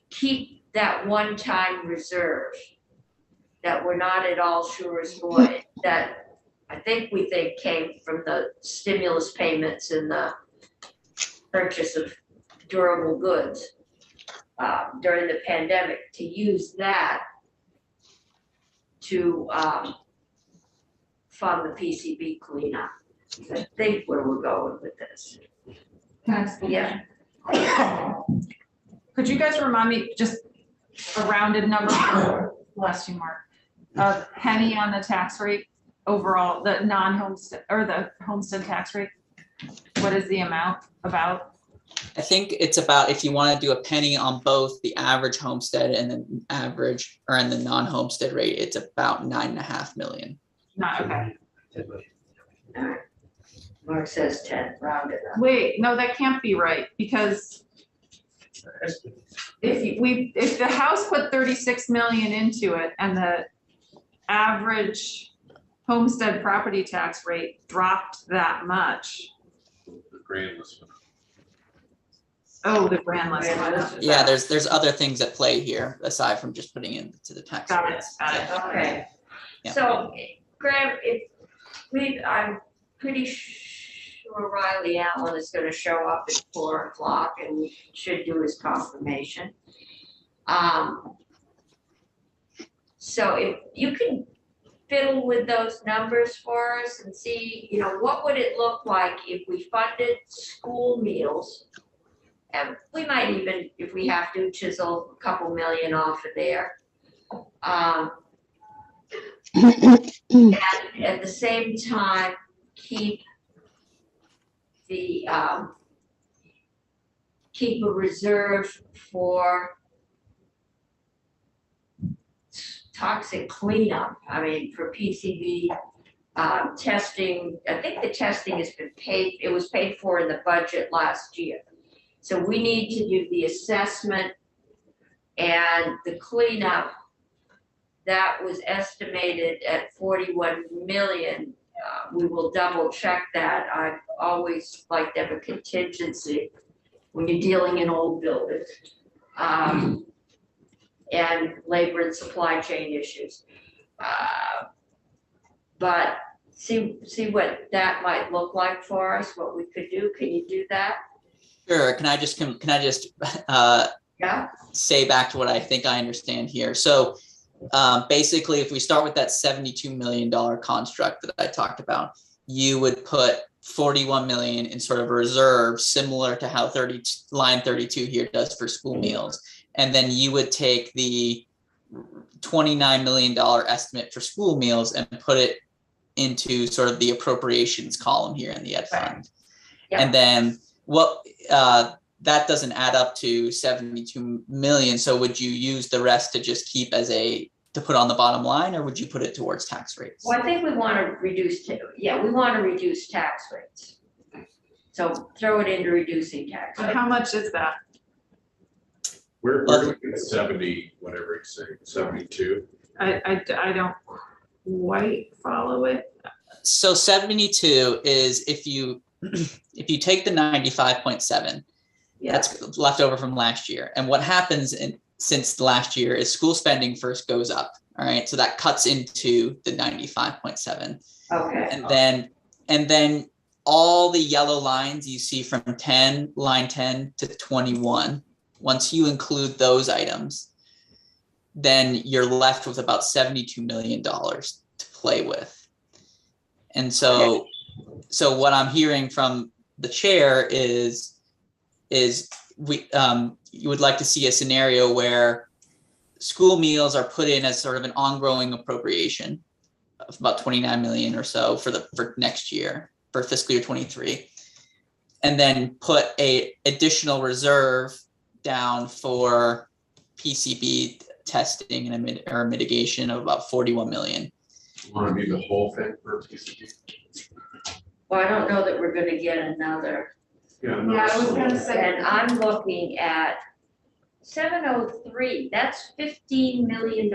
keep that one-time reserve that we're not at all sure is going, that I think we think came from the stimulus payments and the purchase of durable goods during the pandemic, to use that to fund the PCB cleanup. I think where we're going with this. Yeah. Could you guys remind me, just a rounded number, bless you, Mark, a penny on the tax rate overall, the non-homestead, or the homestead tax rate? What is the amount about? I think it's about, if you want to do a penny on both the average homestead and the average, or in the non-homestead rate, it's about 9.5 million. Not, okay. Mark says 10, rounded up. Wait, no, that can't be right, because if the House put 36 million into it and the average homestead property tax rate dropped that much. the grand list. Oh, the grand list. Yeah, there's other things at play here aside from just putting into the tax Got it, rates. got it. Okay. Yeah. So, Graham, I'm pretty sure Riley Allen is gonna show up at 4 o'clock and we should do his confirmation. So if you can fiddle with those numbers for us and see, you know, what would it look like if we funded school meals? And we might even, if we have to, chisel a couple million off of there. And at the same time, keep a reserve for toxic cleanup. I mean, for PCB testing. I think the testing has been paid. It was paid for in the budget last year. So we need to do the assessment and the cleanup. That was estimated at 41 million. We will double check that. I've always liked to have a contingency when you're dealing in old buildings. and labor and supply chain issues. But see what that might look like for us, what we could do. Can you do that? Sure. Can I just Yeah. say back to what I think I understand here? So basically, if we start with that $72 million construct that I talked about, you would put 41 million in sort of a reserve, similar to how line 32 here does for school meals. And then you would take the $29 million estimate for school meals and put it into sort of the appropriations column here in the ed fund. Yeah. And then what that doesn't add up to 72 million. So would you use the rest to just keep as to put on the bottom line, or would you put it towards tax rates? Well, I think we want to reduce, we want to reduce tax rates. So throw it into reducing tax And rates. how much is that? Where do we get 70, whatever he's saying, 72? I don't quite follow it. So 72 is if you take the 95.7, that's left over from last year. And what happens since last year is school spending first goes up. All right. So that cuts into the 95.7. Okay. And then all the yellow lines you see from line 10 to 21, once you include those items, then you're left with about $72 million to play with. And so what I'm hearing from the chair is you would like to see a scenario where school meals are put in as sort of an ongoing appropriation of about 29 million or so for next year, for fiscal year 23, and then put a additional reserve down for PCB testing and or mitigation of about 41 million. Want to do the whole thing for PCB? Well, I don't know that we're gonna get another. Yeah, I was gonna say. And I'm looking at 703, that's $15 million.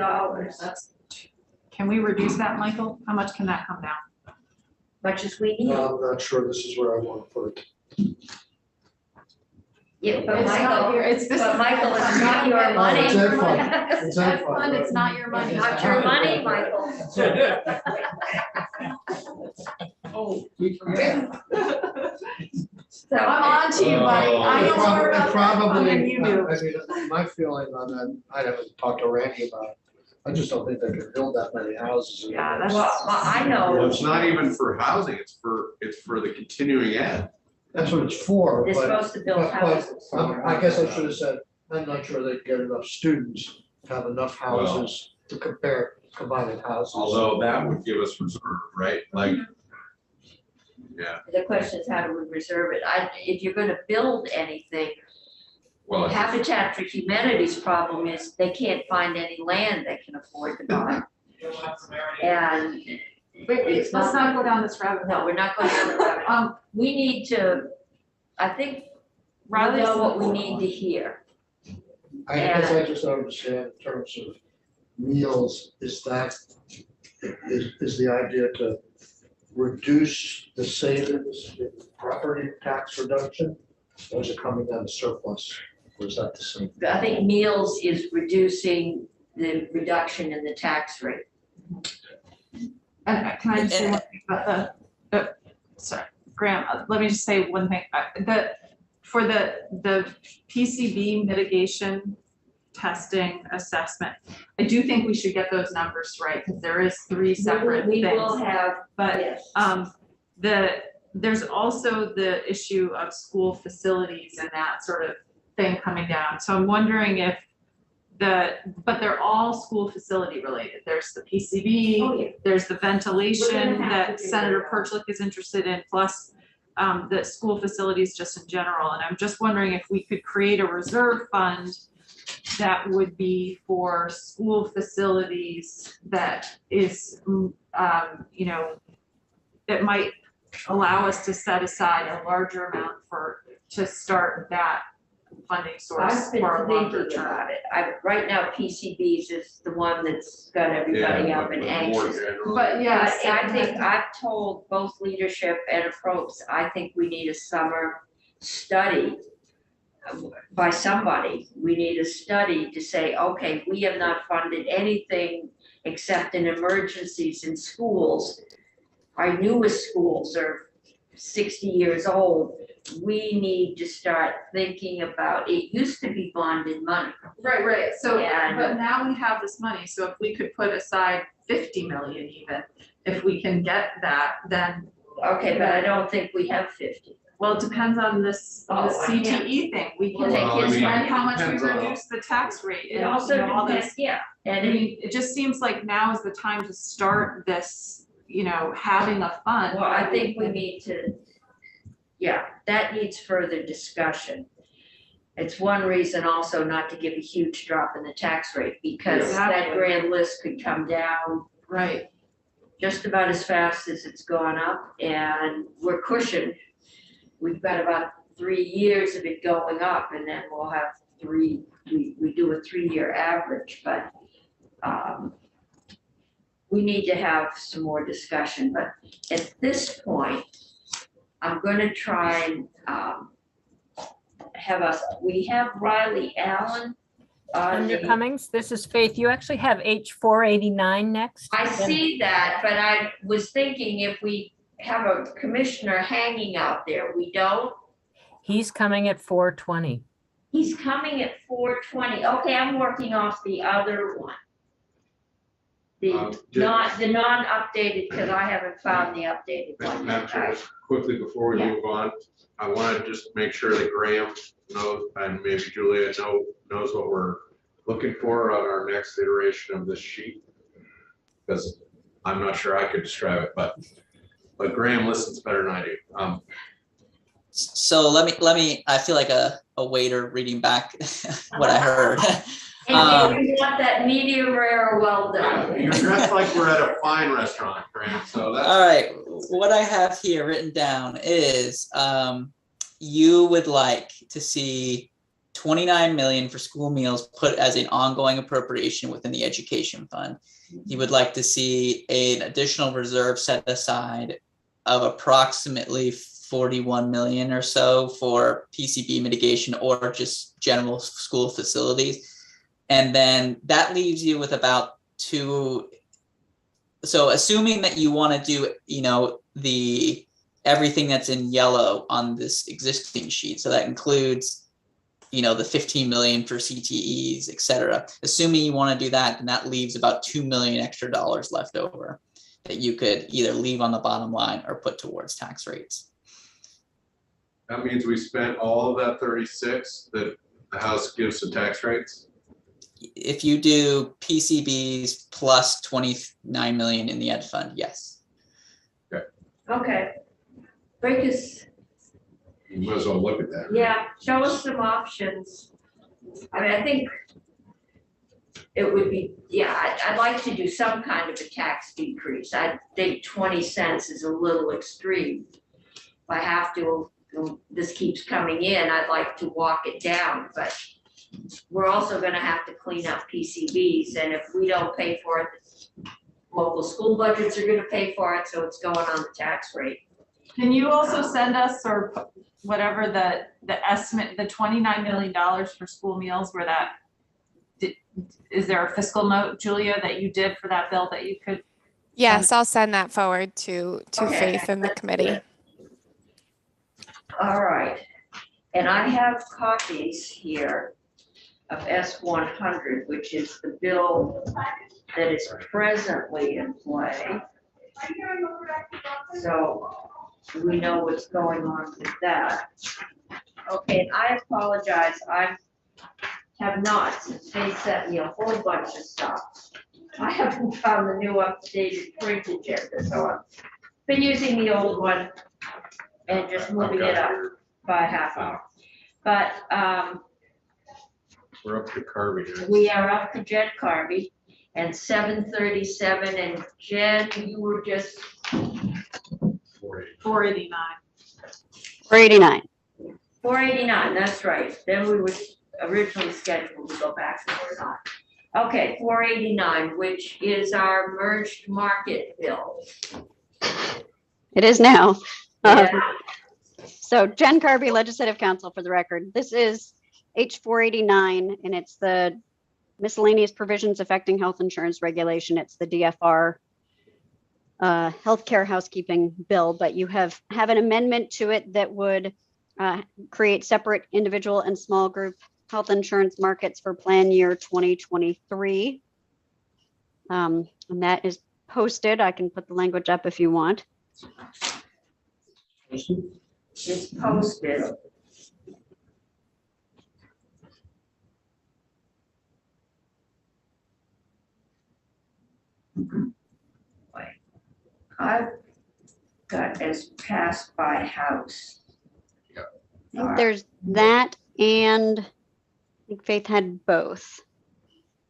Can we reduce that, Michael? How much can that come down? Much as we need. I'm not sure this is where I want to put it. Yeah, but It's not your, it's this. But Michael, it's not your money. It's ed fund. It's It's ed ed fund. fund, it's not your money. Not your money, Michael. Oh. So, I'm on to you, buddy. I know more about that Probably, than you do. I mean, my feeling on that, I haven't talked to Randy about it. I just don't think they can build that many houses. in Yeah, the that's- well, I know. Well, it's not even for housing, it's for the continuing ed. That's what it's for, They're but, supposed to build but houses. I guess I should have said, I'm not sure they get enough students, to have enough houses to compare combining houses. Although that would give us reserve, right? Like, yeah, The question is, how do we reserve it? If you're gonna build anything, well, Habitat for Humanity's problem is they can't find any land they can afford to buy. And it's Let's not go down this rabbit no, hole. we're not going down the rabbit hole. We need to, I think, we Rather know what we than- need to hear. I guess I just don't understand in terms of meals, is the idea to reduce the savings in property tax reduction? Or is it coming down to surplus? Or is that the same? I think meals is reducing the reduction in the tax rate. And can I just say one thing about sorry, Graham, let me just say one thing. For the PCB mitigation testing assessment, I do think we should get those numbers right, because there is 3 separate We things. will have, But yes. there's also the issue of school facilities and that sort of thing coming down. So I'm wondering if but they're all school facility related. There's the PCB, Oh, yeah. there's the ventilation We're gonna have that to do Senator that. Perchlik is interested in, plus the school facilities just in general. And I'm just wondering if we could create a reserve fund that would be for school facilities that is, that might allow us to set aside a larger amount to start that funding source I've been for a longer thinking term. about it. Right now, PCBs is the one that's got everybody yeah, up and but more anxious. general. But yes, But I think I've told both leadership and folks, I think we need a summer study by somebody, we need a study to say, okay, we have not funded anything except in emergencies in schools. Our newest schools are 60 years old. We need to start thinking about, it used to be bonded money. Right, so, And- but now we have this money, so if we could put aside 50 million even, if we can get that, then, Okay, but I don't think we have 50. well, it depends on this, Oh, I can't. CTE thing, we can, Well, I mean, and how much we depends on- reduce the tax rate, It and also also all depends, this. yeah, I and mean, it just seems like now is the time to start this, having a fund. well, I think we need to, yeah, that needs further discussion. It's one reason also not to give a huge drop in the tax rate, because that Exactly. grand list could come down Right, just about as fast as it's gone up, and we're cushioned. We've got about 3 years of it going up, and then we'll have we do a 3-year average, but we need to have some more discussion, but at this point, I'm gonna try and we have Riley Allen on Under the. Cummings, this is Faith. You actually have H 489 next. I see that, but I was thinking if we have a commissioner hanging out there, we don't. He's coming at 420. He's coming at 4:20. Okay, I'm working off the other one. The non-updated, because I haven't found the updated one Madam yet. Chair, just quickly before we Yeah. move on, I want to just make sure that Graham knows, and maybe Julia knows what we're looking for on our next iteration of this sheet. Because I'm not sure I could describe it, but Graham listens better than I do. So let me, I feel like a waiter reading back what I heard. And if you want that medium rare or well done. You're dressed like we're at a fine restaurant, Graham, so that's. All right, what I have here written down is you would like to see 29 million for school meals put as an ongoing appropriation within the education fund. You would like to see an additional reserve set aside of approximately 41 million or so for PCB mitigation or just general school facilities. And then that leaves you with about so assuming that you want to do, everything that's in yellow on this existing sheet. So that includes, the 15 million for CTEs, et cetera. Assuming you want to do that, then that leaves about $2 million extra left over that you could either leave on the bottom line or put towards tax rates. That means we spent all of that 36 that the House gives to tax rates? If you do PCBs plus 29 million in the ed fund, yes. Okay. Break us, You might as well look at that. yeah, show us some options. I mean, I think it would be, I'd like to do some kind of a tax decrease. I think 20 cents is a little extreme. If I have to, this keeps coming in, I'd like to walk it down, but we're also gonna have to clean up PCBs, and if we don't pay for it, local school budgets are gonna pay for it, so it's going on the tax rate. can you also send us, or whatever the estimate, the $29 million for school meals, where that, is there a fiscal note, Julia, that you did for that bill that you could? Yes, I'll send that forward to Okay. Faith and the committee. All right, and I have copies here of S-100, which is the bill that is presently in play. So we know what's going on with that. Okay, and I apologize, I have not, since they sent me a whole bunch of stuff. I haven't found the new updated print agenda, so I've been using the old one and just moving it up by a half hour. But We're up to Carvey next. we are up to Jen Carvey and 737, and Jen, you were just 489. 489. 489, that's right. Then we were originally scheduled to go back to 489. Okay, 489, which is our merged market bill. It is now. Yeah. So Jen Carby, Legislative Counsel for the record. This is H489 and it's the miscellaneous provisions affecting health insurance regulation. It's the DFR healthcare housekeeping bill, but you have an amendment to it that would create separate individual and small group health insurance markets for plan year 2023. And that is posted. I can put the language up if you want. It's posted. I've got as passed by House. I think there's that, and I think Faith had both.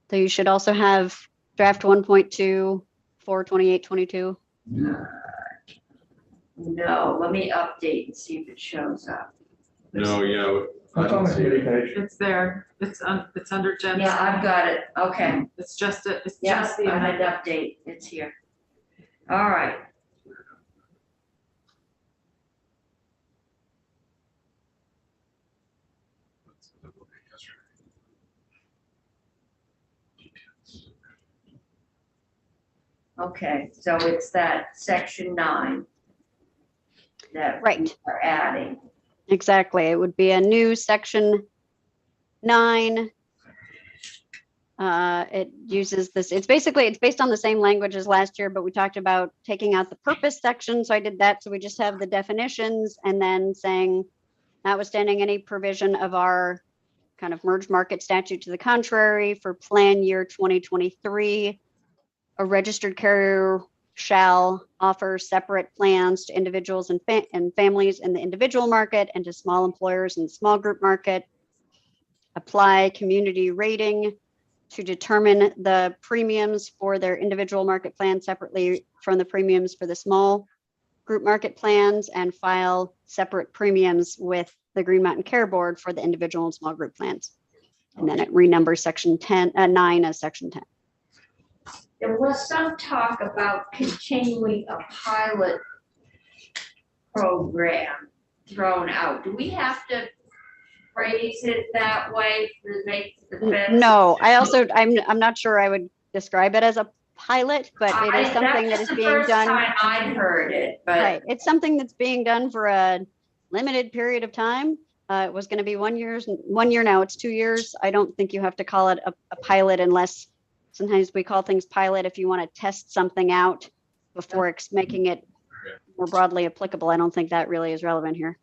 So you should also have draft 1.2 for 2822. No, let me update and see if it shows up. No, yeah, I don't see it. It's there. It's under Jen's. Yeah, I've got it. Okay. It's just the Yeah, I had amendment. to update. It's here. All right. Okay, so it's that section 9 that we Right. are adding. Exactly. It would be a new section 9. It uses this, it's based on the same language as last year, but we talked about taking out the purpose section. So I did that. So we just have the definitions and then saying, notwithstanding any provision of our kind of merged market statute to the contrary, for plan year 2023, a registered carrier shall offer separate plans to individuals and families in the individual market and to small employers in the small group market. Apply community rating to determine the premiums for their individual market plan separately from the premiums for the small group market plans, and file separate premiums with the Green Mountain Care Board for the individual and small group plans. And then it renumbers section 9 as section 10. There was some talk about continuing a pilot program thrown out. Do we have to phrase it that way to make the feds? No, I'm not sure I would describe it as a pilot, but it is something that is being done. That's the first time I'd heard it, but. Right, it's something that's being done for a limited period of time. It was going to be 1 year now, it's 2 years. I don't think you have to call it a pilot unless sometimes we call things pilot if you want to test something out before making it more broadly applicable. I don't think that really is relevant here.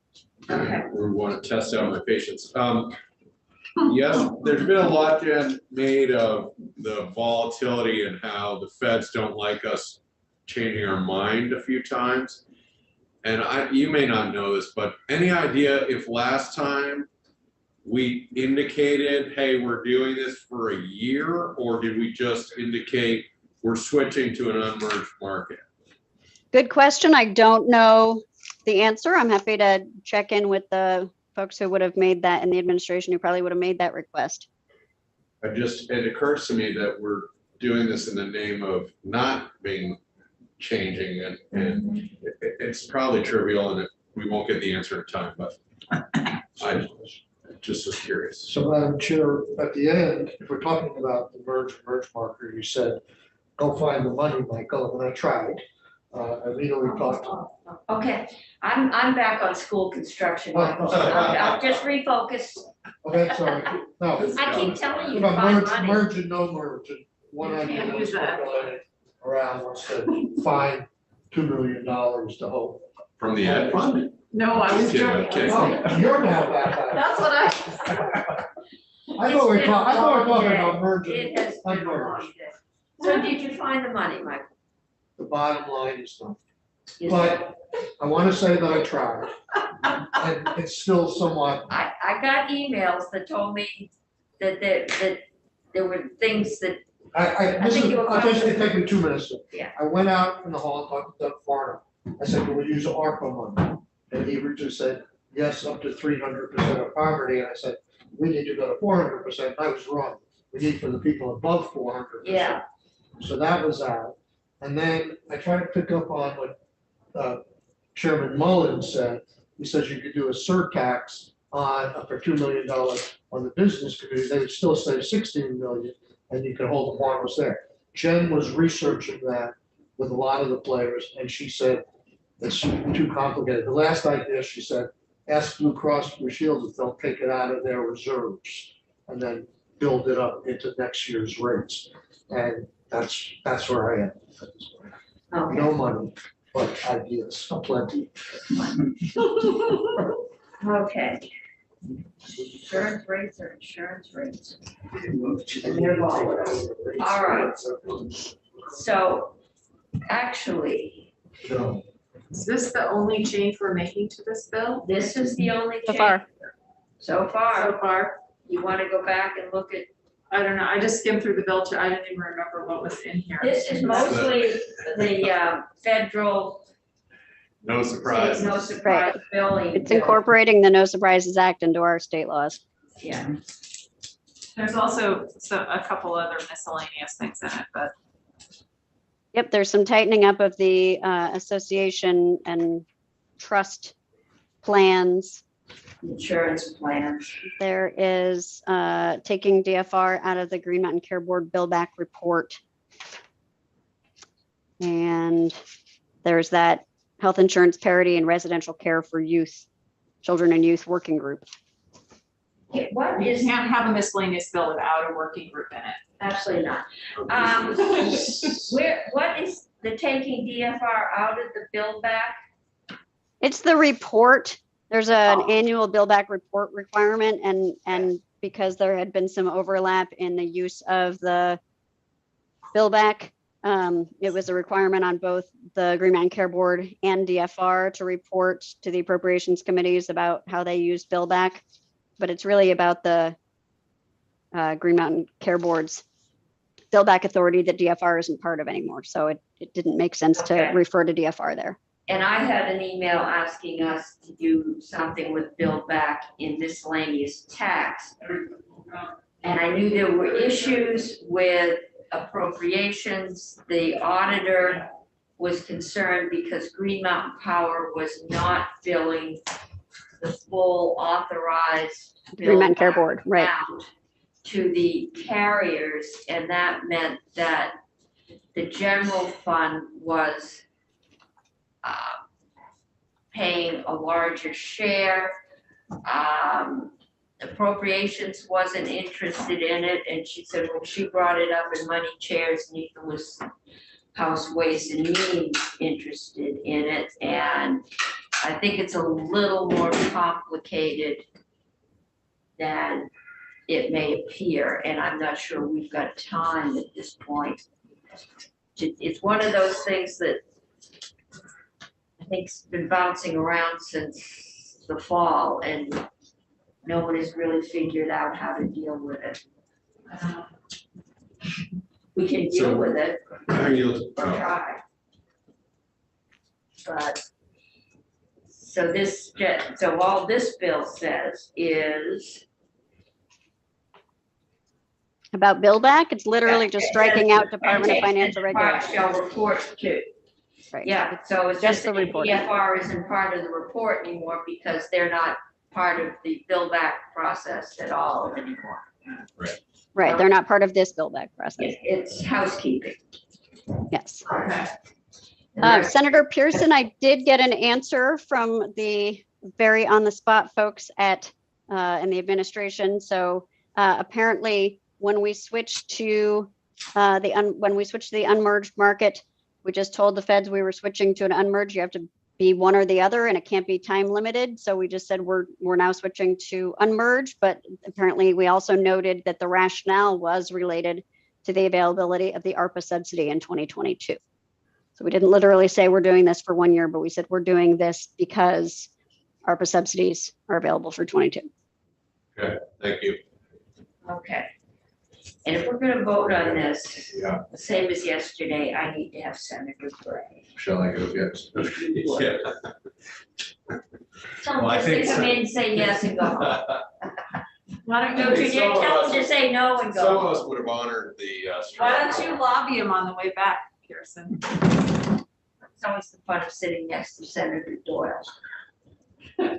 Okay. We want to test out my patience. Yes, there's been a lot, Jen, made of the volatility and how the feds don't like us changing our mind a few times. And you may not know this, but any idea if last time we indicated, hey, we're doing this for a year, or did we just indicate we're switching to an unmerged market? Good question. I don't know the answer. I'm happy to check in with the folks who would have made that in the administration, who probably would have made that request. It occurs to me that we're doing this in the name of not being changing, and it's probably trivial, and we won't get the answer in time, but I just was curious. So Madam Chair, at the end, if we're talking about the merge marker, you said, go find the money, Michael, and I tried. I immediately thought. Okay, I'm back on school construction. I'll just refocus. Okay, sorry. No. I keep telling you to find money. Merge and no merge. And one idea was circulating around was to find $2 million to hope. From the ad fund? No, I was joking. Oh, you're now back. That's what I. I thought we were talking about merge It has and been a long unmerged. day. So did you find the money, Michael? The bottom line is no. But I want to say that I tried. And it's still somewhat. I got emails that told me that there were things that. It take me 2 minutes. Yeah. I went out in the hall and talked to Doug Farnham. I said, can we use ARPA money? And he just said, yes, up to 300% of poverty. And I said, we need to go to 400%. I was wrong. We need for the people above 400%. Yeah. So that was out. And then I tried to pick up on what Chairman Mullin said he says you could do a surtax for $2 million on the business community, they would still save 16 million, and you could hold the farmers there. Jen was researching that with a lot of the players, and she said it's too complicated. The last idea, she said, ask Blue Cross Blue Shield if they'll take it out of their reserves and then build it up into next year's rates. And that's where I am at this point. Okay. No money, but ideas aplenty. Okay. Insurance rates are insurance rates. They're volatile. All right. So actually, Is this the only change we're making to this bill? this is the only So change. far. So far, So far, you want to go back and look at, I don't know, I just skimmed through the bill, I didn't even remember what was in here. this is mostly the federal, No surprise. no surprise billing. It's incorporating the No Surprises Act into our state laws. Yeah. There's also a couple other miscellaneous things in it, but Yep, there's some tightening up of the association and trust plans. Insurance plans. There is taking DFR out of the Green Mountain Care Board bill back report. And there's that health insurance parity and residential care for youth, children and youth working group. Okay, what you is, can't have a miscellaneous bill without a working group in it. absolutely not. What is the taking DFR out of the bill back? It's the report. There's an annual bill back report requirement, and because there had been some overlap in the use of the bill back, it was a requirement on both the Green Mountain Care Board and DFR to report to the appropriations committees about how they use bill back. But it's really about the Green Mountain Care Board's bill back authority that DFR isn't part of anymore. So it didn't make sense to refer to DFR there. And I had an email asking us to do something with bill back in miscellaneous tax. And I knew there were issues with appropriations. The auditor was concerned because Green Mountain Power was not filling the full authorized Green Mountain Care Board, right. amount to the carriers, and that meant that the general fund was paying a larger share. Appropriations wasn't interested in it, and she said when she brought it up in money chairs, neither was House Ways and Means interested in it. And I think it's a little more complicated than it may appear, and I'm not sure we've got time at this point. It's one of those things that I think's been bouncing around since the fall, and no one has really figured out how to deal with it. We can deal with it or try. But, so all this bill says is About bill back, it's literally just striking out Department of Financial Regulation. Shall report to. Right. Yeah, so it's just the that the report. DFR isn't part of the report anymore because they're not part of the bill back process at all anymore. Right, they're not part of this bill back process. It's housekeeping. Yes. Okay. Senator Pearson, I did get an answer from the very on the spot folks at in the administration. So apparently when we switched to the unmerged market, we just told the feds we were switching to an unmerged. You have to be one or the other, and it can't be time limited. So we just said we're now switching to unmerged. But apparently we also noted that the rationale was related to the availability of the ARPA subsidy in 2022. So we didn't literally say we're doing this for 1 year, but we said we're doing this because ARPA subsidies are available for 22. Okay, thank you. Okay. And if we're gonna vote on this, Yeah. the same as yesterday, I need to have Senator Gray. Shall I go get? Yeah. Tell him Well, I just to think come so. in and say yes and go home. Why don't Don't you you, dare tell him to say no and Some of go. us would have honored the. why don't you lobby him on the way back, Pearson? It's always the fun of sitting next to Senator Doyle.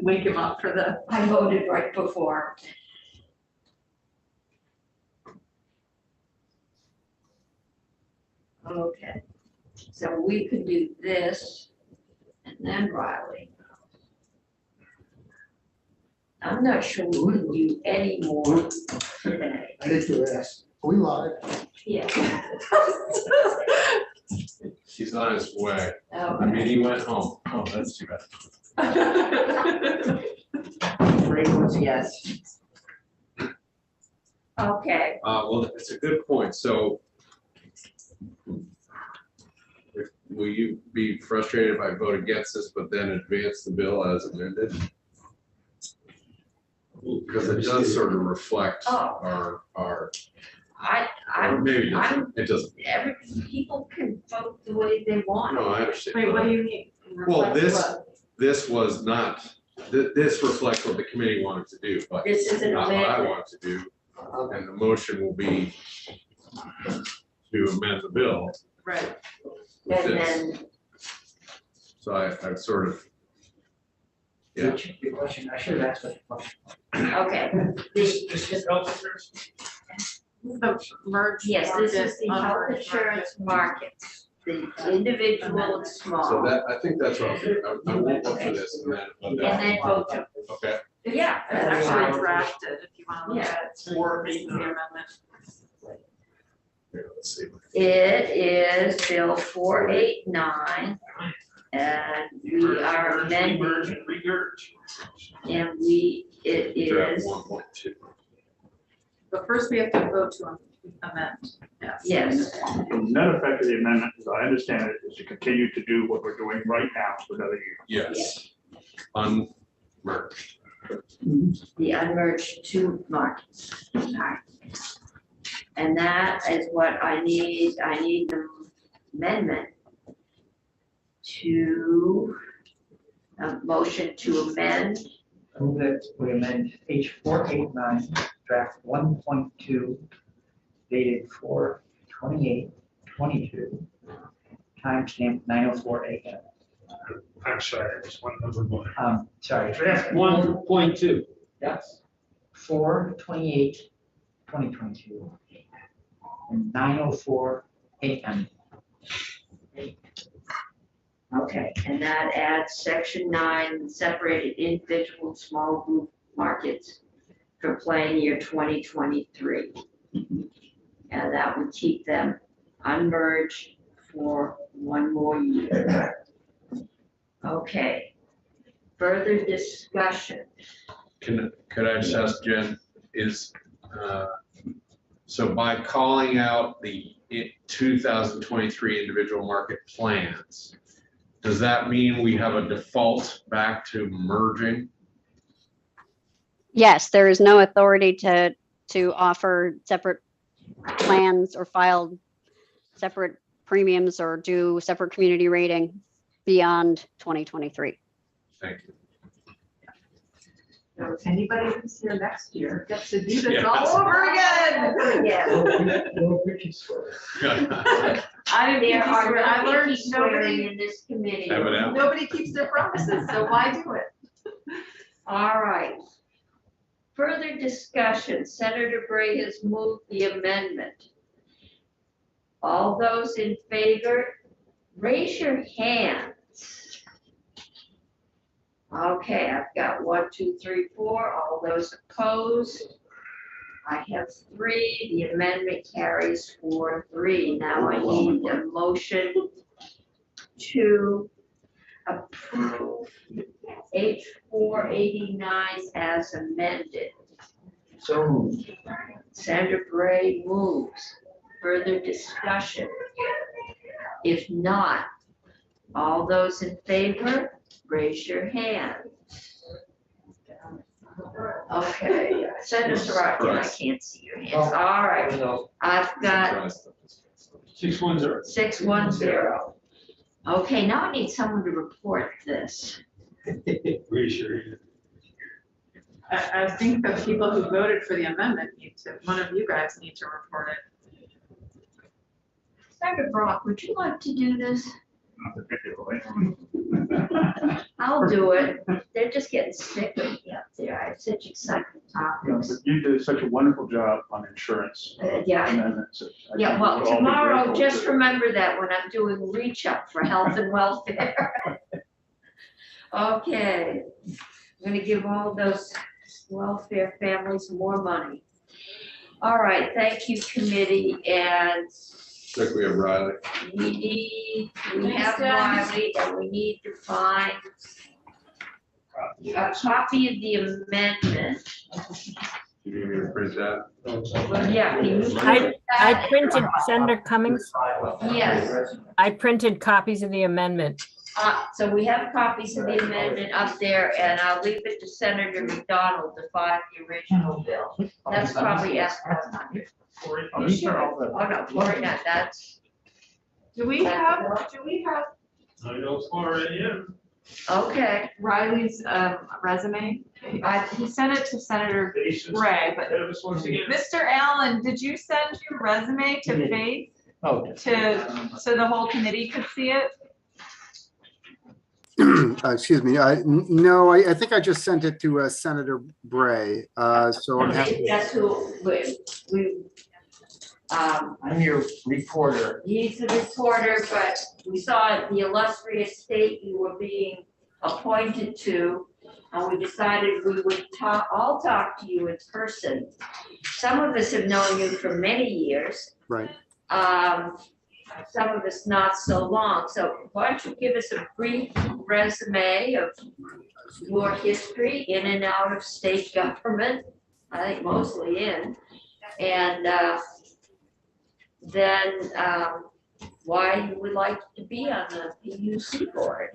Wake him up for the. I voted right before. Okay, so we could do this and then Riley. I'm not sure we can do any more today. I hate to ask, are we live? Yeah. He's on his way. I Okay. mean, he went home. Oh, that's too bad. Yes. Okay, Well, it's a good point. So will you be frustrated if I vote against this, but then advance the bill as amended? Because it does sort of reflect Oh. our, or I'm, maybe it I'm, doesn't. It doesn't. people can vote the way they want. No, I understand. Wait, what do you mean? Well, Reflects what? this was not, this reflects what the committee wanted to do, but This is an not what I amendment. want to do. And the motion will be to amend the bill Right. with And this. then, So I sort of, yeah. Good question. I should have asked what the question. okay, This health insurance. The merge. yes, this is market, the health unmerged insurance markets, the individual and So small. that, I think that's what I'll do. I won't vote for this and then. And then vote to, Okay. yeah. It's actually drafted, if you want to look Yeah. at it, for the amendment. Here, let's see. It is Bill 489, and we are amending, Merge and re-merge. and it Draft is, 1.2. But first we have to vote to amend, yes. yes, The net effect of the amendment, as I understand it, is to continue to do what we're doing right now for another year. Yes. Unmerged. the unmerged two markets. Alright. And that is what I need an amendment to, a motion to amend, Move that we amend H 489, draft 1.2, dated 4/28/22, timestamp 9:04 a.m. I'm sorry, it's one number one. Sorry. Draft 1.2. Yes. 4/28/2022, and 9:04 a.m. okay, and that adds section 9, separated individual and small group markets for plan year 2023. And that would keep them unmerged for one more year. Okay, further discussion. Could I just ask Jen, so by calling out the 2023 individual market plans, does that mean we have a default back to merging? Yes, there is no authority to offer separate plans or file separate premiums or do separate community rating beyond 2023. Thank you. So anybody who's here next year gets to do this Yes. all over again. Yeah. I didn't There keep are swearing. I no learned pinky swearing nobody, in this committee. Evidently. nobody keeps their promises, so why do it? All right. Further discussion, Senator Bray has moved the amendment. All those in favor, raise your hands. Okay, I've got 1, 2, 3, 4. All those opposed? I have 3. The amendment carries 4-3. Now I need a motion to approve H 489 as amended. So moved. Senator Bray moves. Further discussion? If not, all those in favor, raise your hand. Okay, Senator Siraki, I can't see your hands. All right, I've got 610. 610. Okay, now I need someone to report this. Raise your hand. I think the people who voted for the amendment need to, one of you guys need to report it. Senator Brock, would you like to do this? Not particularly. I'll do it. They're just getting sick of me up there. I have such exciting topics. You did such a wonderful job on insurance. Yeah. amendments. I Yeah, think well, we'll all be tomorrow, grateful just to- remember that when I'm doing reach up for health and welfare. Okay, I'm gonna give all those welfare families more money. All right, thank you, committee, and I think we have Riley. we Thanks, have Jen. Riley, and we need to find a copy of the amendment. You need me to print that? Well, yeah, can you I print that? printed, Senator Cummings, Yes. I printed copies of the amendment. So we have copies of the amendment up there, and I'll leave it to Senator McDonald to find the original bill. That's probably S-400. Oh, these are all the- Oh, no, 49, that's, Do we have 9:04 a.m. okay. Riley's resume? He sent it to Senator Patience. Gray, but Ahead of us once again. Mr. Allen, did you send your resume to Faith Oh, so the whole committee could see it? Excuse me, no, I think I just sent it to Senator Bray, so I'm happy. That's who we, I'm your reporter. he's the reporter, but we saw the illustrious state you were being appointed to, and we decided we would all talk to you in person. Some of us have known you for many years. Right. Some of us not so long. So why don't you give us a brief resume of your history in and out of state government? I think mostly in. And then why you would like to be on the PUC board.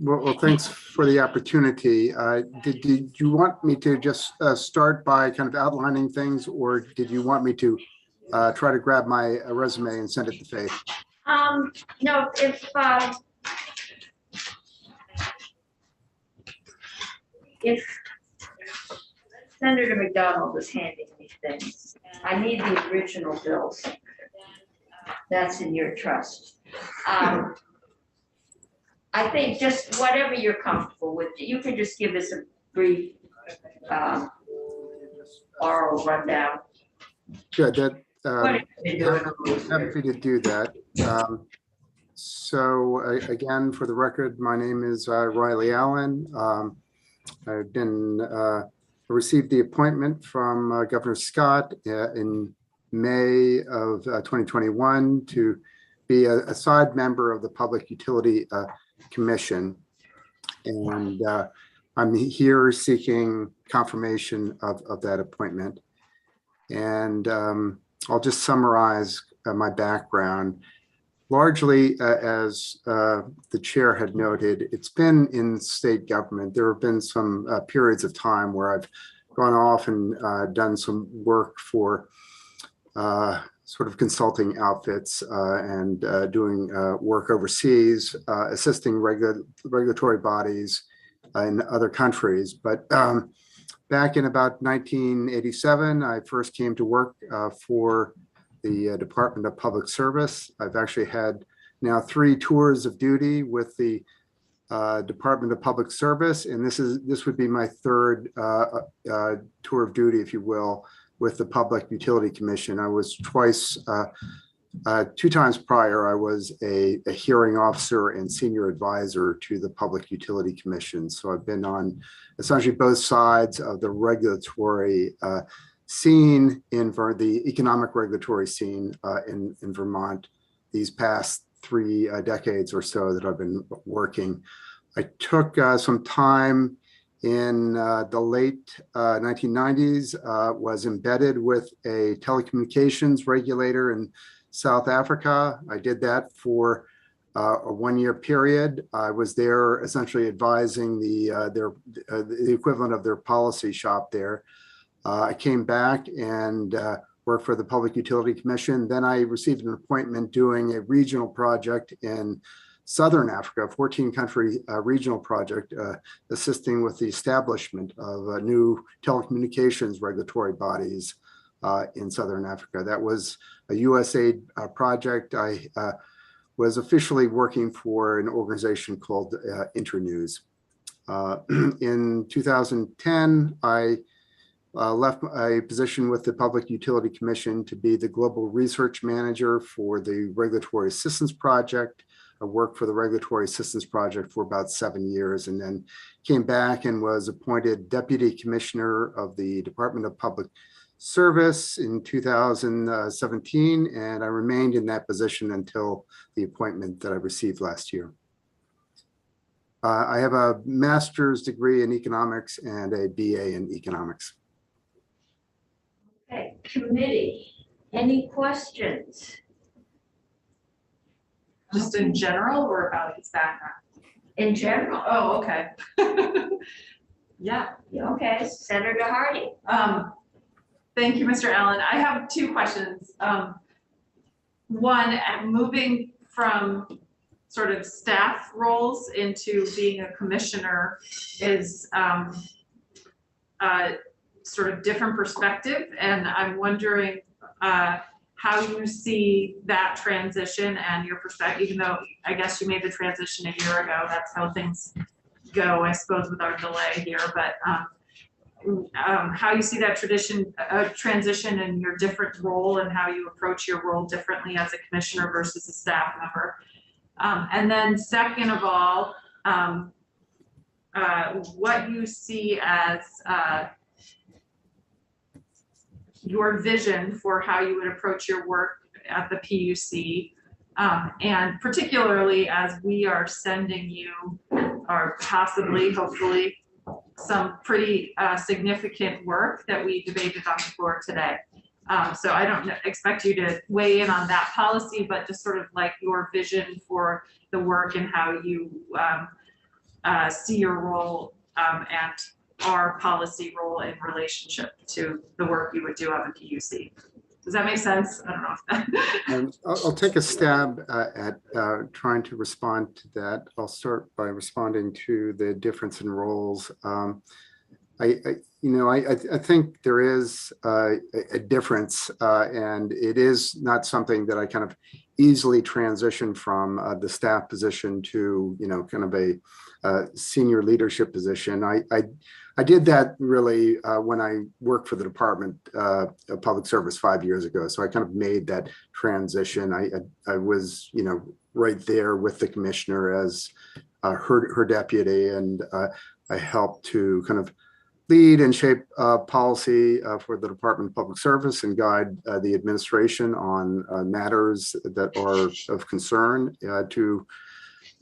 Well, thanks for the opportunity. Did you want me to just start by kind of outlining things, or did you want me to try to grab my resume and send it to Faith? No, if Senator McDonald was handing me things, I need the original bills. That's in your trust. I think just whatever you're comfortable with, you can just give us a brief oral rundown. Good, that, What happy to do that. So again, for the record, my name is Riley Allen. I've been received the appointment from Governor Scott in May of 2021 to be a side member of the Public Utility Commission. And I'm here seeking confirmation of that appointment. And I'll just summarize my background. Largely, as the chair had noted, it's been in state government. There have been some periods of time where I've gone off and done some work for sort of consulting outfits and doing work overseas, assisting regulatory bodies in other countries. But back in about 1987, I first came to work for the Department of Public Service. I've actually had now 3 tours of duty with the Department of Public Service, and this would be my 3rd tour of duty, if you will, with the Public Utility Commission. I was twice, 2 times prior, I was a hearing officer and senior advisor to the Public Utility Commission. So I've been on essentially both sides of the regulatory scene the economic regulatory scene in Vermont these past 3 decades or so that I've been working. I took some time in the late 1990s, was embedded with a telecommunications regulator in South Africa. I did that for a 1-year period. I was there essentially advising the equivalent of their policy shop there. I came back and worked for the Public Utility Commission. Then I received an appointment doing a regional project in Southern Africa, a 14-country regional project, assisting with the establishment of new telecommunications regulatory bodies in Southern Africa. That was a USAID project. I was officially working for an organization called Internews. In 2010, I left a position with the Public Utility Commission to be the Global Research Manager for the Regulatory Assistance Project. I worked for the Regulatory Assistance Project for about 7 years, and then came back and was appointed Deputy Commissioner of the Department of Public Service in 2017, and I remained in that position until the appointment that I received last year. I have a master's degree in economics and a BA in economics. Okay, committee, any questions? Just in general or about his background? In general? Oh, okay. Yeah. Okay, Senator Hardy. Thank you, Mr. Allen. I have two questions. One, moving from sort of staff roles into being a commissioner is sort of different perspective, and I'm wondering how you see that transition and your perspective, even though I guess you made the transition a year ago. That's how things go, I suppose, with our delay here, but how you see that transition and your different role and how you approach your role differently as a commissioner versus a staff member. And then second of all, what you see as your vision for how you would approach your work at the PUC, and particularly as we are sending you, or possibly, hopefully, some pretty significant work that we debated on the floor today. So I don't expect you to weigh in on that policy, but just sort of like your vision for the work and how you see your role and our policy role in relationship to the work you would do on the PUC. Does that make sense? I don't know. I'll take a stab at trying to respond to that. I'll start by responding to the difference in roles. I think there is a difference, and it is not something that I kind of easily transition from the staff position to, kind of a senior leadership position. I did that really when I worked for the Department of Public Service 5 years ago. So I kind of made that transition. I was, right there with the commissioner as her deputy, and I helped to kind of lead and shape policy for the Department of Public Service and guide the administration on matters that are of concern to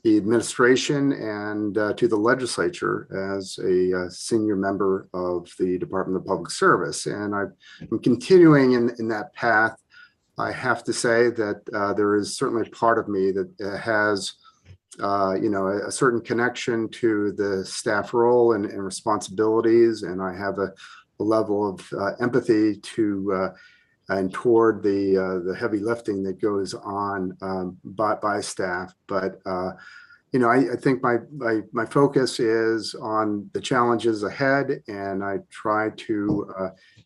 the administration and to the legislature as a senior member of the Department of Public Service. And I'm continuing in that path. I have to say that there is certainly part of me that has a certain connection to the staff role and responsibilities, and I have a level of empathy to and toward the heavy lifting that goes on by staff. But I think my focus is on the challenges ahead, and I try to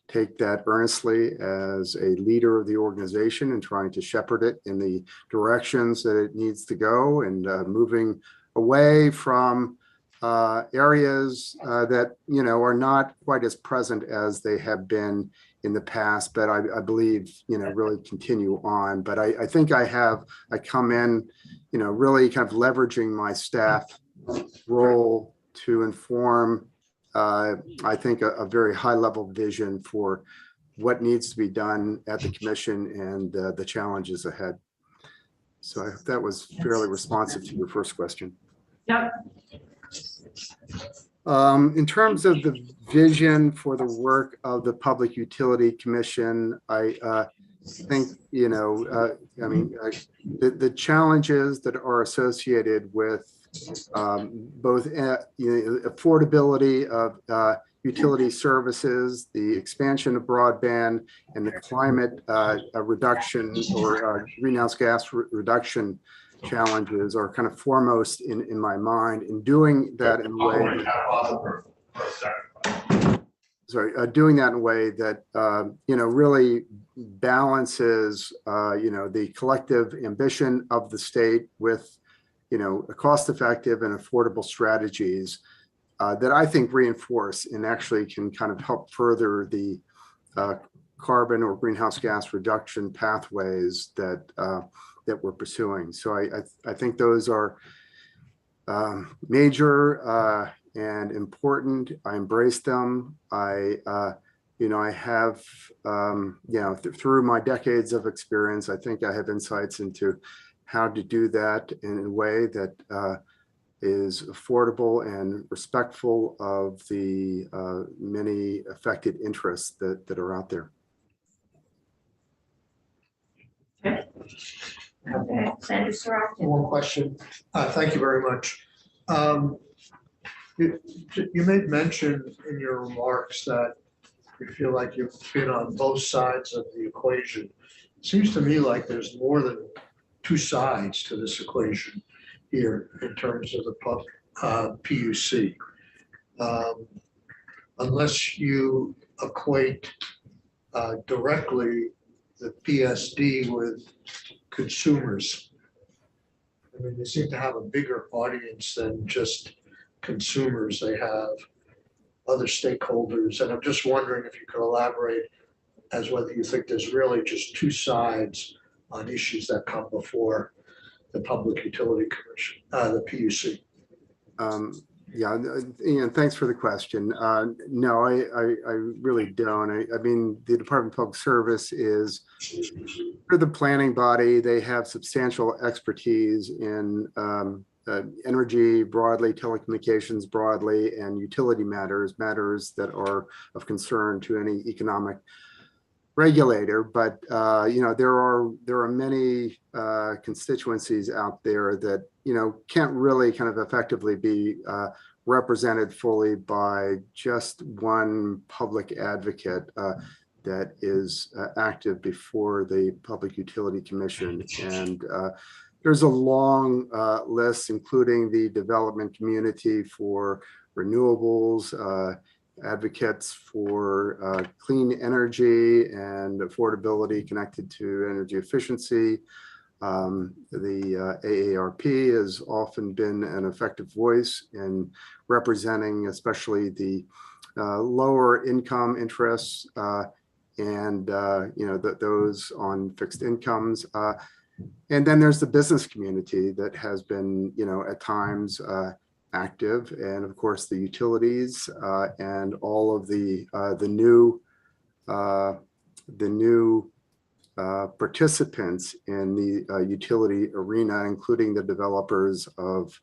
take that earnestly as a leader of the organization and trying to shepherd it in the directions that it needs to go, and moving away from areas that are not quite as present as they have been in the past, but I believe really continue on. But I think I come in really kind of leveraging my staff role to inform I think a very high level vision for what needs to be done at the commission and the challenges ahead. So I hope that was fairly responsive to your first question. Yep. In terms of the vision for the work of the Public Utility Commission, I think, the challenges that are associated with both affordability of utility services, the expansion of broadband, and the climate reduction or greenhouse gas reduction challenges are kind of foremost in my mind. In doing that in a way, doing that in a way that, really balances, the collective ambition of the state with, cost-effective and affordable strategies that I think reinforce and actually can kind of help further the carbon or greenhouse gas reduction pathways that we're pursuing. So I think those are major and important. I embrace them. I have, through my decades of experience, I think I have insights into how to do that in a way that is affordable and respectful of the many affected interests that are out there. Okay, Senator Saraki. One question. Thank you very much. You made mention in your remarks that you feel like you've been on both sides of the equation. Seems to me like there's more than two sides to this equation here in terms of the PUC. Unless you equate directly the PSD with consumers. I mean, they seem to have a bigger audience than just consumers. They have other stakeholders. And I'm just wondering if you could elaborate as whether you think there's really just two sides on issues that come before the Public Utility Commission, the PUC. Yeah, Ian, thanks for the question. No, I really don't. I mean, the Department of Public Service is the planning body. They have substantial expertise in energy broadly, telecommunications broadly, and utility matters that are of concern to any economic regulator. But there are many constituencies out there that can't really kind of effectively be represented fully by just one public advocate that is active before the Public Utility Commission. And there's a long list, including the development community for renewables, advocates for clean energy and affordability connected to energy efficiency. The AARP has often been an effective voice in representing especially the lower income interests and those on fixed incomes. And then there's the business community that has been, at times active, and of course the utilities and all of the new participants in the utility arena, including the developers of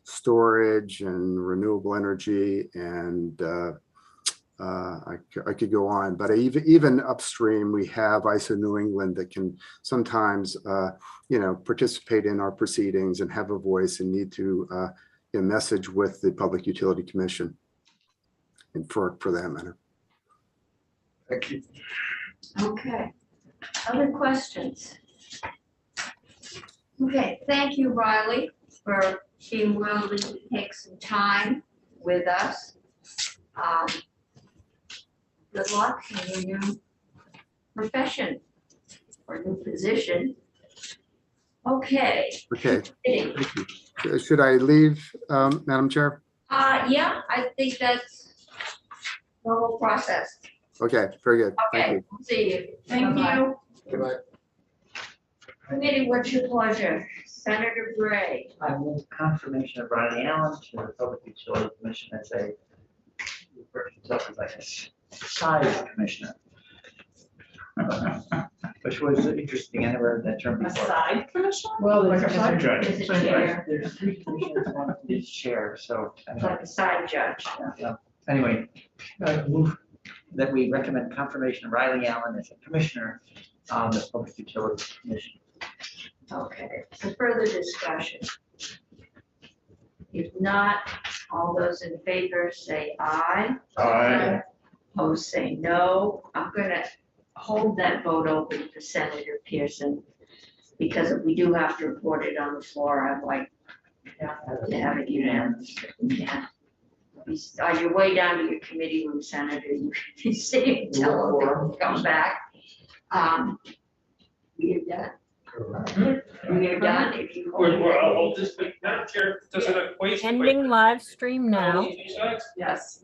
storage and renewable energy, and I could go on. But even upstream, we have ISO New England that can sometimes participate in our proceedings and have a voice and need to message with the Public Utility Commission, and for that matter. Thank you. Okay, other questions? Okay, thank you, Riley, for being willing to take some time with us. Good luck in your new profession or new position. Okay. Okay. Thank you. Should I leave, Madam Chair? Yeah, I think that's normal process. Okay, very good. Okay, Thank you. we'll see you. Thank Bye-bye. you. Goodbye. Committee, what's your pleasure? Senator Gray. I move confirmation of Riley Allen to the Public Utility Commission as a, like a side commissioner. Which was interesting. I never heard that term before. A side commissioner? Well, Like there's a side judge. As a chair. There's three commissioners, one is chair, so. Like a side judge. Anyway, I move that we recommend confirmation of Riley Allen as a commissioner on the Public Utility Commission. Okay, so further discussion. If not, all those in favor say aye. Aye. Opposed say no. I'm gonna hold that vote open for Senator Pearson, because if we do have to report it on the floor, I'd like to have it unanimous. Yeah. on your way down to your committee room, Senator, you can be sitting, tell them to come back. We're done. We're done. If you. I'll hold this, Madam Chair, does it equate? Ending live stream now. Yes.